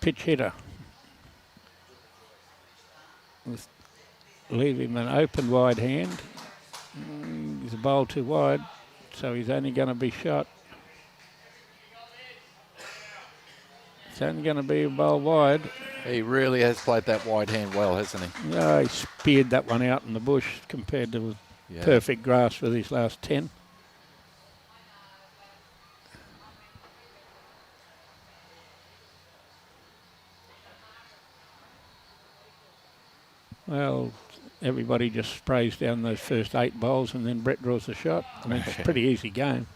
pitch hitter. Leave him an open wide hand. He's a bowl too wide, so he's only going to be shot. It's only going to be a bowl wide. He really has played that wide hand well, hasn't he? No, he speared that one out in the bush compared to perfect grass with his last 10. Well, everybody just sprays down those first 8 bowls and then Brett draws the shot. I mean, it's a pretty easy game.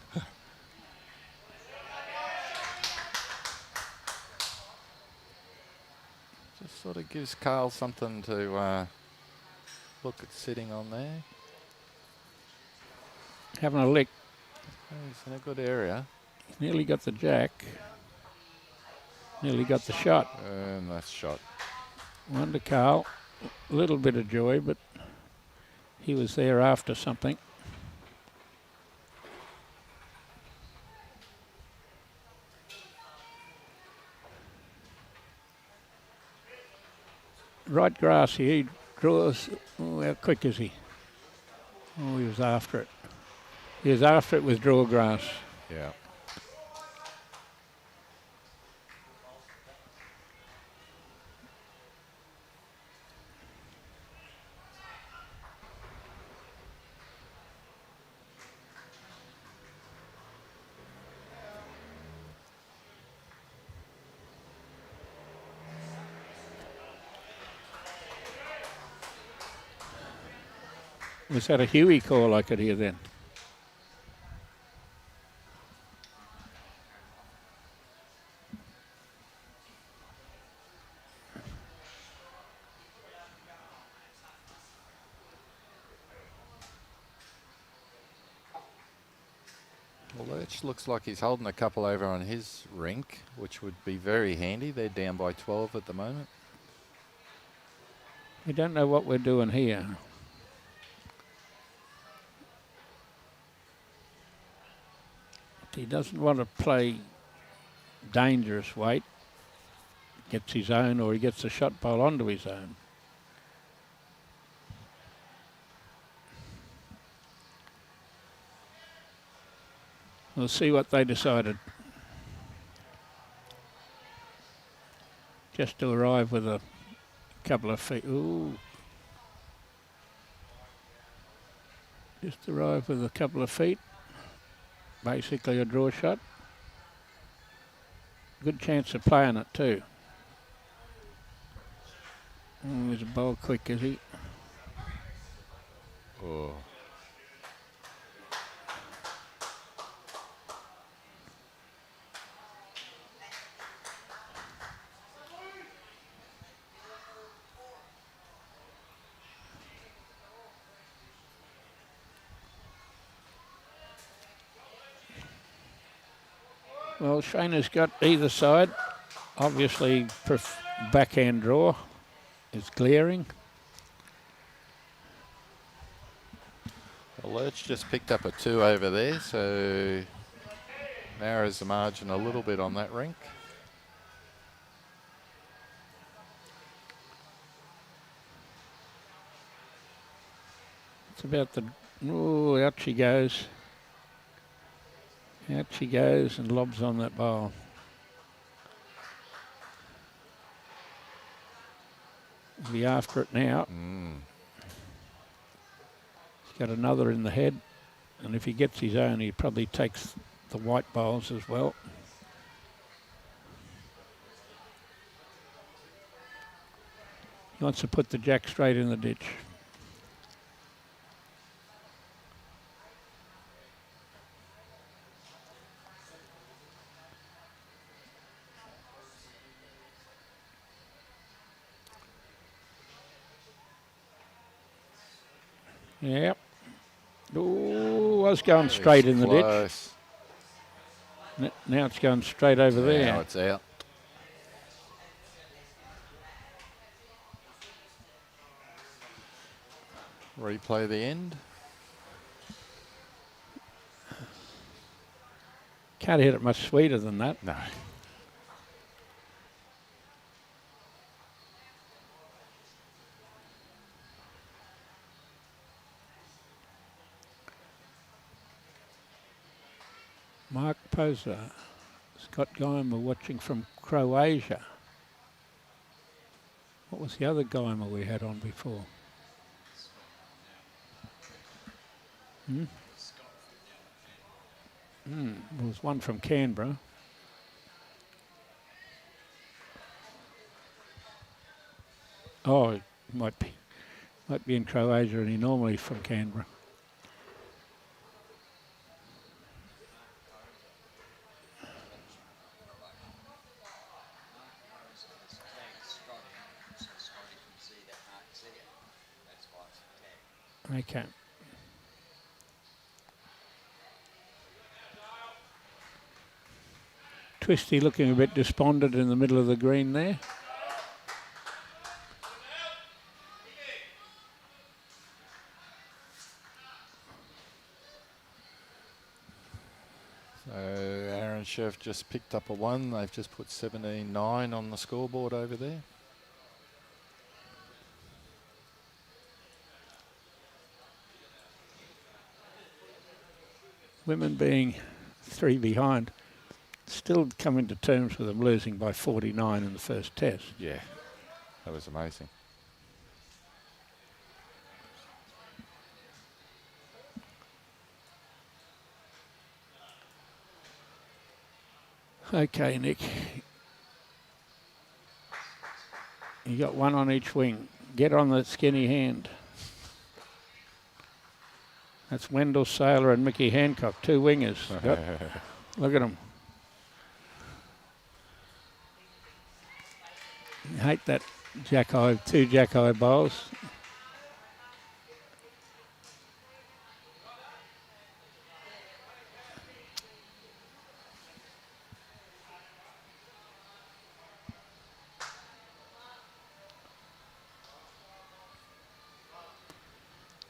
Just sort of gives Cahill something to look at sitting on there. Having a lick. He's in a good area. He's nearly got the jack. Nearly got the shot. And that's shot. One to Cahill. A little bit of joy, but he was there after something. Right grass here, he draws. Oh, how quick is he? Oh, he was after it. He was after it with draw grass. Yeah. Was that a Huey call I could hear then? Well, Lurch looks like he's holding a couple over on his rink, which would be very handy. They're down by 12 at the moment. We don't know what we're doing here. He doesn't want to play dangerous weight. Gets his own, or he gets the shot bowl onto his own. We'll see what they decided. Just to arrive with a couple of feet. Ooh. Just arrive with a couple of feet. Basically a draw shot. Good chance of playing it too. Oh, he's a bowl quick, is he? Oh. Well, Schraner's got either side. Obviously, backhand draw is glaring. Well, Lurch just picked up a 2 over there, so narrows the margin a little bit on that rink. It's about the... Oh, out she goes. Out she goes and lobs on that bowl. He'll be after it now. He's got another in the head, and if he gets his own, he probably takes the white bowls as well. He wants to put the jack straight in the ditch. Yep. Oh, I was going straight in the Close. ditch. Now it's going straight over there. Now it's out. Replay the end. Can't hit it much sweeter than that. No. Mark Poser, Scott Geimer watching from Croatia. What was the other Geimer we had on before? There was one from Canberra. Oh, it might be in Croatia, and he normally from Canberra. Okay. Twisty looking a bit despondent in the middle of the green there. So Aaron Chef just picked up a 1. They've just put 17-9 on the scoreboard over there. Women being 3 behind. Still coming to terms with them losing by 49 in the first test. Yeah, that was amazing. Okay, Nick. You got one on each wing. Get on that skinny hand. That's Wendell Saylor and Mickey Hancock, 2 wingers. Yep. Look at them. Hate that jack-eye, 2 jack-eye bowls.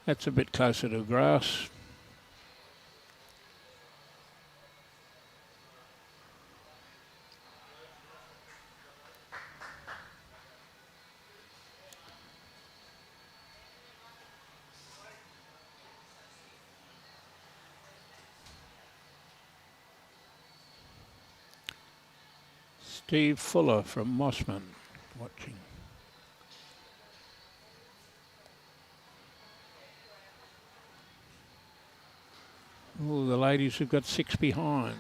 That's a bit closer to grass. Steve Fuller from Mossman watching. Oh, the ladies have got 6 behind.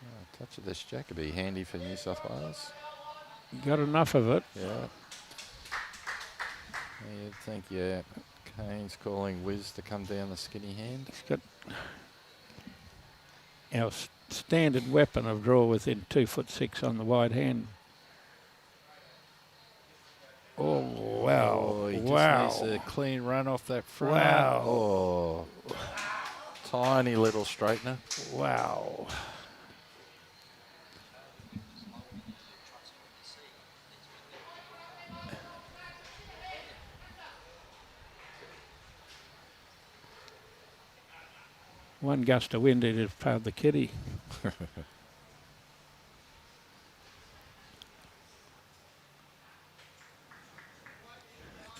A touch of this jack would be handy for New South Wales. Got enough of it. Yeah. You'd think, yeah. Kane's calling Wiz to come down the skinny hand. He's got our standard weapon of draw within 2'6" on the wide hand. Oh, wow. Oh, he wow. just needs a clean run off that front. Wow. Oh, tiny little straightener. Wow. One gust of wind, it'd have powered the kitty.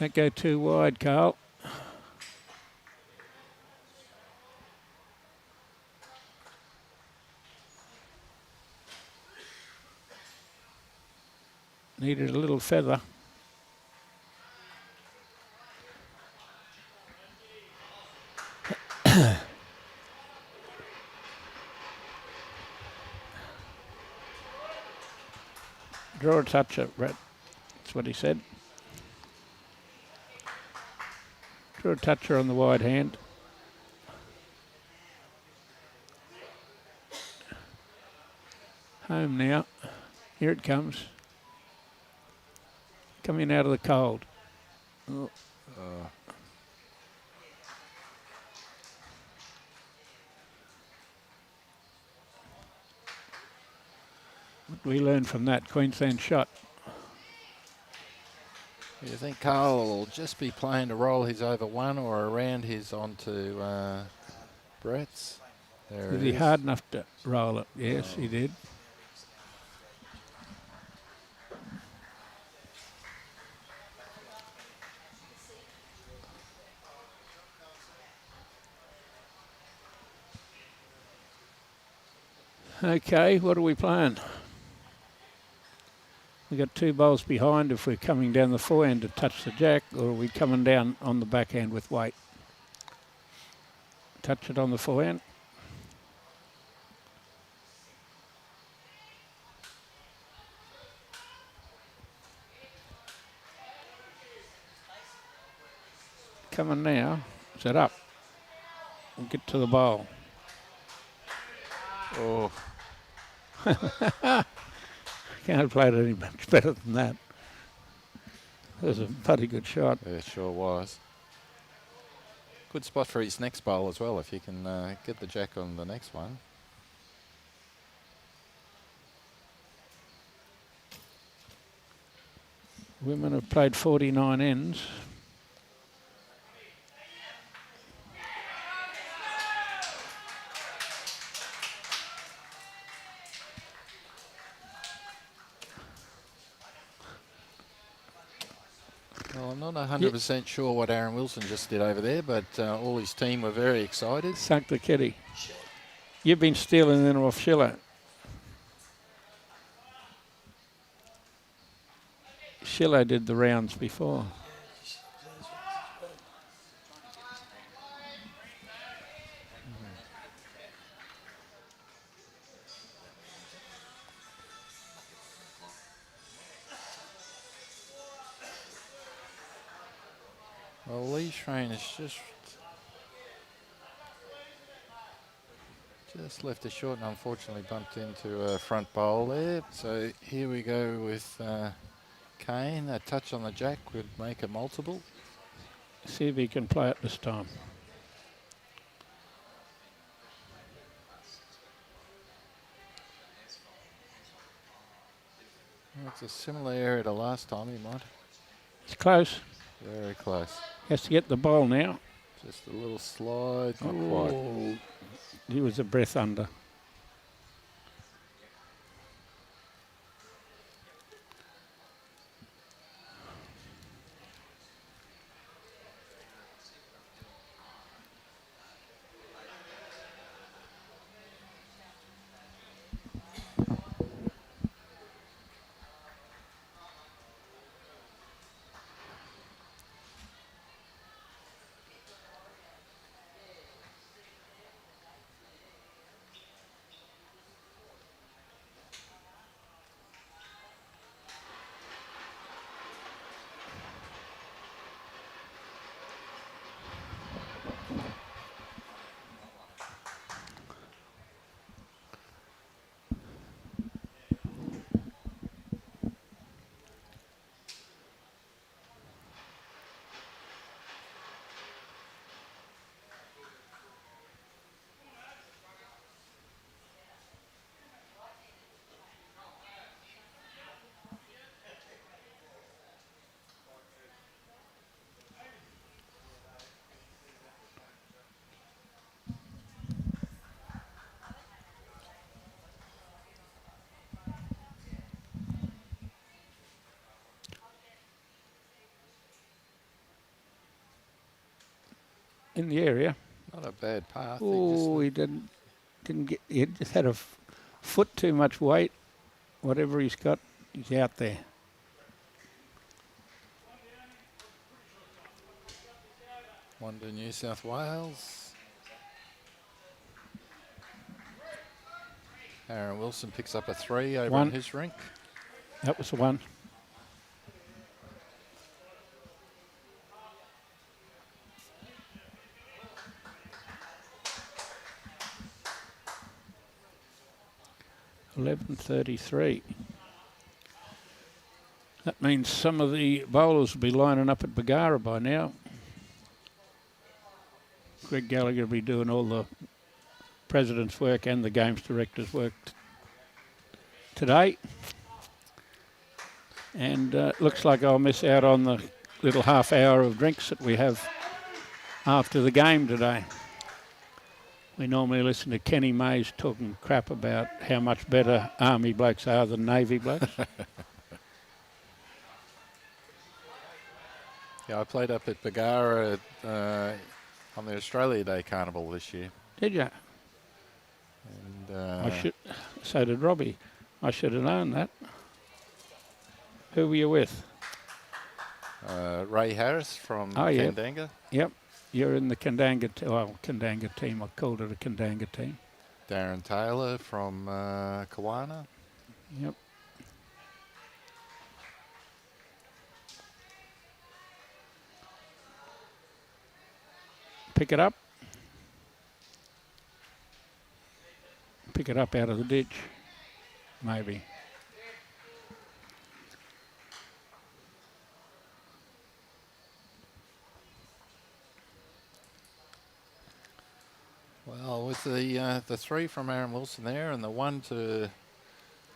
Don't go too wide, Carl. Needed a little feather. Draw a toucher, Brett. That's what he said. Draw a toucher on the wide hand. Home now. Here it comes. coming out of the cold. Oh. What did we learn from that Queensland shot? You think Cahill will just be playing to roll his over one or around his onto Brett's? There Was it he is. hard enough to roll it? Yes, he did. Okay, what are we playing? We've got 2 bowls behind if we're coming down the forehand to touch the jack, or are we coming down on the backhand with weight? Touch it on the forehand. Coming now. Is it up? We'll get to the bowl. Oh, Can't have played it any much better than that. It was a bloody good shot. it sure was. Good spot for his next bowl as well, if you can get the jack on the next one. Women have played 49 ends. Well, I'm not 100% sure what Aaron Wilson just did over there, but all his team were very excited. Sunk the kitty. You've been stealing them off Schiller. Schiller did the rounds before. Well, Lee Schraner's just left it short and unfortunately bumped into a front bowl there. So here we go with Kane. A touch on the jack would make a multiple. See if he can play it this time. Well, it's a similar area to last time, he might. It's close. Very close. Has to get the bowl now. Just a little slide, not quite. He was a breath under. In the area. Not a bad path. Oh, he didn't get. He just had a foot too much weight. Whatever he's got, he's out there. One to New South Wales. Aaron Wilson picks up a 3 over on his rink. That was the one. $11.33. That means some of the bowlers will be lining up at Bargara by now. Greg Gallagher will be doing all the president's work and the games director's work today. And looks like I'll miss out on the little half hour of drinks that we have after the game today. We normally listen to Kenny Mays talking crap about how much better Army blokes are than Navy blokes. Yeah, I played up at Bargara on the Australia Day Carnival this year. Did you? And so did Robbie. I should have known that. Who were you with? Ray Harris from Kandanga. Yep. You're in the Kandanga team. I called it a Kandanga team. Darren Taylor from Kawana. Yep. Pick it up. Pick it up out of the ditch. Maybe. Well, with the three from Aaron Wilson there and the one to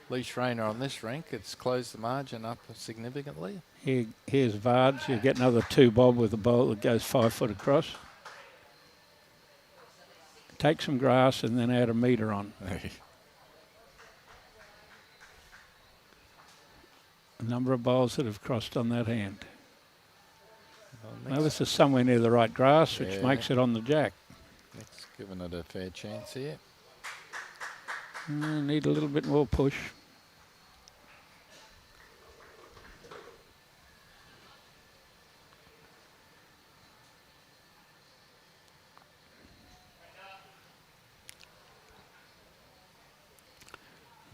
Lee Schraner on this rink, it's closed the margin up significantly. Here's Vards. You get another 2 bob with a bowl that goes 5 foot across. Take some grass and then add a metre on. A number of bowls that have crossed on that hand. Well, this is somewhere near the right grass, which makes it on the jack. Nick's given it a fair chance here. Need a little bit more push.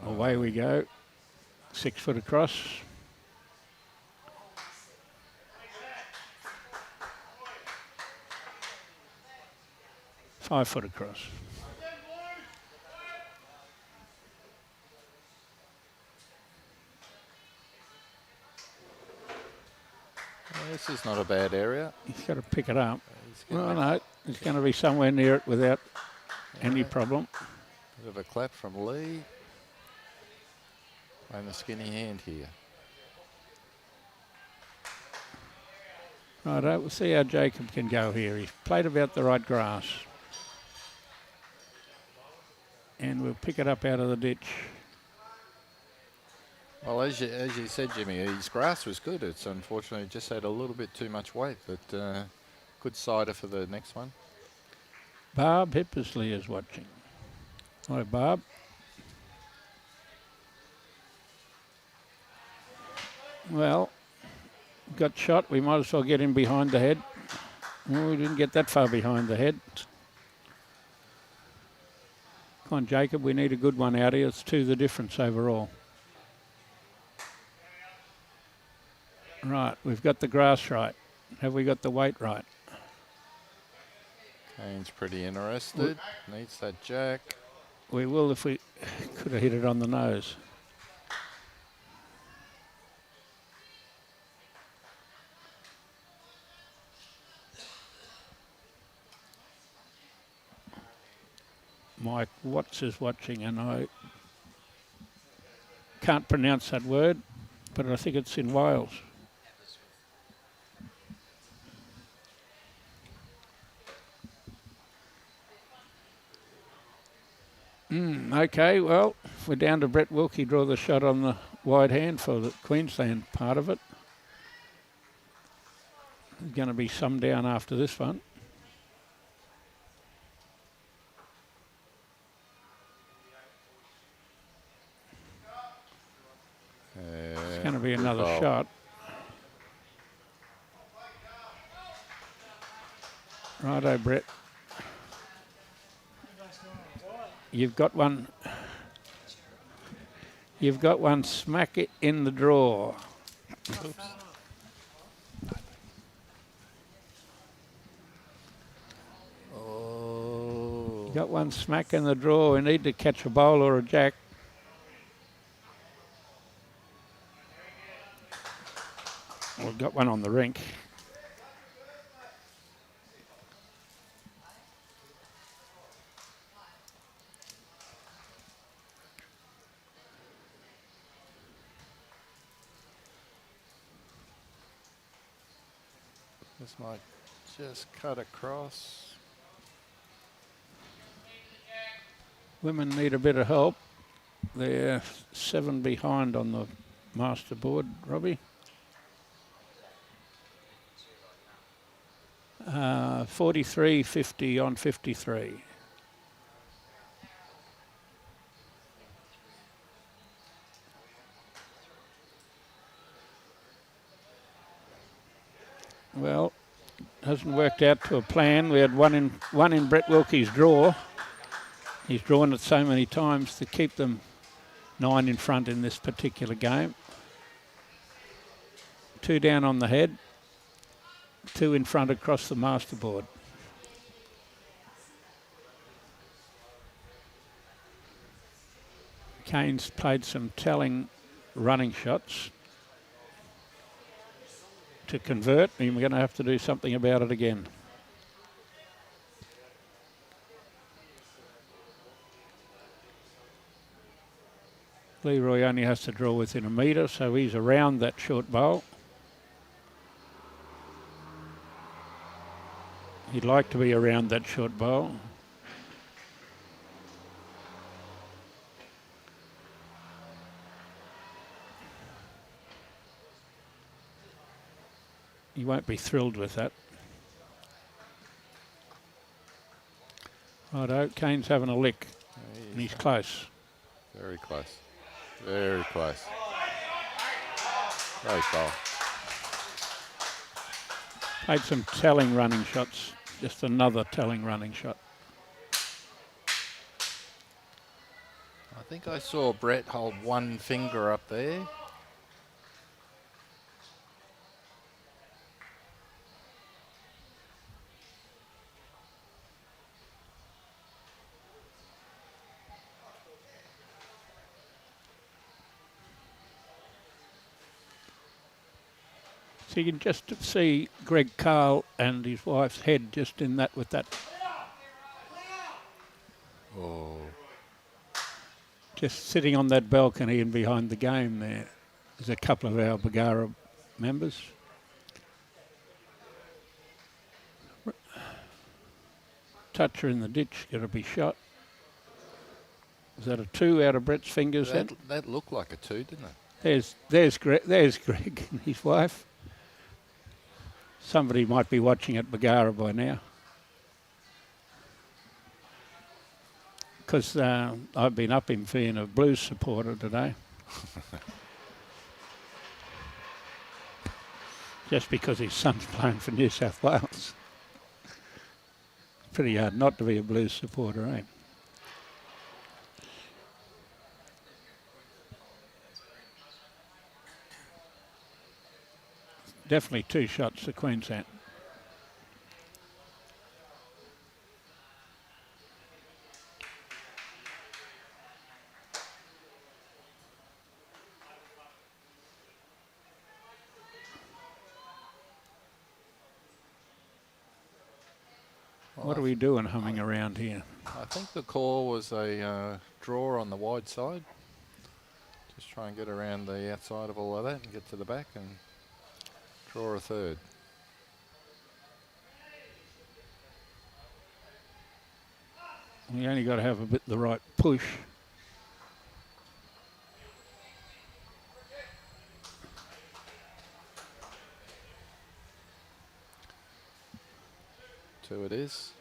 Away we go. 6 foot across. Five foot across. Well, this is not a bad area. He's got to pick it up. Well, no, it's going to be somewhere near it without any problem. Bit of a clap from Lee. And the skinny hand here. Righto, we'll see how Jacob can go here. He's played about the right grass. And we'll pick it up out of the ditch. Well, as you said, Jimmy, his grass was good. It's unfortunately just had a little bit too much weight, but good cider for the next one. Barb Hippersley is watching. Hi, Barb. Well, got shot. We might as well get him behind the head. Well, we didn't get that far behind the head. Come on, Jacob, we need a good one out here. It's 2 the difference overall. Right, we've got the grass right. Have we got the weight right? Kane's pretty interested. Needs that jack. We will if we could have hit it on the nose. Mike Watts is watching, and I can't pronounce that word, but I think it's in Wales. Okay, well, we're down to Brett Wilkie draw the shot on the wide hand for the Queensland part of it. There's going to be some down after this one. It's going to be another shot. Righto, Brett. You've got one. You've got one smack it in the draw. Oops. Oh. Got one smack in the draw. We need to catch a bowl or a jack. got one on the rink. This might just cut across. Women need a bit of help. They're 7 behind on the master board, Robbie. 43-50 on 53. Well, hasn't worked out to a plan. We had one in Brett Wilkie's draw. He's drawn it so many times to keep them 9 in front in this particular game. 2 down on the head, 2 in front across the master board. Kane's played some telling running shots to convert, and we're going to have to do something about it again. Leroy only has to draw within a metre, so he's around that short bowl. He'd like to be around that short bowl. He won't be thrilled with that. Righto, Kane's having a lick, and he's close. Very close. Very close. Great ball. Played some telling running shots. Just another telling running shot. I think I saw Brett hold one finger up there. So you can just see Greg Cahill and his wife's head just in that with that. Oh. Just sitting on that balcony and behind the game there. There's a couple of our Bagara members. Toucher in the ditch, got to be shot. Was that a 2 out of Brett's fingers then? That looked like a 2, didn't it? There's Greg and his wife. Somebody might be watching at Bagara by now. Because I've been up him being a Blues supporter today. Just because his son's playing for New South Wales. Pretty hard not to be a Blues supporter, eh? Definitely 2 shots to Queensland. What are we doing humming around here? I think the call was a draw on the wide side. Just try and get around the outside of all of that and get to the back and draw a third. We only got to have a bit the right push. Two it is.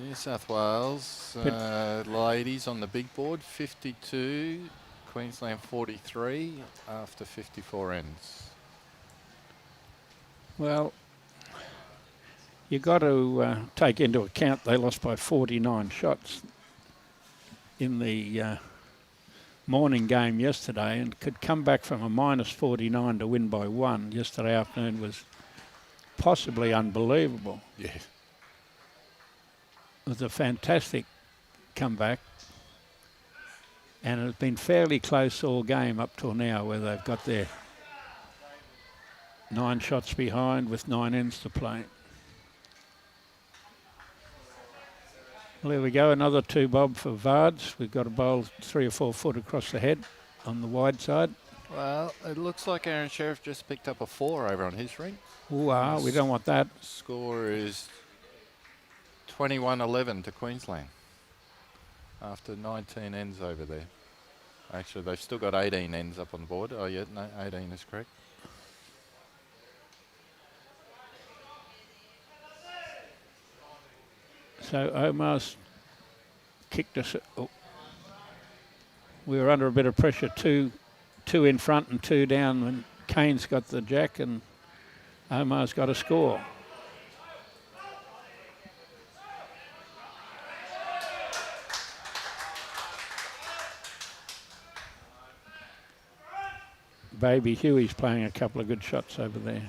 New South Wales ladies on the big board, 52, Queensland 43 after 54 ends. Well, you got to take into account they lost by 49 shots in the morning game yesterday and could come back from a -49 to win by 1 yesterday afternoon was possibly unbelievable. Yeah. It was a fantastic comeback. And it's been fairly close all game up till now, where they've got their 9 shots behind with 9 ends to play. Well, there we go, another 2 bob for Vards. We've got a bowl 3 or 4 foot across the head on the wide side. Well, it looks like Aaron Sheriff just picked up a 4 over on his ring. Ooh, we don't want that. Score is 21-11 to Queensland after 19 ends over there. Actually, they've still got 18 ends up on the board. Oh, yeah, no, 18 is correct. So Omar's kicked us. Oh. We were under a bit of pressure, two in front and 2 down when Kane's got the jack and Omar's got a score. Baby Huey's playing a couple of good shots over there.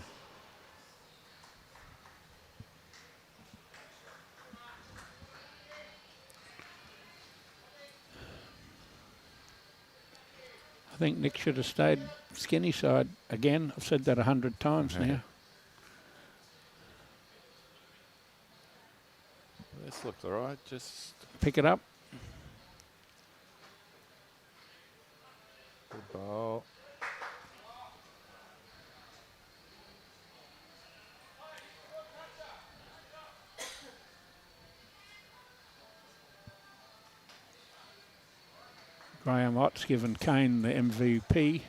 I think Nick should have stayed skinny side again. I've said that 100 times now. This looks all right. Just pick it up. Good ball. Graham Ott's given Kane the MVP.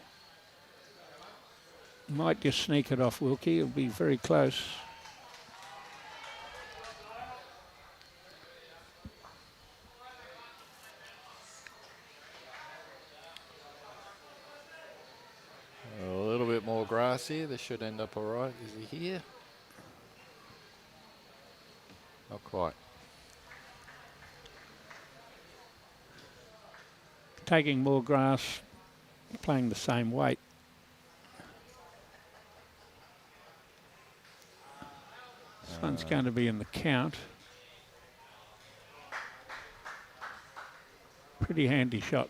Might just sneak it off Wilkie. It'll be very close. A little bit more grass here. This should end up all right. Is he here? Not quite. Taking more grass, playing the same weight. This one's going to be in the count. Pretty handy shot.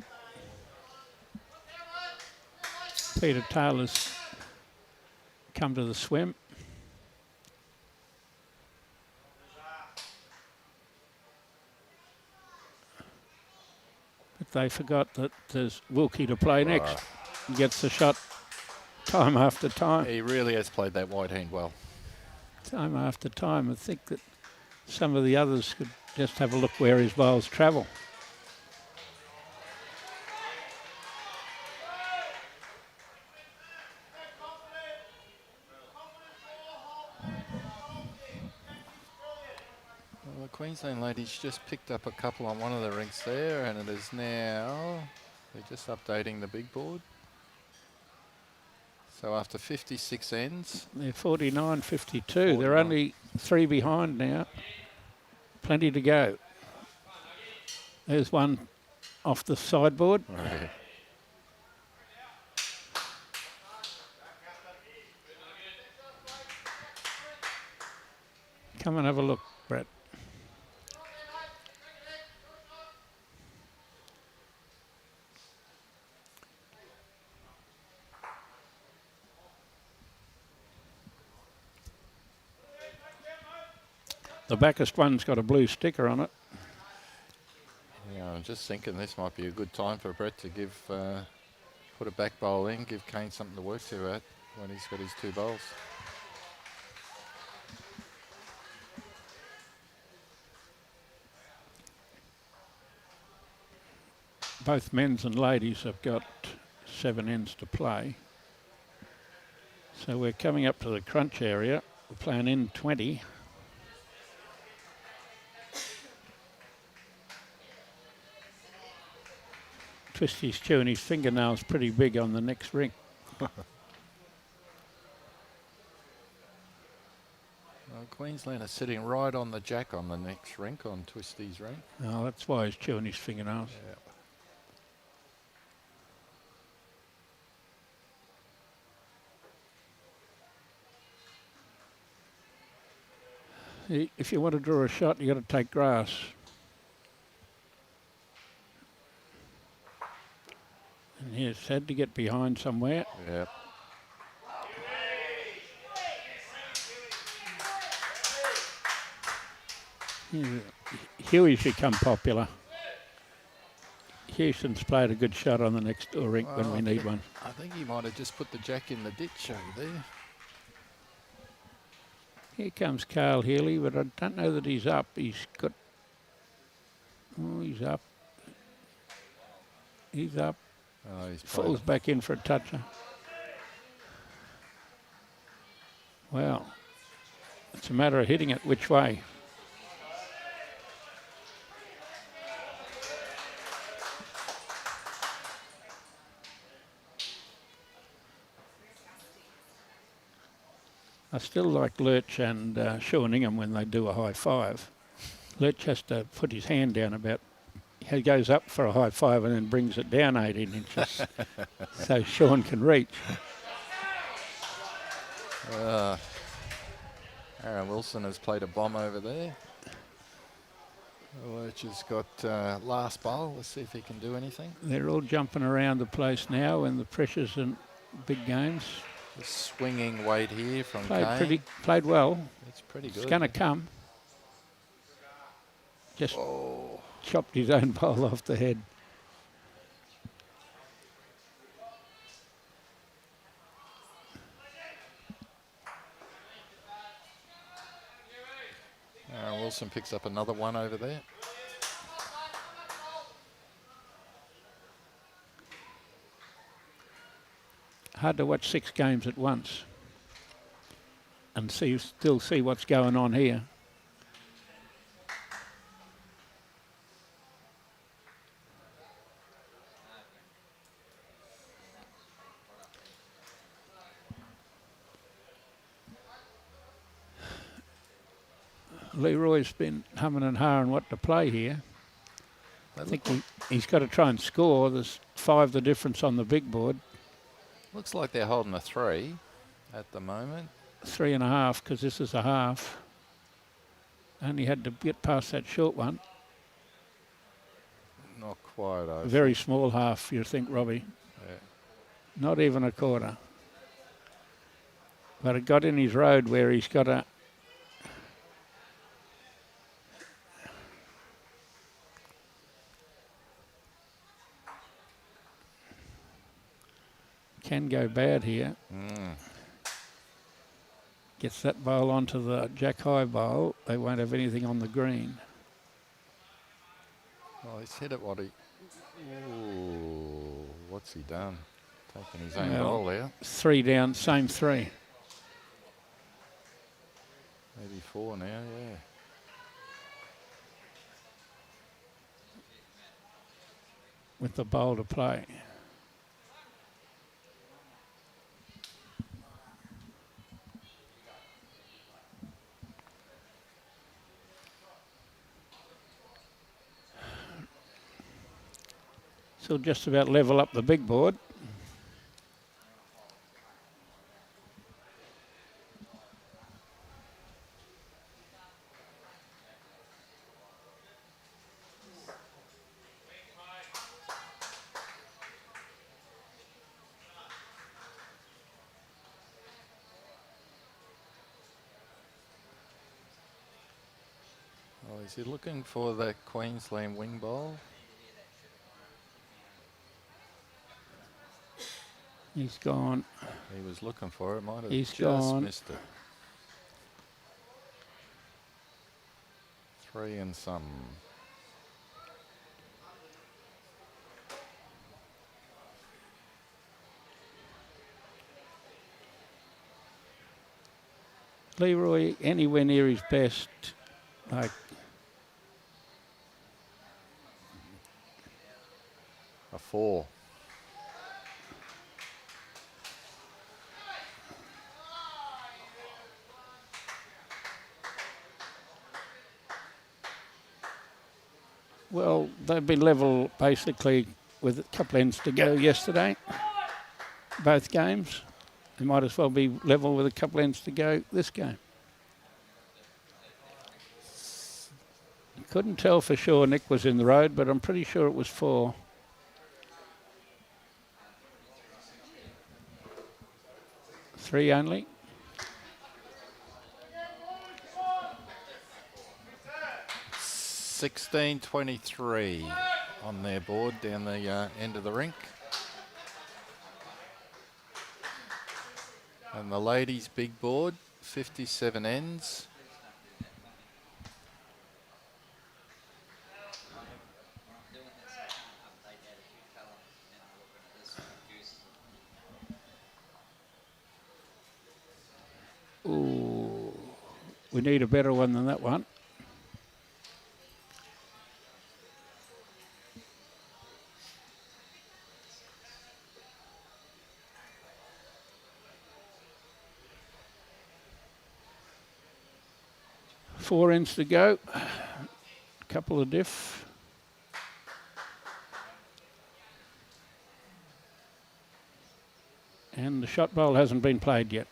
Peter Taylor's come to the swim. But they forgot that there's Wilkie to play next. He gets the shot time after time. He really has played that wide hand well. Time after time. I think that some of the others could just have a look where his bowls travel. Well, the Queensland ladies just picked up a couple on one of the rinks there, and it is now, they're just updating the big board. So after 56 ends. They're 49-52. They're only 3 behind now. Plenty to go. There's one off the sideboard. Right. Come and have a look, Brett. The backest one's got a blue sticker on it. Yeah, I'm just thinking this might be a good time for Brett to give, put a back bowl in, give Kane something to work to at when he's got his 2 bowls. Both men's and ladies have got 7 ends to play. So we're coming up to the crunch area. We're playing in 20. Twisty's chewing his fingernails pretty big on the next ring. Well, Queensland are sitting right on the jack on the next rink, on Twisty's ring. Oh, that's why he's chewing his fingernails. Yeah. If you want to draw a shot, you got to take grass. And he's had to get behind somewhere. Yeah. Huey's become popular. Houston's played a good shot on the next door rink when we need one. I think he might have just put the jack in the ditch over there. Here comes Carl Healey, but I don't know that he's up. He's got... Oh, he's up. He's up. Oh, he's Falls back in for a toucher. Well, it's a matter of hitting it which way. I still like Lurch and Sean Ingham when they do a high five. Lurch has to put his hand down about, he goes up for a high five and then brings it down 18 inches so Sean can reach. Aaron Wilson has played a bomb over there. Lurch has got last bowl. Let's see if he can do anything. They're all jumping around the place now and the pressures in big games. The swinging weight here from Played Kane. played well. It's pretty good. It's going to come. Just chopped his own bowl off the head. Wilson picks up another one over there. Hard to watch 6 games at once and still see what's going on here. Leroy's been humming and hawing what to play here. I think he's got to try and score. There's 5 the difference on the big board. Looks like they're holding a 3 at the moment. 3.5 because this is a half. Only had to get past that short one. Not quite. A very small half, you think, Robbie. Yeah. Not even a quarter. But it got in his road where he's got a... Can go bad here. Gets that bowl onto the jack high bowl. They won't have anything on the green. Well, he's hit it what he... Ooh, what's he done? Taking his own bowl out. 3 down, same 3. Maybe 4 now, yeah. With the bowl to play. So just about level up the big board. Oh, is he looking for the Queensland wing bowl? He's gone. He was looking for it. Might have He's just gone. missed it. 3 and some. Leroy anywhere near his best, like a 4. well, they've been level basically with a couple ends to go yesterday, both games. They might as well be level with a couple ends to go this game. Couldn't tell for sure Nick was in the road, but I'm pretty sure it was 4. Three only. $16.23 on their board down the end of the rink. And the ladies' big board, 57 ends. Ooh, we need a better one than that one. Four ends to go. Couple of diff. And the shot bowl hasn't been played yet.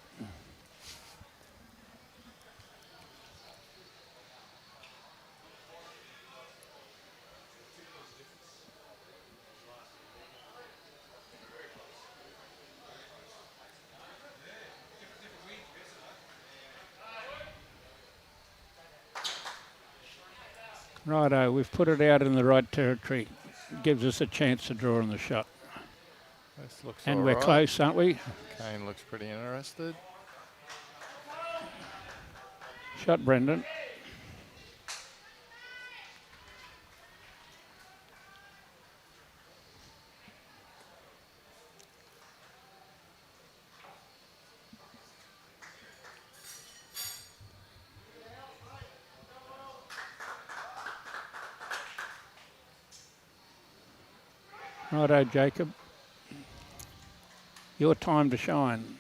Righto, we've put it out in the right territory. Gives us a chance to draw on the shot. This looks And all we're right. close, aren't we? Kane looks pretty interested. Shot, Brendan. Righto, Jacob. Your time to shine.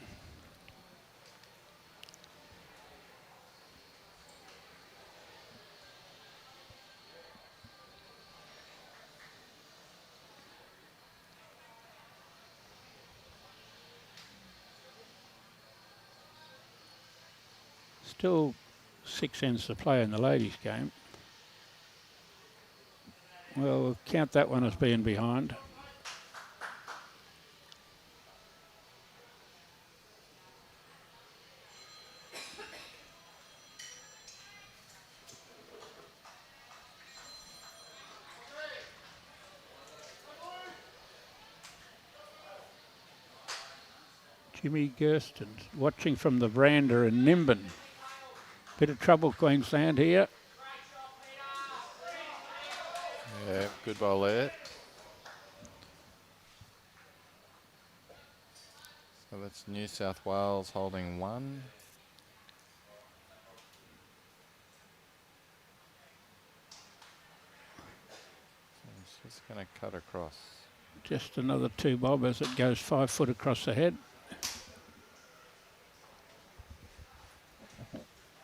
Still 6 ends to play in the ladies' game. Well, we'll count that one as being behind. Jimmy Gersten watching from the veranda in Nimbin. Bit of trouble, Queensland here. Yeah, good ball there. So that's New South Wales holding 1. So it's just going to cut across. Just another 2 bob as it goes 5 foot across the head.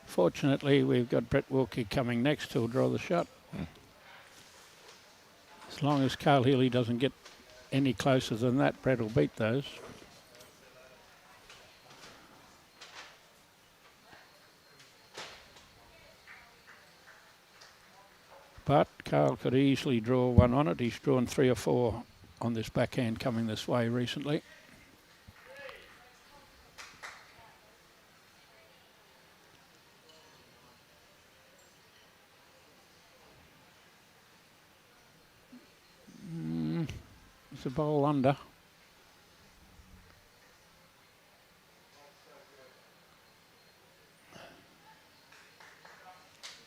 Fortunately, we've got Brett Wilkie coming next who'll draw the shot. As long as Carl Healey doesn't get any closer than that, Brett will beat those. But Carl could easily draw one on it. He's drawn 3 or 4 on this backhand coming this way recently. It's a bowl under.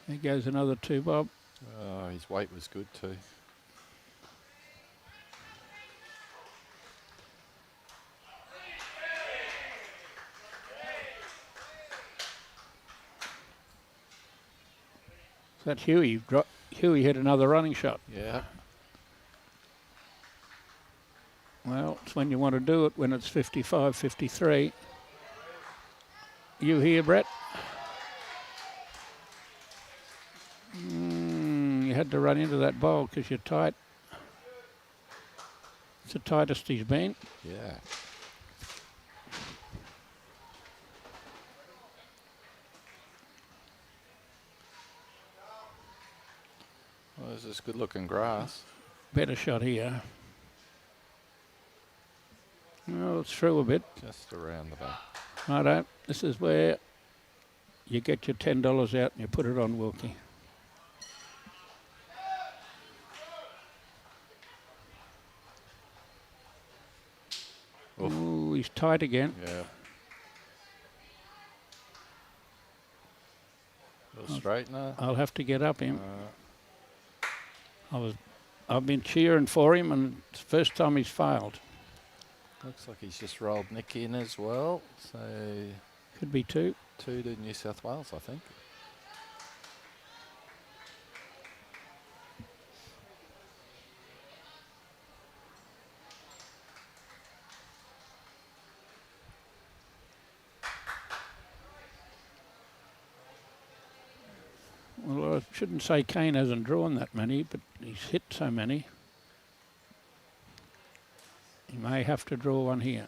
There goes another 2 bob. Oh, his weight was good too. That Huey. Huey hit another running shot. Yeah. Well, it's when you want to do it, when it's 55, 53. You here, Brett? You had to run into that bowl because you're tight. It's the tightest he's been. Yeah. Well, this is good looking grass. Better shot here. Oh, it's through a bit. Just around the back. Righto. This is where you get your $10 out and you put it on Wilkie. Ooh, he's tight again. Yeah. Little straightener. I'll have to get up him. I've been cheering for him, and it's the first time he's failed. Looks like he's just rolled Nick in as well. So Could be 2. 2 to New South Wales, I think. Well, I shouldn't say Kane hasn't drawn that many, but he's hit so many. He may have to draw one here.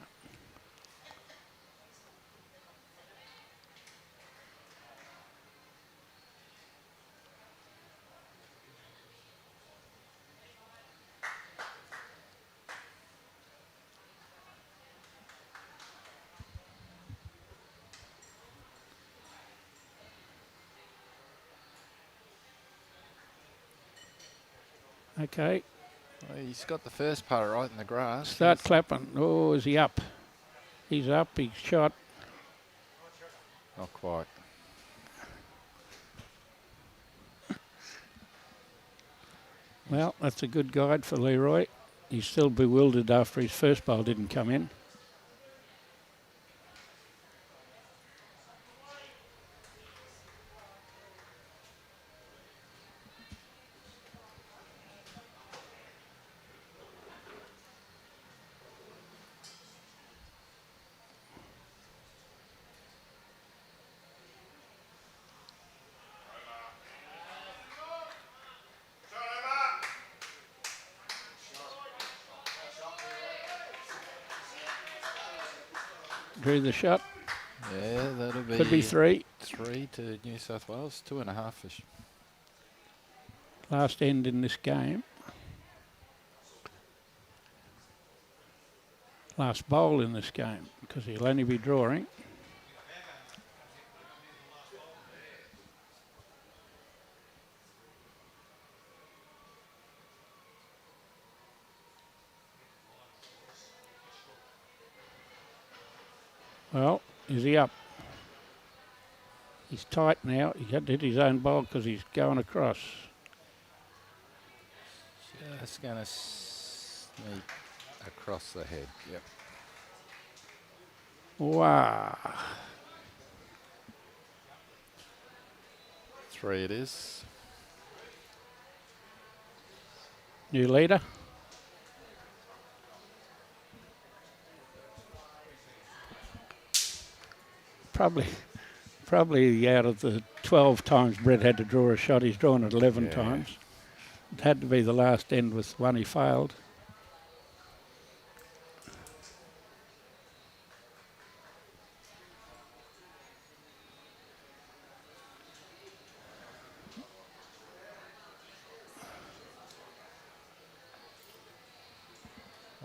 Okay, Well, he's got the first putter right in the grass. start clapping. Oh, is he up? He's up, he's shot. Not quite. Well, that's a good guide for Leroy. He's still bewildered after his first bowl didn't come in. Drew the shot. Yeah, that'll be... Could be 3. 3 to New South Wales. 2.5 for... Last end in this game. Last bowl in this game, because he'll only be drawing. Well, is he up? He's tight now. He had to hit his own bowl because he's going across. Just going to sneak across the head. Yep. Wow. 3 it is. New leader. Probably out of the 12 times Brett had to draw a shot, he's drawn it 11 times. It had to be the last end with one he failed.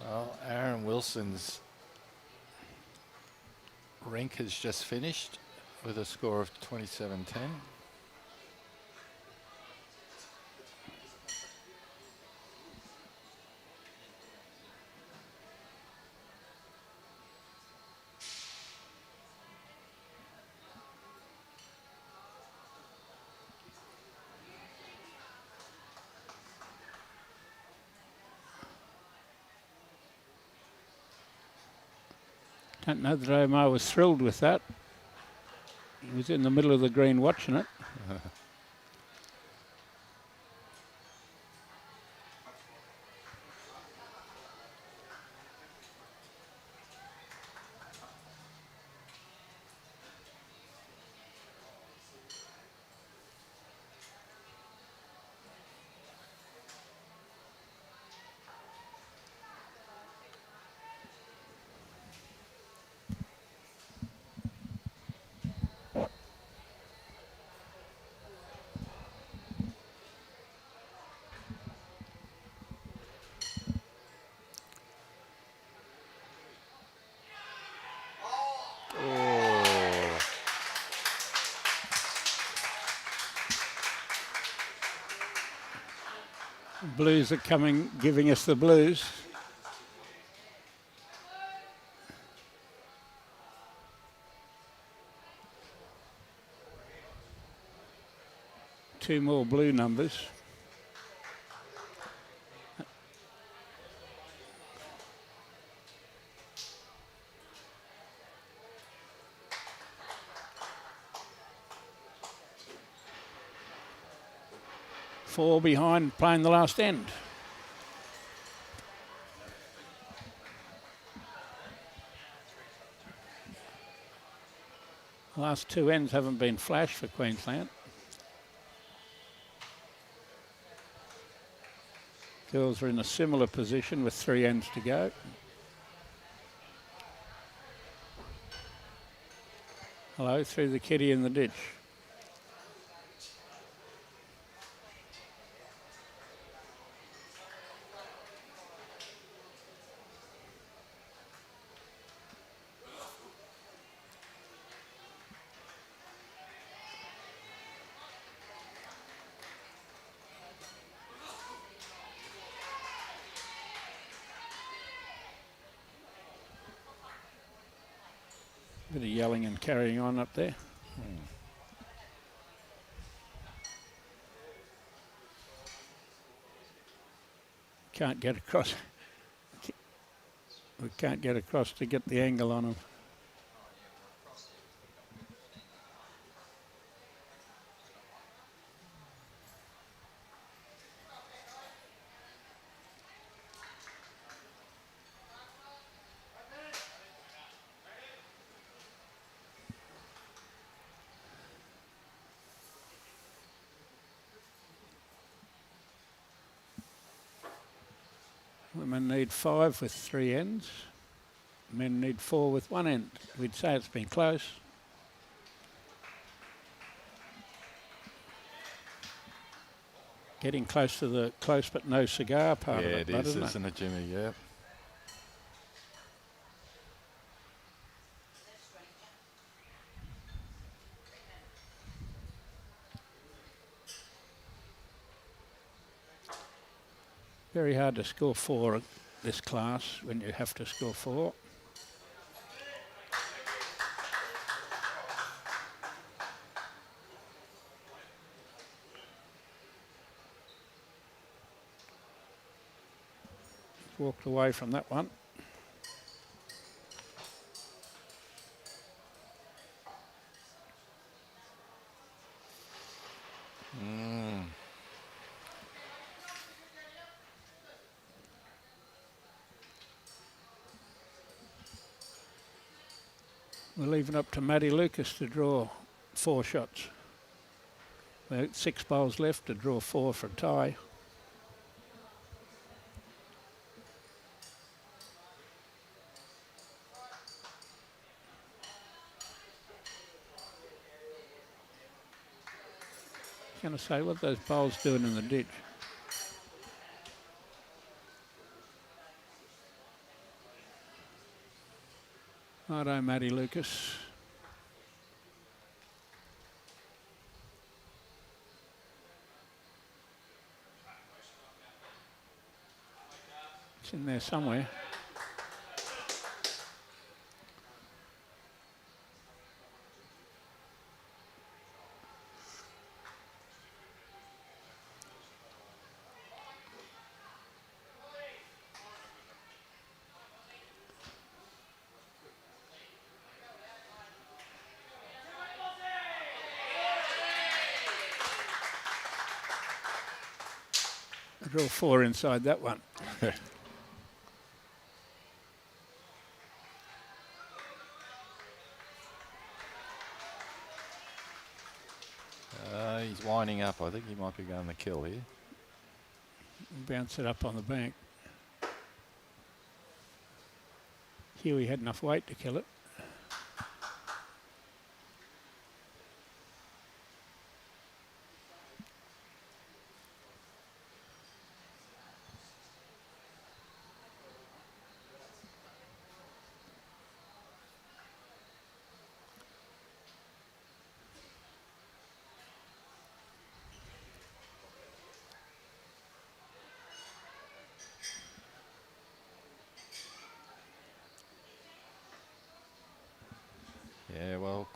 Well, Aaron Wilson's rink has just finished with a score of 27-10. Don't know that Omar was thrilled with that. He was in the middle of the green watching it. Blues are coming, giving us the blues. Two more blue numbers. Four behind, playing the last end. The last two ends haven't been flash for Queensland. Girls are in a similar position with 3 ends to go. Hello, through the kitty in the ditch. Bit of yelling and carrying on up there. Can't get across. We can't get across to get the angle on them. Women need 5 with 3 ends. Men need 4 with 1 end. We'd say it's been close. Getting close to the close but no cigar part of it, isn't it, Jimmy? Yeah. Very hard to score 4 at this class when you have to score 4. Walked away from that one. We're leaving up to Matty Lucas to draw 4 shots. We've got 6 bowls left to draw 4 for a tie. I was going to say, what are those bowls doing in the ditch? Righto, Matty Lucas. It's in there somewhere. Draw 4 inside that one. He's winding up. I think he might be going to kill here. Bounce it up on the bank. Healey had enough weight to kill it.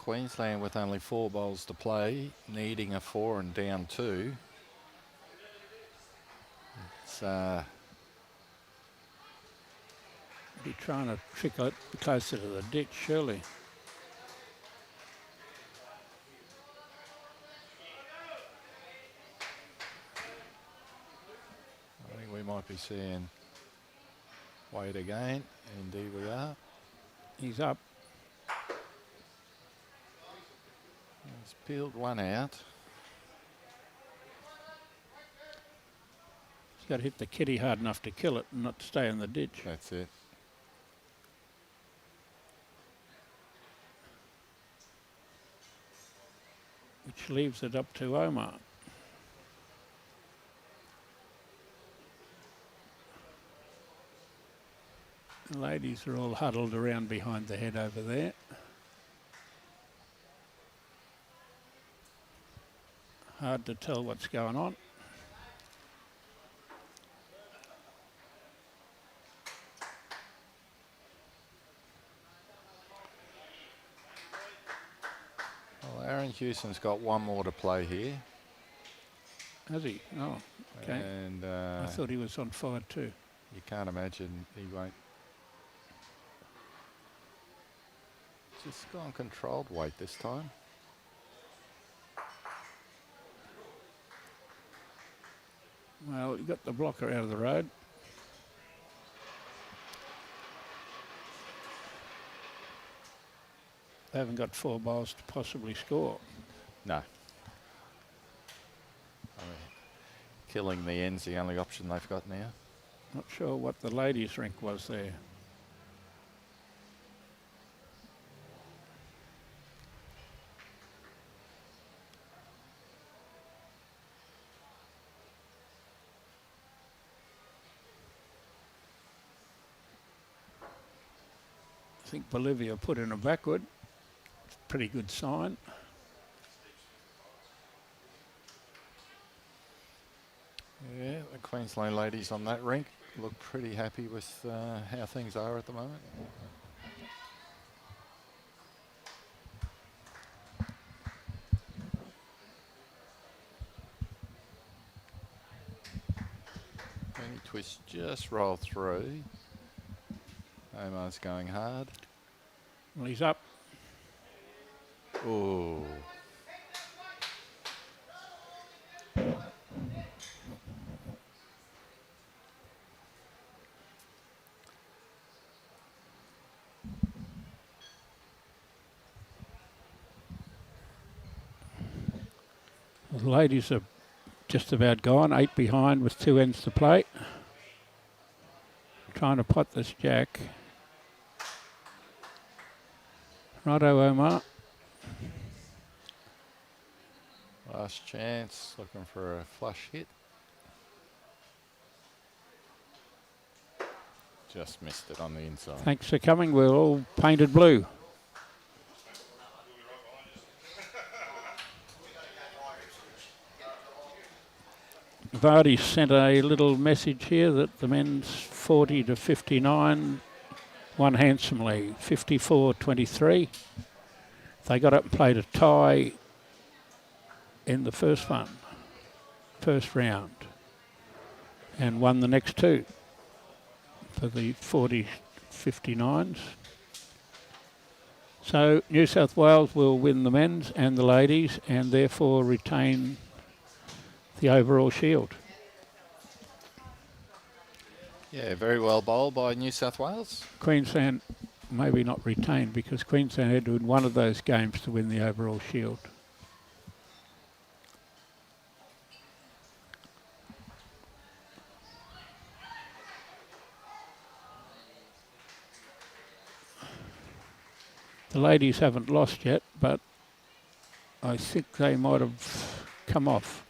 Queensland with only 4 bowls to play, needing a 4 and down 2. It's Be trying to trickle it closer to the ditch, surely. I think we might be seeing Wade again. Indeed we are. He's up. He's peeled one out. He's got to hit the kitty hard enough to kill it and not stay in the ditch. That's it. Which leaves it up to Omar. The ladies are all huddled around behind the head over there. Hard to tell what's going on. Well, Aaron Hewson's got one more to play here. Has he? Oh, okay. And I thought he was on fire too. you can't imagine he won't. Just gone controlled weight this time. Well, you got the blocker out of the road. They haven't got 4 bowls to possibly score. No. I mean, killing the end's the only option they've got now. Not sure what the ladies' rank was there. I think Bolivia put in a backward. Pretty good sign. Yeah, the Queensland ladies on that rink look pretty happy with how things are at the moment. Any twist just roll through. Omar's going hard. Well, he's up. Ooh. The ladies are just about gone, 8 behind with 2 ends to play. Trying to pot this jack. Righto, Omar. Last chance, looking for a flush hit. Just missed it on the inside. Thanks for coming. We're all painted blue. Vardy sent a little message here that the men's 40 to 59 won handsomely, 54-23. They got up and played a tie in the first round, and won the next 2 for the 40-59s. So New South Wales will win the men's and the ladies and therefore retain the overall shield. Yeah, very well bowled by New South Wales. Queensland maybe not retained because Queensland had to win one of those games to win the overall shield. The ladies haven't lost yet, but I think they might have come off.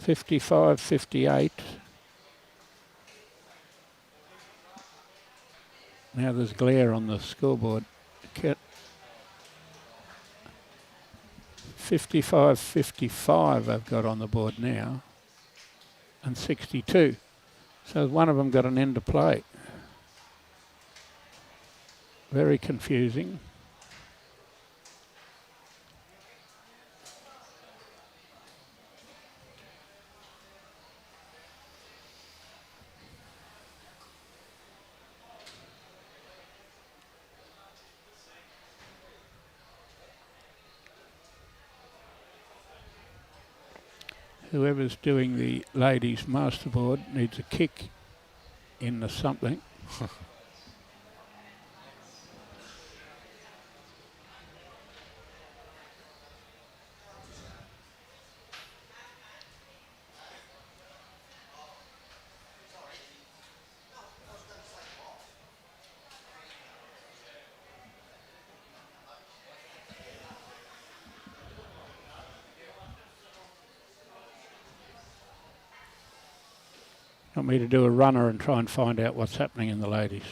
$55-58. Now there's glare on the scoreboard. Kit. 55-55 I've got on the board now, and 62. So one of them got an end of play. Very confusing. Whoever's doing the ladies' masterboard needs a kick in the something. Want me to do a runner and try and find out what's happening in the ladies?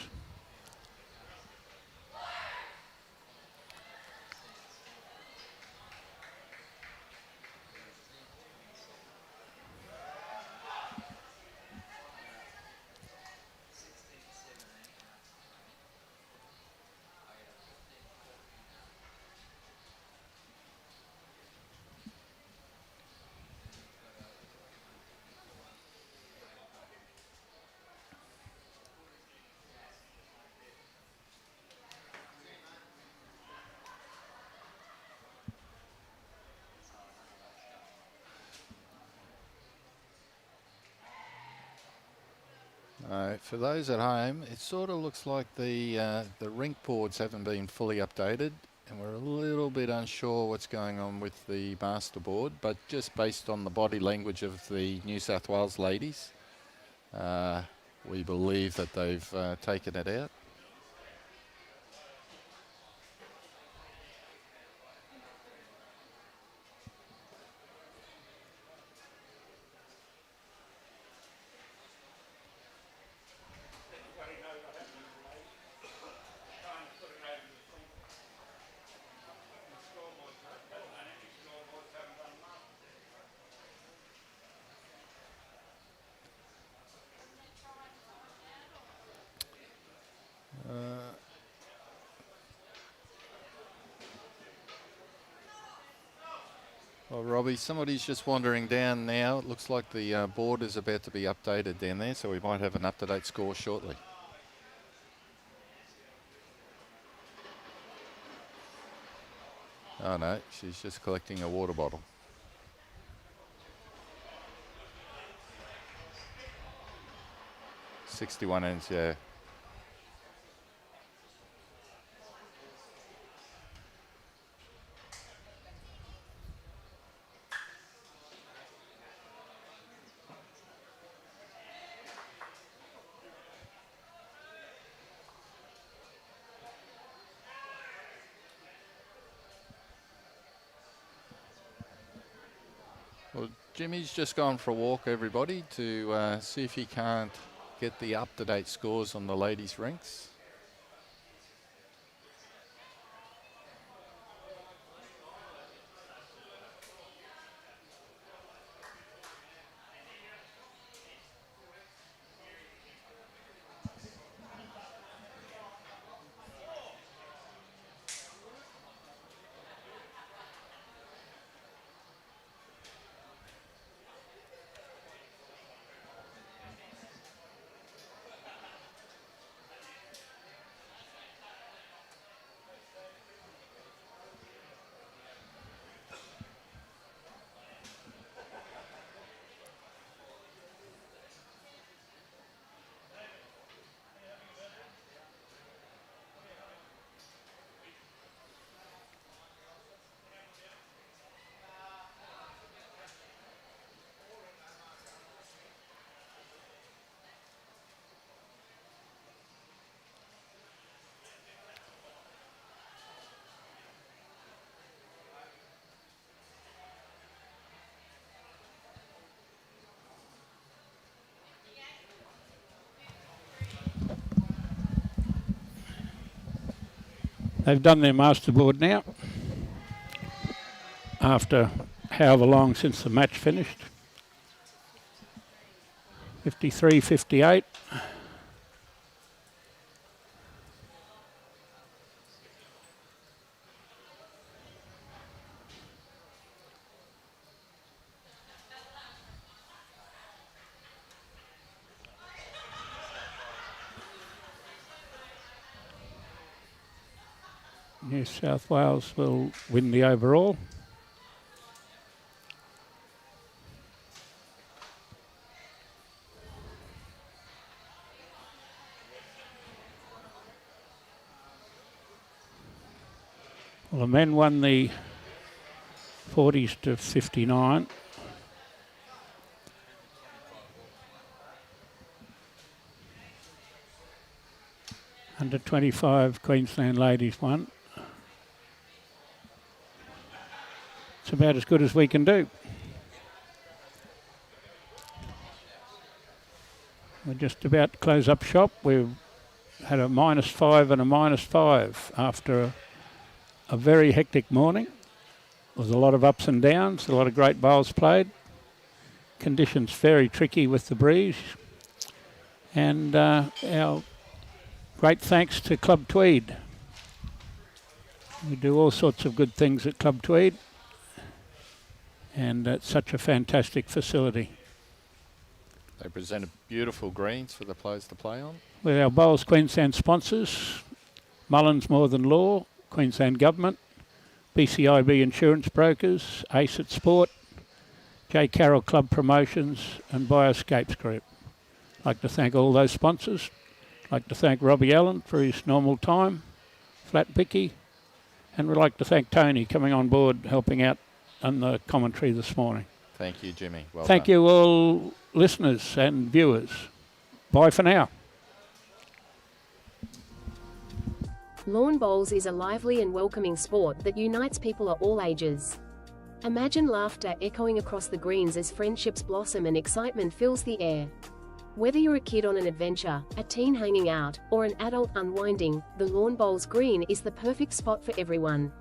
For those at home, it sort of looks like the rink boards haven't been fully updated, and we're a little bit unsure what's going on with the master board, but just based on the body language of the New South Wales ladies, we believe that they've taken it out. Well, Robbie, somebody's just wandering down now. It looks like the board is about to be updated down there, so we might have an up-to-date score shortly. Oh no, she's just collecting a water bottle. .61 ends, yeah. Well, Jimmy's just gone for a walk, everybody, to see if he can't get the up-to-date scores on the ladies' rinks. They've done their masterboard now. after however long since the match finished. 53-58. New South Wales will win the overall. Well, the men won the 40s to 59. Under 25 Queensland ladies won. It's about as good as we can do. We're just about to close up shop. We've had a -5 and a -5 after a very hectic morning. There was a lot of ups and downs, a lot of great bowls played. Conditions very tricky with the breeze. And our great thanks to Club Tweed. We do all sorts of good things at Club Tweed. And it's such a fantastic facility. They presented beautiful greens for the players to play on. With our Bowls Queensland sponsors, Mullins More Than Law, Queensland Government, BCIB Insurance Brokers, ACET Sport, J. Carroll Club Promotions and Bioscapes Group. I'd like to thank all those sponsors. I'd like to thank Robbie Allen for his normal time, Flat Vicky, and we'd like to thank Tony coming on board, helping out on the commentary this morning. Thank you, Jimmy. Well Thank done. you all listeners and viewers. Bye for now. Lawn bowls is a lively and welcoming sport that unites people of all ages. Imagine laughter echoing across the greens as friendships blossom and excitement fills the air. Whether you're a kid on an adventure, a teen hanging out, or an adult unwinding, the Lawn Bowls Green is the perfect spot for everyone.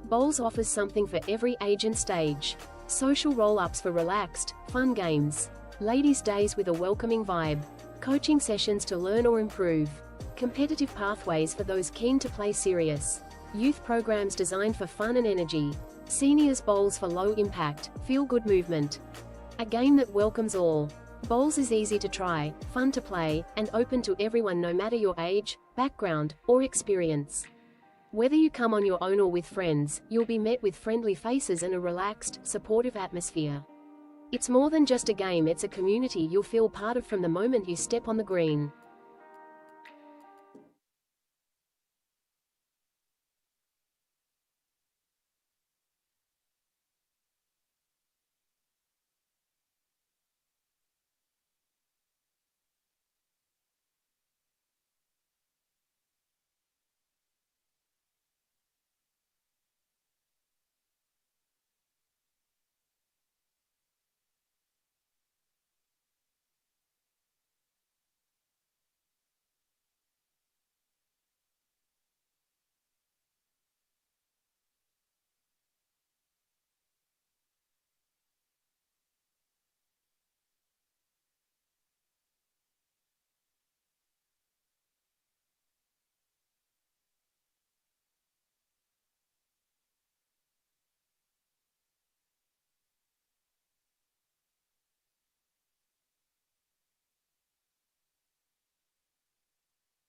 Bowls offers something for every age and stage. Social roll-ups for relaxed, fun games. Ladies' days with a welcoming vibe. Coaching sessions to learn or improve. Competitive pathways for those keen to play serious. Youth programs designed for fun and energy. Seniors bowls for low impact, feel-good movement. A game that welcomes all. Bowls is easy to try, fun to play, and open to everyone no matter your age, background, or experience. Whether you come on your own or with friends, you'll be met with friendly faces and a relaxed, supportive atmosphere. It's more than just a game, it's a community you'll feel part of from the moment you step on the green.